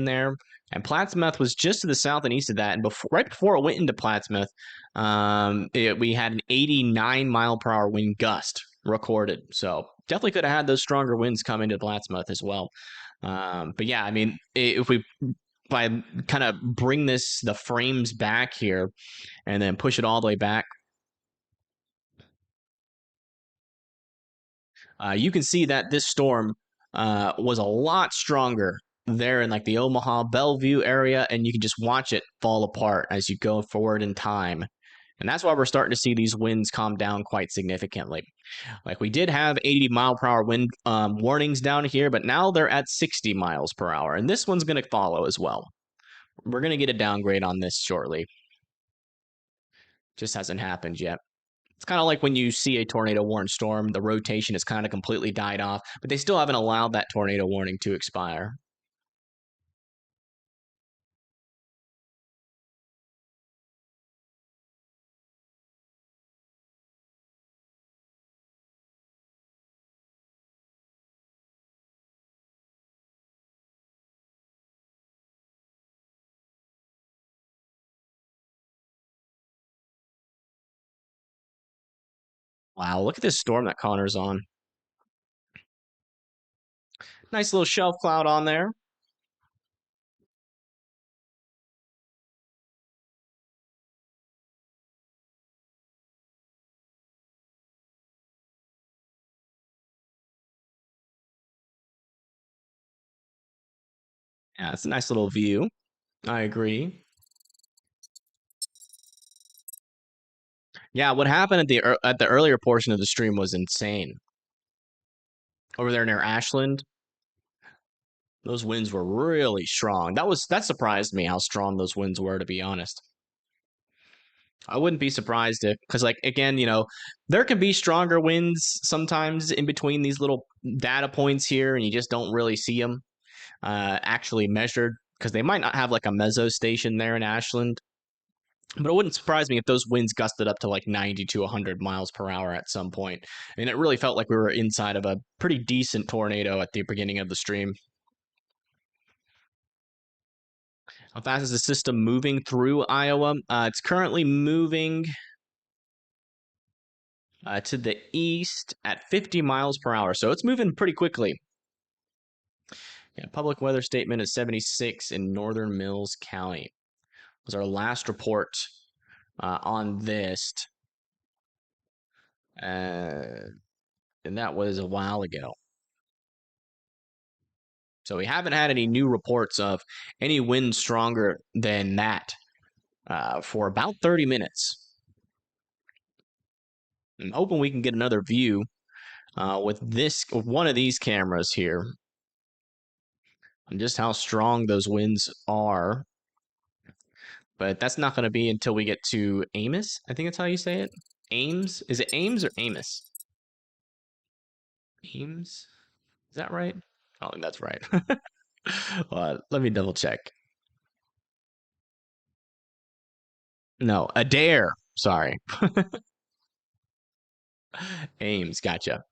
there. And Plattsmouth was just to the south and east of that. And right before it went into Plattsmouth, we had an 89-mile-per-hour wind gust recorded. So definitely could have had those stronger winds come into Plattsmouth as well. But yeah, I mean, if I kind of bring the frames back here and then push it all the way back, you can see that this storm was a lot stronger there in like the Omaha Bellevue area, and you can just watch it fall apart as you go forward in time. And that's why we're starting to see these winds calm down quite significantly. Like we did have 80-mile-per-hour wind warnings down here, but now they're at 60 miles per hour, and this one's going to follow as well. We're going to get a downgrade on this shortly. Just hasn't happened yet. It's kind of like when you see a tornado warned storm, the rotation has kind of completely died off, but they still haven't allowed that tornado warning to expire. Wow, look at this storm that Connor's on. Nice little shelf cloud on there. Yeah, it's a nice little view. I agree. Yeah, what happened at the earlier portion of the stream was insane. Over there near Ashland, those winds were really strong. That surprised me how strong those winds were, to be honest. I wouldn't be surprised if, because like again, there can be stronger winds sometimes in between these little data points here, and you just don't really see them actually measured because they might not have like a meso station there in Ashland. But it wouldn't surprise me if those winds gusted up to like 90 to 100 miles per hour at some point. I mean, it really felt like we were inside of a pretty decent tornado at the beginning of the stream. How fast is the system moving through Iowa? It's currently moving to the east at 50 miles per hour. So it's moving pretty quickly. Yeah, public weather statement is 76 in northern Mills County. Was our last report on this. And that was a while ago. So we haven't had any new reports of any wind stronger than that for about 30 minutes. I'm hoping we can get another view with one of these cameras here on just how strong those winds are. But that's not going to be until we get to Amos. I think that's how you say it. Ames? Is it Ames or Amos? Ames? Is that right? I don't think that's right. Let me double check. No, Adair. Sorry. Ames. Gotcha.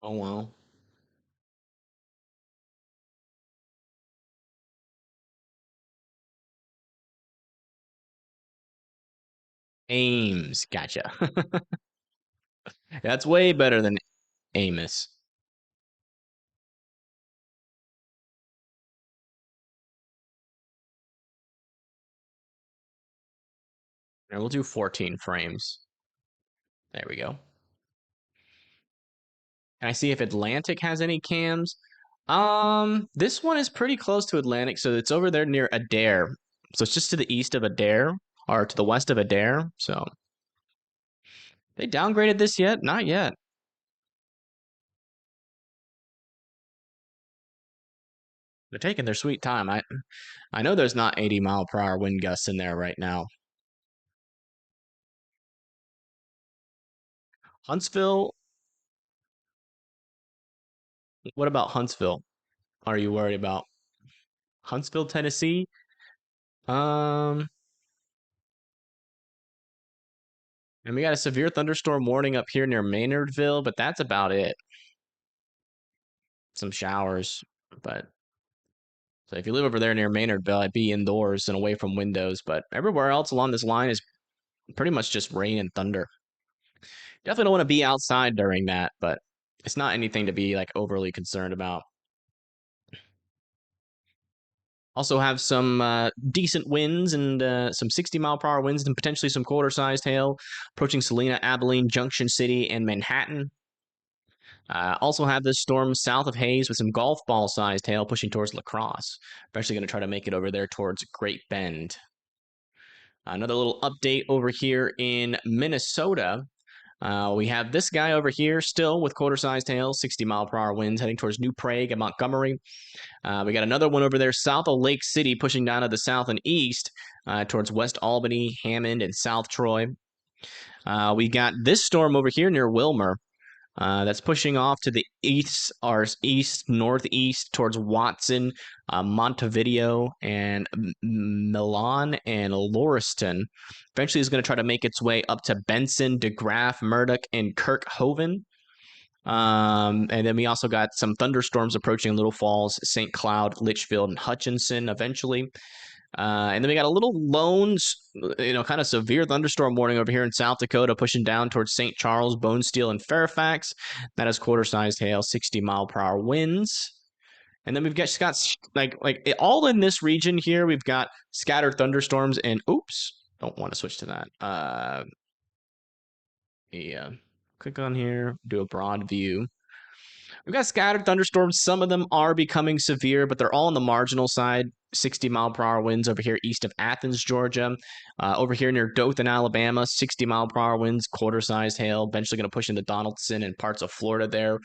Oh, well. Ames. Gotcha. That's way better than Amos. And we'll do 14 frames. There we go. Can I see if Atlantic has any cams? This one is pretty close to Atlantic, so it's over there near Adair. So it's just to the east of Adair, or to the west of Adair. So they downgraded this yet? Not yet. They're taking their sweet time. I know there's not 80-mile-per-hour wind gusts in there right now. Huntsville. What about Huntsville? Are you worried about Huntsville, Tennessee? And we got a severe thunderstorm warning up here near Maynardville, but that's about it. Some showers, but so if you live over there near Maynardville, I'd be indoors and away from windows. But everywhere else along this line is pretty much just rain and thunder. Definitely don't want to be outside during that, but it's not anything to be like overly concerned about. Also have some decent winds and some 60-mile-per-hour winds and potentially some quarter-sized hail approaching Salina, Abilene, Junction City, and Manhattan. Also have this storm south of Hayes with some golf ball-sized hail pushing towards La Crosse. I'm actually going to try to make it over there towards Great Bend. Another little update over here in Minnesota. We have this guy over here still with quarter-sized hail, 60-mile-per-hour winds heading towards New Prague and Montgomery. We got another one over there south of Lake City pushing down to the south and east towards West Albany, Hammond, and South Troy. We got this storm over here near Wilmer. That's pushing off to the east, or east, northeast towards Watson, Montevideo, and Milan and Lauriston. Eventually, it's going to try to make its way up to Benson, DeGraff, Murdoch, and Kirkhoven. And then we also got some thunderstorms approaching Little Falls, St. Cloud, Litchfield, and Hutchinson eventually. And then we got a little lone, kind of severe thunderstorm warning over here in South Dakota, pushing down towards St. Charles, Bonesteel, and Fairfax. That is quarter-sized hail, 60-mile-per-hour winds. And then we've got all in this region here. We've got scattered thunderstorms and oops, don't want to switch to that. Yeah, click on here, do a broad view. We've got scattered thunderstorms. Some of them are becoming severe, but they're all on the marginal side. 60-mile-per-hour winds over here east of Athens, Georgia. Over here near Dothan, Alabama, 60-mile-per-hour winds, quarter-sized hail. Eventually going to push into Donaldson and parts of Florida there.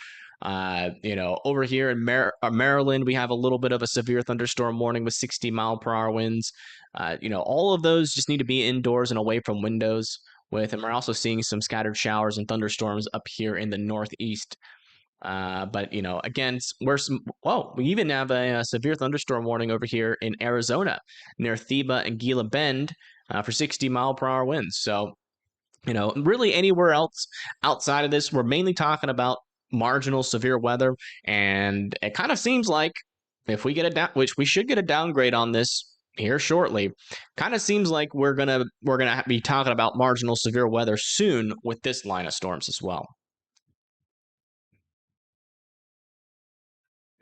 Over here in Maryland, we have a little bit of a severe thunderstorm warning with 60-mile-per-hour winds. All of those just need to be indoors and away from windows with. And we're also seeing some scattered showers and thunderstorms up here in the northeast. But again, we even have a severe thunderstorm warning over here in Arizona near Theba and Gila Bend for 60-mile-per-hour winds. So, really anywhere else outside of this, we're mainly talking about marginal severe weather. And it kind of seems like if we get which we should get a downgrade on this here shortly, kind of seems like we're gonna be talking about marginal severe weather soon with this line of storms as well.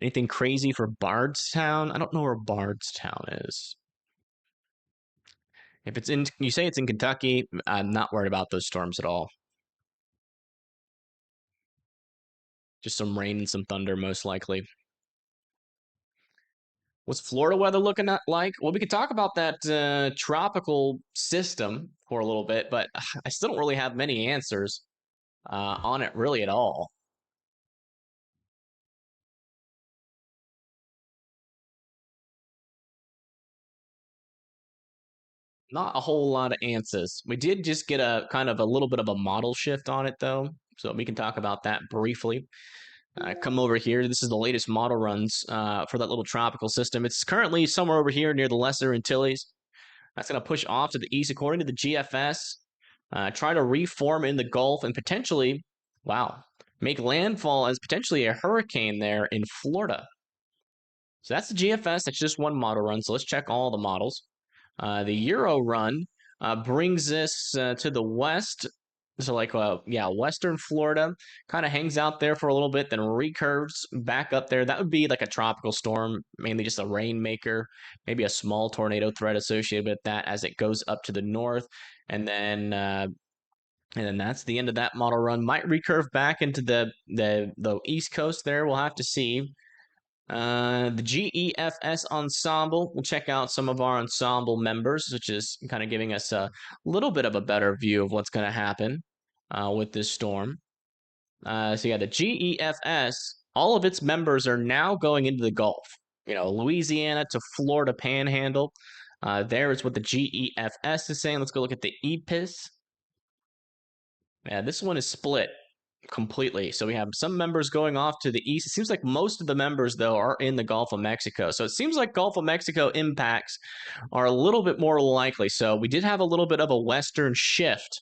Anything crazy for Bardstown? I don't know where Bardstown is. If you say it's in Kentucky, I'm not worried about those storms at all. Just some rain and some thunder, most likely. What's Florida weather looking like? Well, we could talk about that tropical system for a little bit, but I still don't really have many answers on it really at all. Not a whole lot of answers. We did just get a kind of a little bit of a model shift on it, though, so we can talk about that briefly. Come over here. This is the latest model runs for that little tropical system. It's currently somewhere over here near the Lesser Antilles. That's going to push off to the east, according to the GFS. Try to reform in the Gulf and potentially, make landfall as potentially a hurricane there in Florida. So that's the GFS. That's just one model run. So let's check all the models. The Euro run brings us to the west. So western Florida kind of hangs out there for a little bit, then recurves back up there. That would be like a tropical storm, mainly just a rainmaker, maybe a small tornado threat associated with that as it goes up to the north. And then that's the end of that model run. Might recurve back into the East Coast there. We'll have to see. The GEFS ensemble, we'll check out some of our ensemble members, which is kind of giving us a little bit of a better view of what's going to happen with this storm. The GEFS, all of its members are now going into the Gulf. Louisiana to Florida Panhandle. There is what the GEFS is saying. Let's go look at the EPIS. Yeah, this one is split completely. So we have some members going off to the east. It seems like most of the members, though, are in the Gulf of Mexico. So it seems like Gulf of Mexico impacts are a little bit more likely. So we did have a little bit of a western shift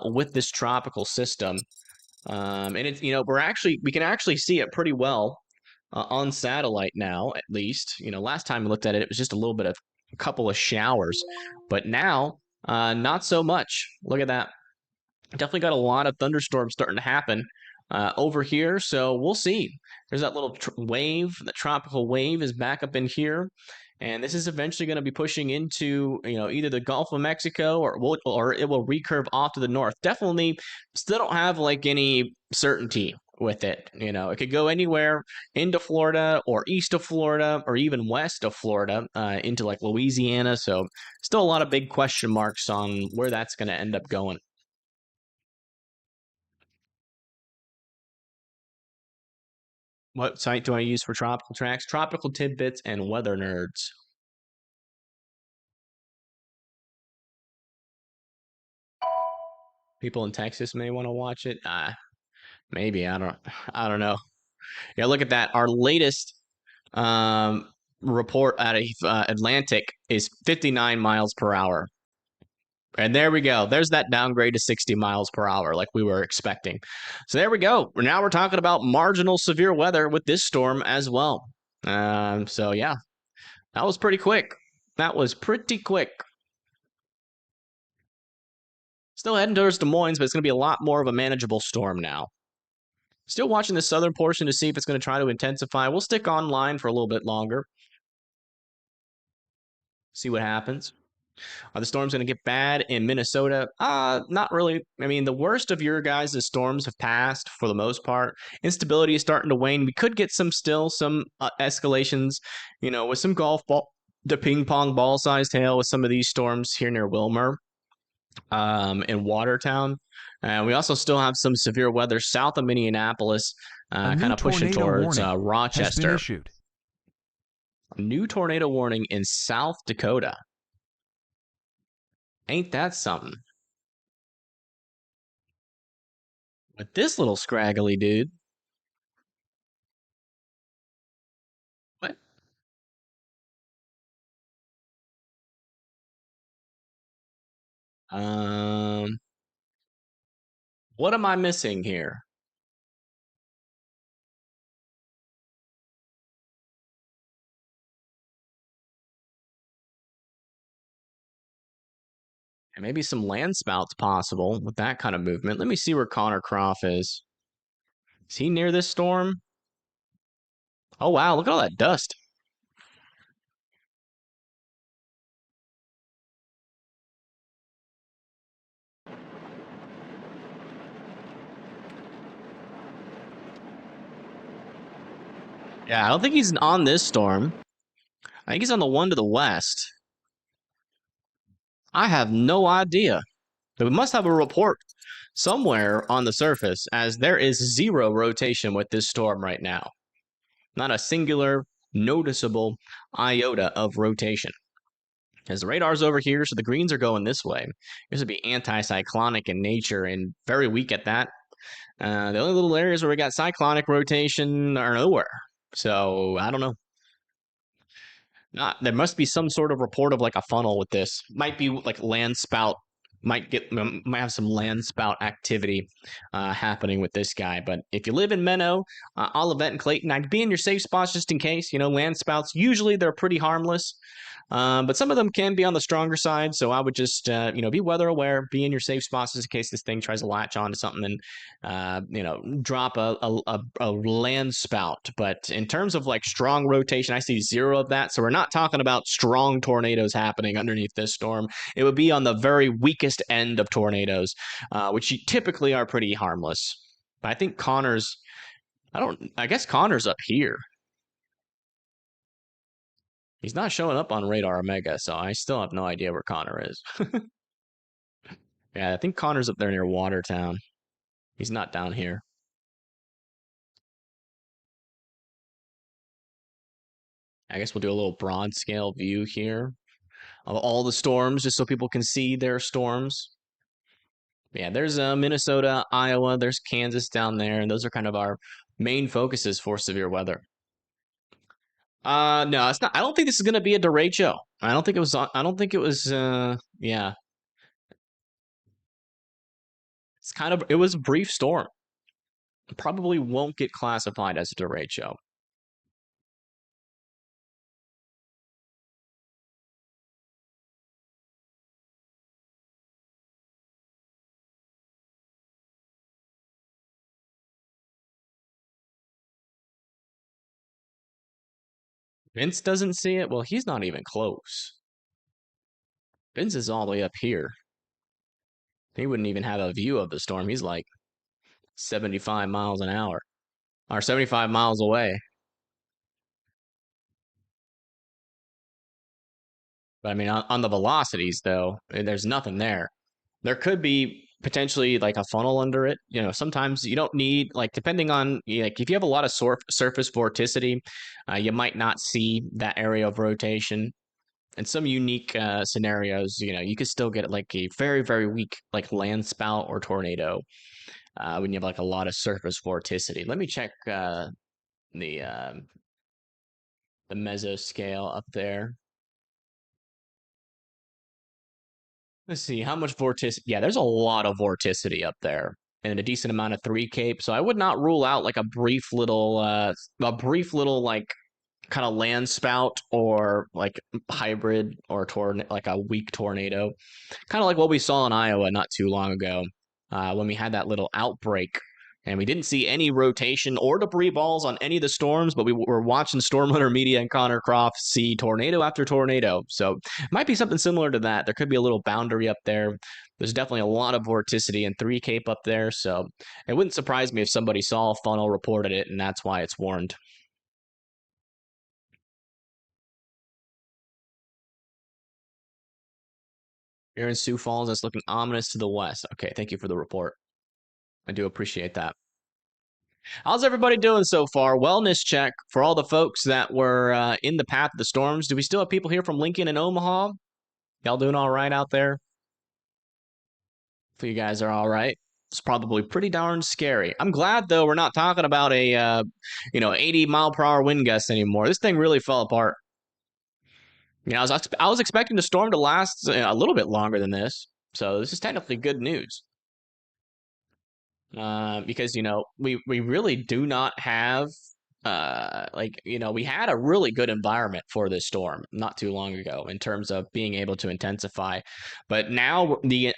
with this tropical system. And it's, we can actually see it pretty well on satellite now, at least. Last time we looked at it, it was just a couple of showers. But now, not so much. Look at that. Definitely got a lot of thunderstorms starting to happen over here. So we'll see. There's that little wave. The tropical wave is back up in here. And this is eventually going to be pushing into, either the Gulf of Mexico or it will recurve off to the north. Definitely still don't have any certainty with it. It could go anywhere into Florida or east of Florida or even west of Florida into Louisiana. So still a lot of big question marks on where that's going to end up going. What site do I use for tropical tracks? Tropical Tidbits and Weather Nerds. People in Texas may want to watch it. Maybe I don't know. Yeah, look at that. Our latest report out of Atlantic is 59 miles per hour. And there we go. There's that downgrade to 60 miles per hour like we were expecting. So there we go. Now we're talking about marginal severe weather with this storm as well. So yeah, that was pretty quick. Still heading towards Des Moines, but it's going to be a lot more of a manageable storm now. Still watching the southern portion to see if it's going to try to intensify. We'll stick online for a little bit longer. See what happens. Are the storms going to get bad in Minnesota? Not really. I mean, the worst of your guys' storms have passed for the most part. Instability is starting to wane. We could get some escalations, with some golf ball, the ping pong ball sized hail with some of these storms here near Wilmer, in Watertown. We also still have some severe weather south of Minneapolis, kind of pushing towards has been Rochester. issued. A new tornado warning in South Dakota. Ain't that something? With this little scraggly dude. What? Um, what am I missing here? And maybe some land spouts possible with that kind of movement. Let me see where Connor Croft is. Is he near this storm? Oh, wow. Look at all that dust. Yeah, I don't think he's on this storm. I think he's on the one to the west. I have no idea. But we must have a report somewhere on the surface, as there is zero rotation with this storm right now. Not a singular, noticeable iota of rotation. As the radar's over here, so the greens are going this way. This would be anti-cyclonic in nature and very weak at that. The only little areas where we got cyclonic rotation are nowhere. So I don't know. There must be some sort of report of like a funnel with this. Might be like land spout. Might have some land spout activity happening with this guy. But if you live in Menno, Olivet, and Clayton, I'd be in your safe spots just in case. Land spouts, usually they're pretty harmless. But some of them can be on the stronger side, so I would just, be weather aware, be in your safe spots just in case this thing tries to latch onto something and, drop a land spout. But in terms of like strong rotation, I see zero of that. So we're not talking about strong tornadoes happening underneath this storm. It would be on the very weakest end of tornadoes, which typically are pretty harmless. But I think I guess Connor's up here. He's not showing up on Radar Omega, so I still have no idea where Connor is. Yeah, I think Connor's up there near Watertown. He's not down here. I guess we'll do a little broad scale view here of all the storms, just so people can see their storms. Yeah, there's Minnesota, Iowa, there's Kansas down there, and those are kind of our main focuses for severe weather. No, it's not. I don't think this is gonna be a derecho. I don't think it was. Yeah. It was a brief storm. Probably won't get classified as a derecho. Vince doesn't see it. Well, he's not even close. Vince is all the way up here. He wouldn't even have a view of the storm. He's like 75 miles an hour or 75 miles away. But I mean, on the velocities, though, there's nothing there. There could be potentially like a funnel under it. Sometimes you don't need, like, depending on, like, if you have a lot of surface vorticity, you might not see that area of rotation. In some unique scenarios, you could still get like a very, very weak like land spout or tornado when you have like a lot of surface vorticity. Let me check the mesoscale up there. Let's see how much vorticity. Yeah, there's a lot of vorticity up there, and a decent amount of 3 cape. So I would not rule out like a brief little like kind of land spout or like hybrid or like a weak tornado, kind of like what we saw in Iowa not too long ago when we had that little outbreak And we didn't see any rotation or debris balls on any of the storms, but we were watching Storm Hunter Media and Connor Croft see tornado after tornado. So it might be something similar to that. There could be a little boundary up there. There's definitely a lot of vorticity and 3 Cape up there. So it wouldn't surprise me if somebody saw a funnel, reported it, and that's why it's warned. Here in Sioux Falls, it's looking ominous to the west. Okay, thank you for the report. I do appreciate that. How's everybody doing so far? Wellness check for all the folks that were in the path of the storms. Do we still have people here from Lincoln and Omaha? Y'all doing all right out there? If you guys are all right. It's probably pretty darn scary. I'm glad though we're not talking about a 80-mile-per-hour wind gust anymore. This thing really fell apart. I was expecting the storm to last a little bit longer than this, so this is technically good news. Because we really do not have we had a really good environment for this storm not too long ago in terms of being able to intensify, but now the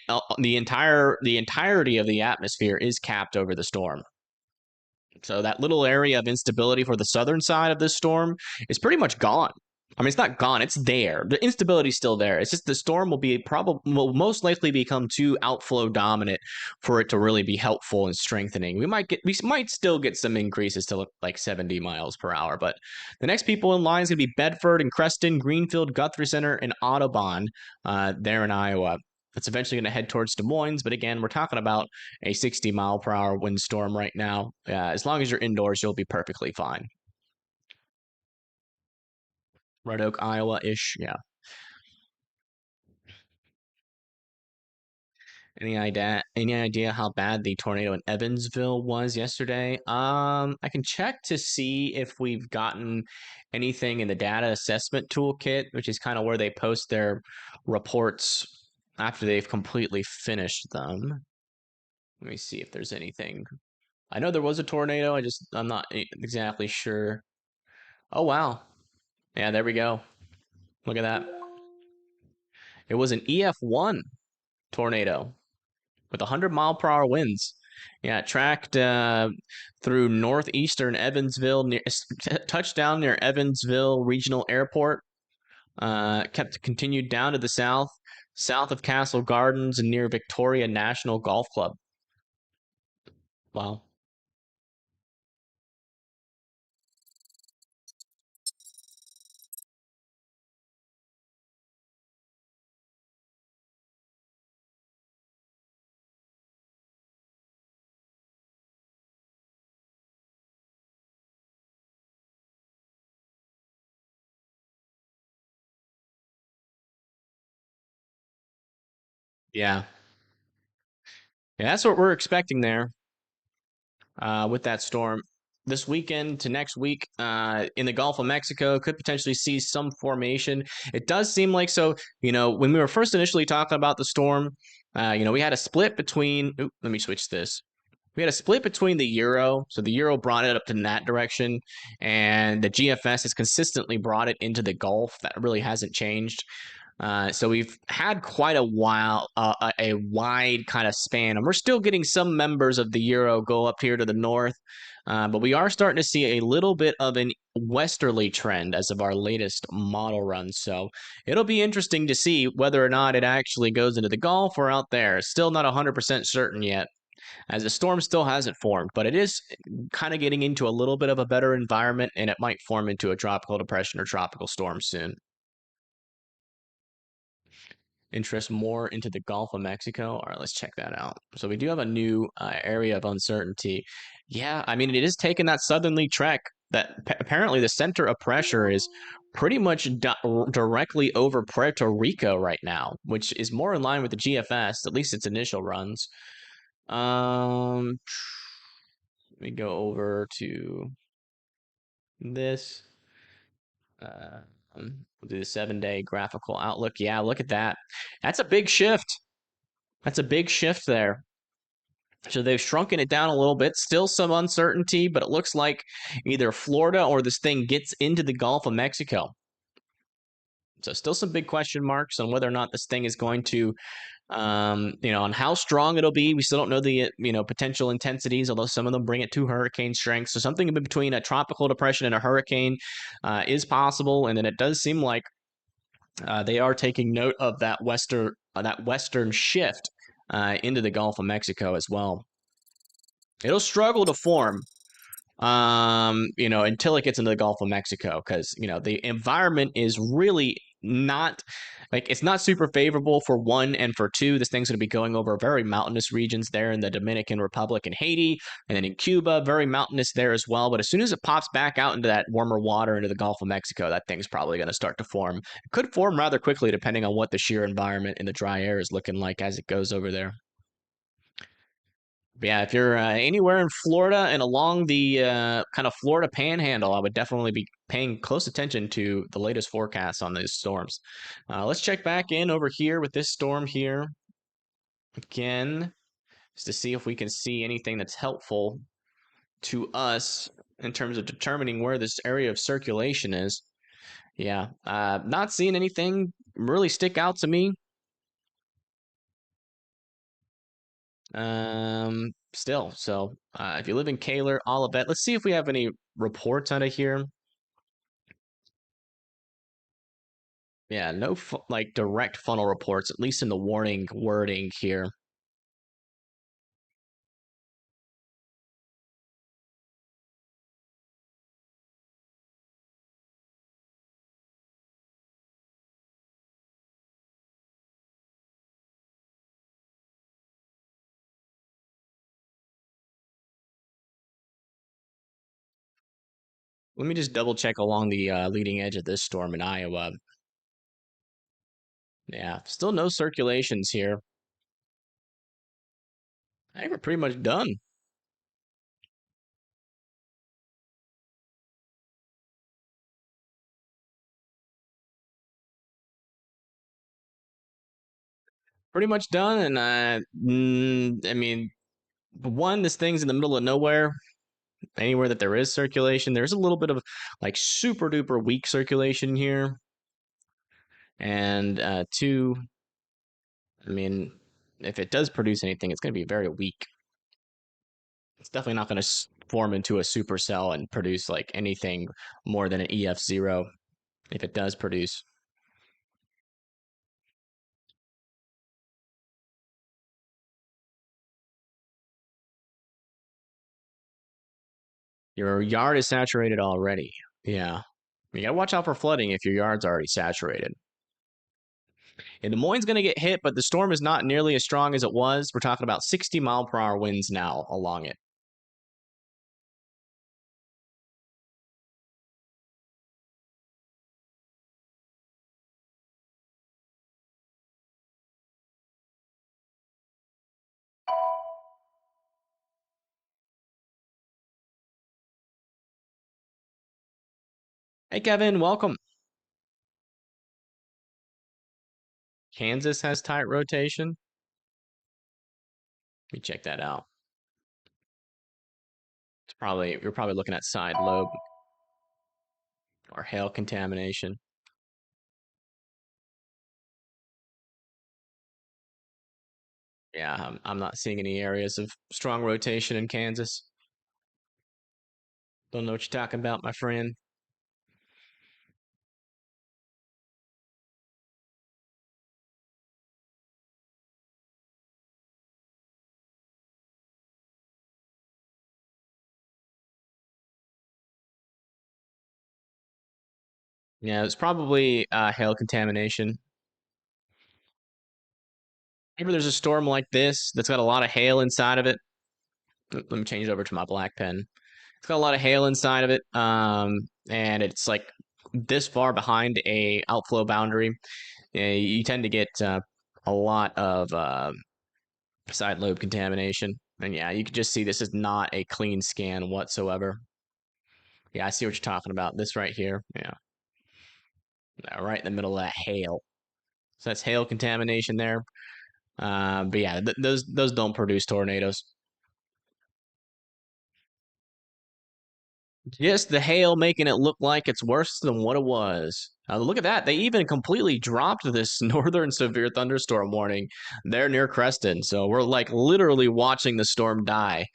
entirety of the atmosphere is capped over the storm. So that little area of instability for the southern side of this storm is pretty much gone. I mean, it's not gone. It's there. The instability is still there. It's just the storm will most likely become too outflow dominant for it to really be helpful and strengthening. We might still get some increases to like 70 miles per hour, but the next people in line is going to be Bedford and Creston, Greenfield, Guthrie Center, and Audubon there in Iowa. It's eventually going to head towards Des Moines, but again, we're talking about a 60-mile-per-hour windstorm right now. As long as you're indoors, you'll be perfectly fine. Red Oak, Iowa-ish, yeah. Any idea how bad the tornado in Evansville was yesterday? I can check to see if we've gotten anything in the data assessment toolkit, which is kind of where they post their reports after they've completely finished them. Let me see if there's anything. I know there was a tornado. I'm not exactly sure. Oh, wow. Yeah, there we go. Look at that. It was an EF1 tornado with 100-mile-per-hour winds. Yeah, it tracked through northeastern Evansville, touchdown near Evansville Regional Airport. Continued down to the south of Castle Gardens and near Victoria National Golf Club. Wow. Yeah. Yeah, that's what we're expecting there with that storm. This weekend to next week in the Gulf of Mexico could potentially see some formation. It does seem like so, when we were first initially talking about the storm, we had a split between, let me switch this. We had a split between the Euro. So the Euro brought it up in that direction, and the GFS has consistently brought it into the Gulf. That really hasn't changed. So we've had quite a while, a wide kind of span, and we're still getting some members of the Euro go up here to the north, but we are starting to see a little bit of an westerly trend as of our latest model run. So it'll be interesting to see whether or not it actually goes into the Gulf or out there. Still not 100% certain yet, as the storm still hasn't formed, but it is kind of getting into a little bit of a better environment, and it might form into a tropical depression or tropical storm soon. Interest more into the Gulf of Mexico. All right, let's check that out. So we do have a new area of uncertainty. Yeah, I mean, it is taking that southerly trek that apparently the center of pressure is pretty much directly over Puerto Rico right now, which is more in line with the GFS, at least its initial runs. Let me go over to this. We'll do the 7-day graphical outlook. Yeah, look at that. That's a big shift. That's a big shift there. So they've shrunken it down a little bit. Still some uncertainty, but it looks like either Florida or this thing gets into the Gulf of Mexico. So still some big question marks on whether or not this thing is going to On how strong it'll be. We still don't know the potential intensities, although some of them bring it to hurricane strength. So something in between a tropical depression and a hurricane is possible. And then it does seem like they are taking note of that western shift into the Gulf of Mexico as well. It'll struggle to form, until it gets into the Gulf of Mexico, because the environment is really not it's not super favorable for one and for two. This thing's going to be going over very mountainous regions there in the Dominican Republic and Haiti, and then in Cuba, very mountainous there as well. But as soon as it pops back out into that warmer water into the Gulf of Mexico, that thing's probably going to start to form. It could form rather quickly depending on what the shear environment in the dry air is looking like as it goes over there. But yeah, if you're anywhere in Florida and along the kind of Florida panhandle, I would definitely be paying close attention to the latest forecasts on these storms. Let's check back in over here with this storm here again, just to see if we can see anything that's helpful to us in terms of determining where this area of circulation is. Yeah, not seeing anything really stick out to me. Still, so if you live in Kaler, Olivet, let's see if we have any reports out of here. Yeah, no direct funnel reports, at least in the warning wording here. Let me just double check along the leading edge of this storm in Iowa. Yeah, still no circulations here. I think we're pretty much done. Pretty much done, and I mean, one, this thing's in the middle of nowhere. Anywhere that there is circulation, there's a little bit of super duper weak circulation here. And two, I mean, if it does produce anything, it's going to be very weak. It's definitely not going to form into a supercell and produce anything more than an EF0 if it does produce. Your yard is saturated already. Yeah. You got to watch out for flooding if your yard's already saturated. And Des Moines going to get hit, but the storm is not nearly as strong as it was. We're talking about 60-mile-per-hour winds now along it. Hey, Kevin, welcome. Kansas has tight rotation. Let me check that out. You're probably looking at side lobe or hail contamination. Yeah, I'm not seeing any areas of strong rotation in Kansas. Don't know what you're talking about, my friend. Yeah, it's probably hail contamination. Whenever there's a storm like this that's got a lot of hail inside of it, let me change it over to my black pen. It's got a lot of hail inside of it, and it's this far behind a outflow boundary. You tend to get a lot of side lobe contamination. And yeah, you can just see this is not a clean scan whatsoever. Yeah, I see what you're talking about. This right here. Yeah. Right in the middle of that hail. So that's hail contamination there. But yeah, those don't produce tornadoes. Just the hail making it look like it's worse than what it was. Look at that. They even completely dropped this northern severe thunderstorm warning. They're near Creston. So we're like literally watching the storm die.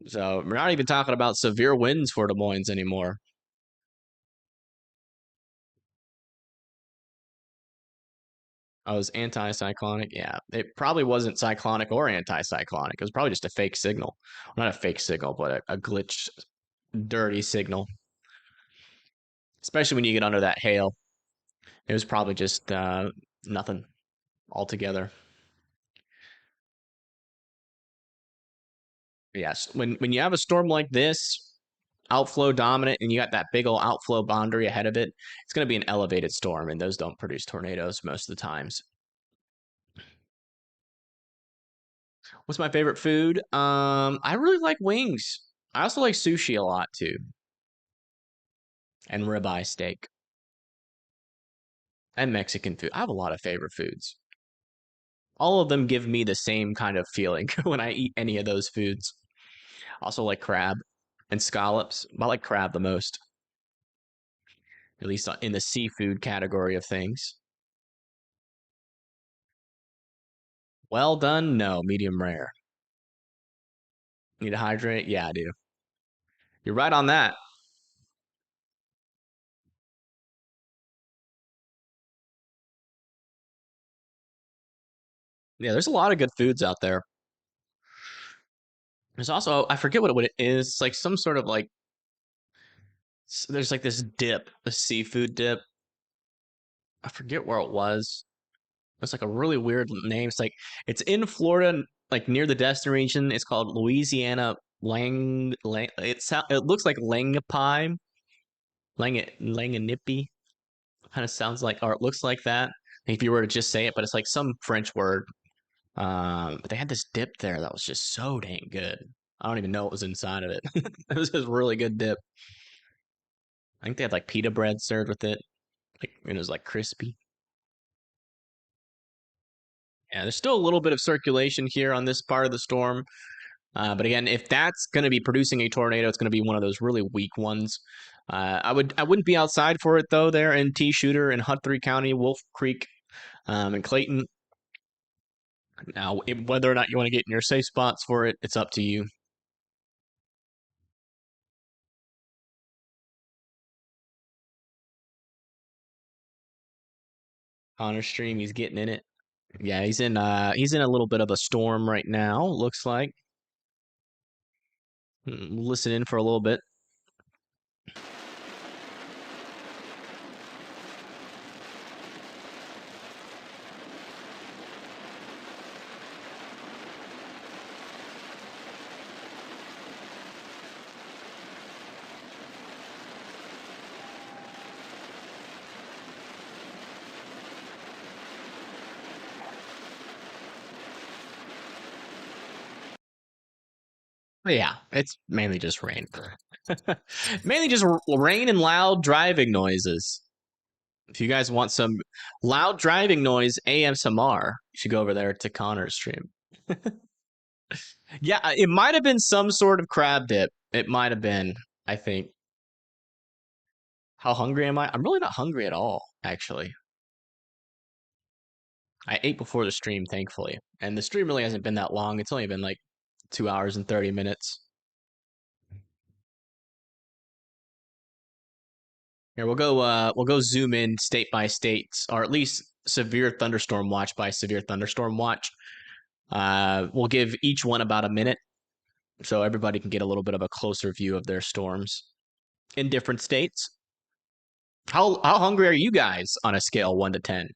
So we're not even talking about severe winds for Des Moines anymore. Oh, it was anti-cyclonic? Yeah, it probably wasn't cyclonic or anti-cyclonic. It was probably just a fake signal. Well, not a fake signal, but a glitched, dirty signal. Especially when you get under that hail. It was probably just nothing altogether. Yes, when you have a storm like this, outflow dominant, and you got that big old outflow boundary ahead of it, it's going to be an elevated storm, and those don't produce tornadoes most of the times. What's my favorite food? I really like wings. I also like sushi a lot too, and ribeye steak, and Mexican food. I have a lot of favorite foods. All of them give me the same kind of feeling when I eat any of those foods. Also like crab and scallops. I like crab the most, at least in the seafood category of things. Well done? No, medium rare. Need to hydrate? Yeah, I do. You're right on that. Yeah, there's a lot of good foods out there. There's also, I forget what it is. It's like some sort of like, there's like this dip, a seafood dip. I forget where it was. It's like a really weird name. It's like, it's in Florida, like near the Destin region. It's called Louisiana it looks like Langapi, Langanippy. Kind of sounds like, or it looks like that. If you were to just say it, but it's like some French word. But they had this dip there that was just so dang good. I don't even know what was inside of it. It was just really good dip. I think they had like pita bread served with it. Like it was like crispy. Yeah, there's still a little bit of circulation here on this part of the storm. But again, if that's going to be producing a tornado, it's going to be one of those really weak ones. I wouldn't be outside for it though. There in T Shooter in Guthrie County, Wolf Creek, and Clayton. Now, whether or not you want to get in your safe spots for it, it's up to you. Connor Stream, he's getting in it. Yeah, he's in a little bit of a storm right now. Looks like. Listen in for a little bit. Yeah, it's mainly just rain. Mainly just rain and loud driving noises. If you guys want some loud driving noise ASMR, you should go over there to Connor's stream. Yeah, it might have been some sort of crab dip. It might have been, I think. How hungry am I? I'm really not hungry at all, actually. I ate before the stream, thankfully. And the stream really hasn't been that long. It's only been like 2 hours and 30 minutes. Here we'll go zoom in state by state, or at least severe thunderstorm watch by severe thunderstorm watch. We'll give each one about a minute so everybody can get a little bit of a closer view of their storms in different states. How hungry are you guys on a scale 1 to 10?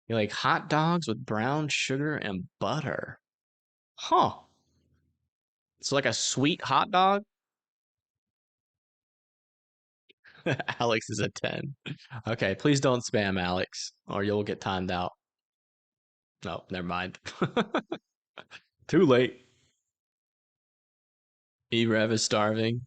You like hot dogs with brown sugar and butter. Huh. It's like a sweet hot dog. Alex is a 10. Okay, please don't spam Alex or you'll get timed out. No, never mind. Too late. E-Rev is starving.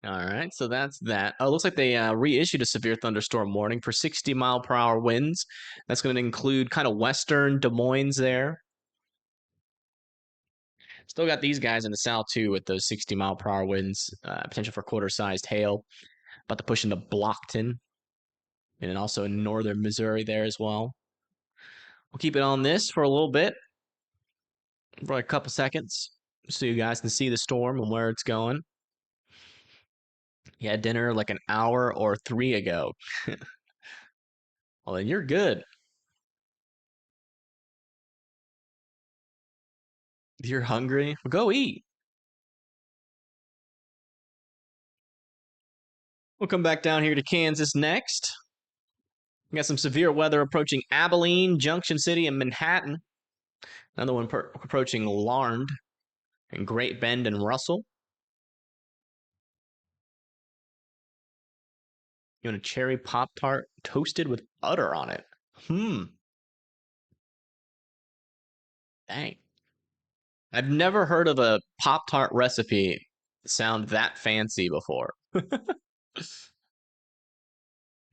All right, so that's that. Oh, looks like they reissued a severe thunderstorm warning for 60-mile-per-hour winds. That's going to include kind of western Des Moines there. Still got these guys in the south too with those 60-mile-per-hour winds, potential for quarter-sized hail. About to push into Blockton, and then also in northern Missouri there as well. We'll keep it on this for a little bit, for a couple seconds, so you guys can see the storm and where it's going. You had dinner like an hour or 3 ago. Well, then you're good. If you're hungry, well, go eat. We'll come back down here to Kansas next. We got some severe weather approaching Abilene, Junction City, and Manhattan. Another one approaching Larned and Great Bend and Russell. You want a cherry Pop-Tart toasted with butter on it? Dang. I've never heard of a Pop-Tart recipe sound that fancy before. It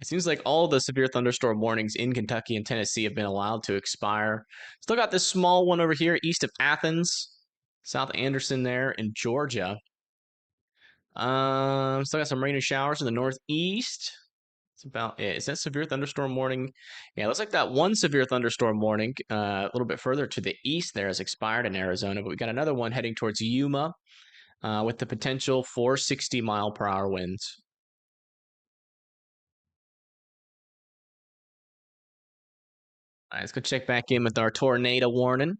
seems like all the severe thunderstorm warnings in Kentucky and Tennessee have been allowed to expire. Still got this small one over here east of Athens, South Anderson there in Georgia. Still got some rain and showers in the northeast. It's about it. Is that severe thunderstorm warning? Yeah, it looks like that one severe thunderstorm warning a little bit further to the east there has expired in Arizona, but we got another one heading towards Yuma with the potential for 60-mile-per-hour winds. All right, let's go check back in with our tornado warning.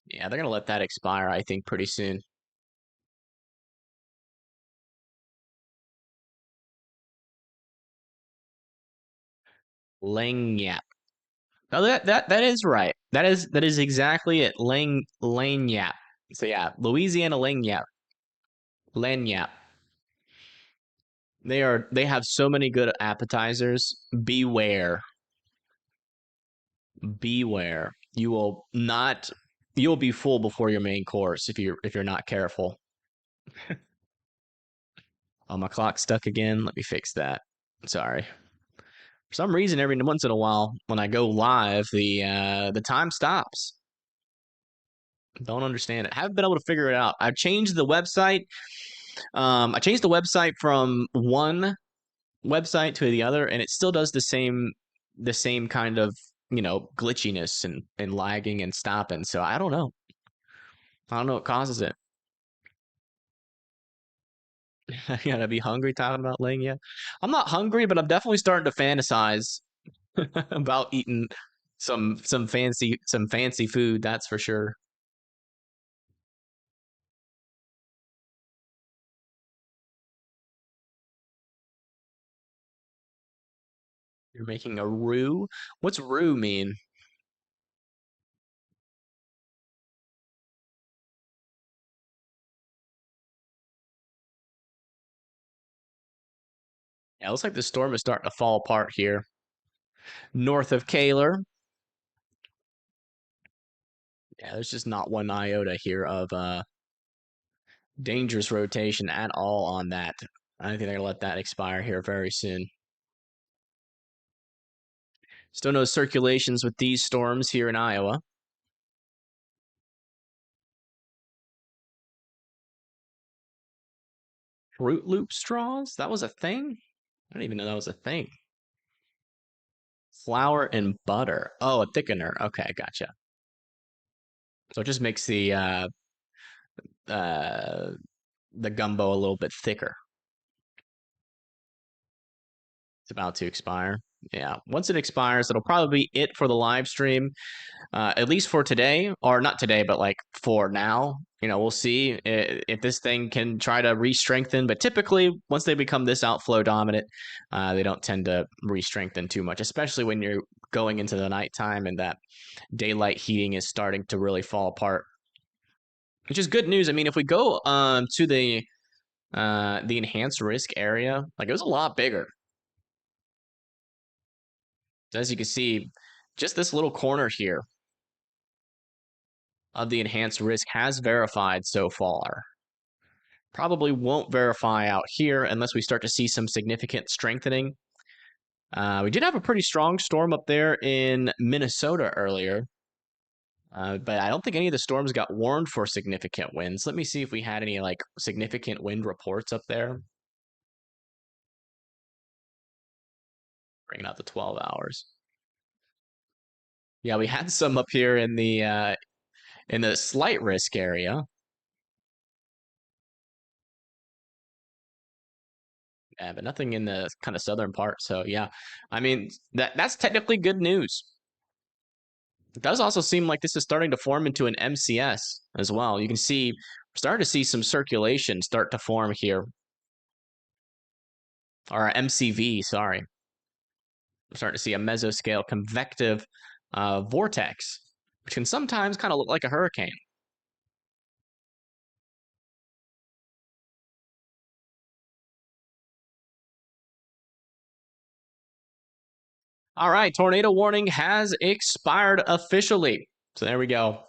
Yeah, they're going to let that expire, I think, pretty soon. Langyap. Oh, that is right. That is exactly it. Lagniappe. So yeah, Louisiana Lagniappe. Lagniappe. They have so many good appetizers. Beware. Beware. You'll be full before your main course if you're not careful. Oh, my clock's stuck again. Let me fix that. Sorry. For some reason, every once in a while, when I go live, the time stops. Don't understand it. Haven't been able to figure it out. I've changed the website. I changed the website from one website to the other, and it still does the same kind of glitchiness and lagging and stopping. So I don't know. I don't know what causes it. I gotta be hungry talking about laying yet. I'm not hungry, but I'm definitely starting to fantasize about eating some fancy food. That's for sure. You're making a roux. What's roux mean? Yeah, it looks like the storm is starting to fall apart here. North of Kaler. Yeah, there's just not one iota here of dangerous rotation at all on that. I think they're going to let that expire here very soon. Still no circulations with these storms here in Iowa. Fruit Loop straws? That was a thing? I didn't even know that was a thing. Flour and butter. Oh, a thickener. Okay, gotcha. So it just makes uh, the gumbo a little bit thicker. It's about to expire. Yeah, once it expires, it'll probably be it for the live stream, at least for today, or not today, but like for now. We'll see if this thing can try to re-strengthen. But typically, once they become this outflow dominant, they don't tend to re-strengthen too much, especially when you're going into the nighttime and that daylight heating is starting to really fall apart. Which is good news. I mean, if we go to the enhanced risk area, like it was a lot bigger. As you can see, just this little corner here of the enhanced risk has verified so far. Probably won't verify out here unless we start to see some significant strengthening. We did have a pretty strong storm up there in Minnesota earlier. But I don't think any of the storms got warned for significant winds. Let me see if we had any like significant wind reports up there. Bringing out the 12 hours. Yeah, we had some up here in the slight risk area. Yeah, but nothing in the kind of southern part. So yeah, I mean that's technically good news. It does also seem like this is starting to form into an MCS as well. You can see we're starting to see some circulation start to form here. Or MCV, sorry. We're starting to see a mesoscale convective vortex, which can sometimes kind of look like a hurricane. All right, tornado warning has expired officially. So there we go.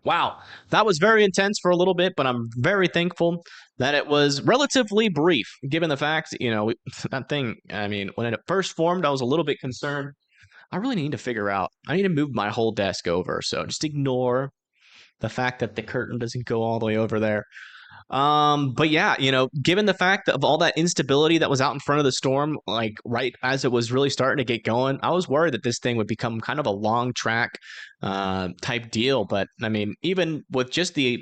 Wow, that was very intense for a little bit, but I'm very thankful that it was relatively brief, given the fact, that thing, I mean, when it first formed, I was a little bit concerned. I really need to figure out, I need to move my whole desk over. So just ignore the fact that the curtain doesn't go all the way over there. But yeah, given the fact of all that instability that was out in front of the storm, like right as it was really starting to get going, I was worried that this thing would become kind of a long track type deal. But I mean, even with just the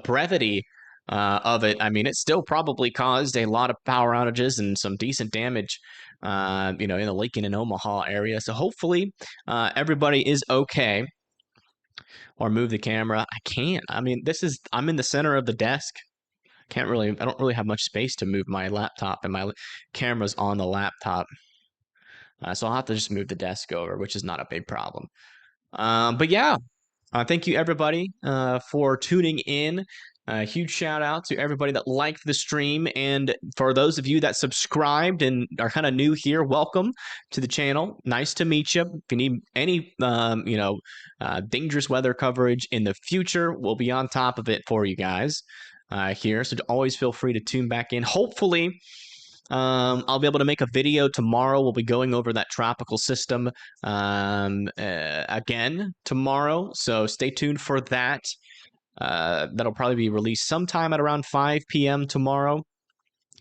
brevity of it, I mean, it still probably caused a lot of power outages and some decent damage, in the Lincoln and Omaha area. So hopefully, everybody is okay. Or move the camera. I can't. I mean, I'm in the center of the desk. I don't really have much space to move my laptop, and my camera's on the laptop. So I'll have to just move the desk over, which is not a big problem. But yeah, thank you everybody for tuning in. Huge shout out to everybody that liked the stream, and for those of you that subscribed and are kind of new here, welcome to the channel. Nice to meet you. If you need any, dangerous weather coverage in the future, we'll be on top of it for you guys here. So always feel free to tune back in. Hopefully, I'll be able to make a video tomorrow. We'll be going over that tropical system again tomorrow. So stay tuned for that. That'll probably be released sometime at around 5 p.m. tomorrow,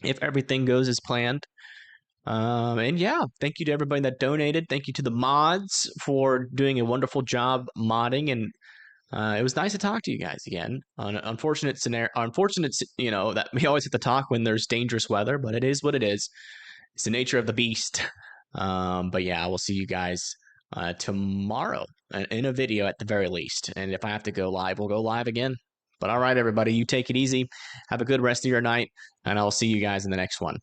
if everything goes as planned. And yeah, thank you to everybody that donated. Thank you to the mods for doing a wonderful job modding, and it was nice to talk to you guys again. Unfortunate scenario, that we always have to talk when there's dangerous weather, but it is what it is. It's the nature of the beast. But yeah, we'll see you guys tomorrow in a video at the very least. And if I have to go live, we'll go live again. But all right, everybody, you take it easy. Have a good rest of your night, and I'll see you guys in the next one.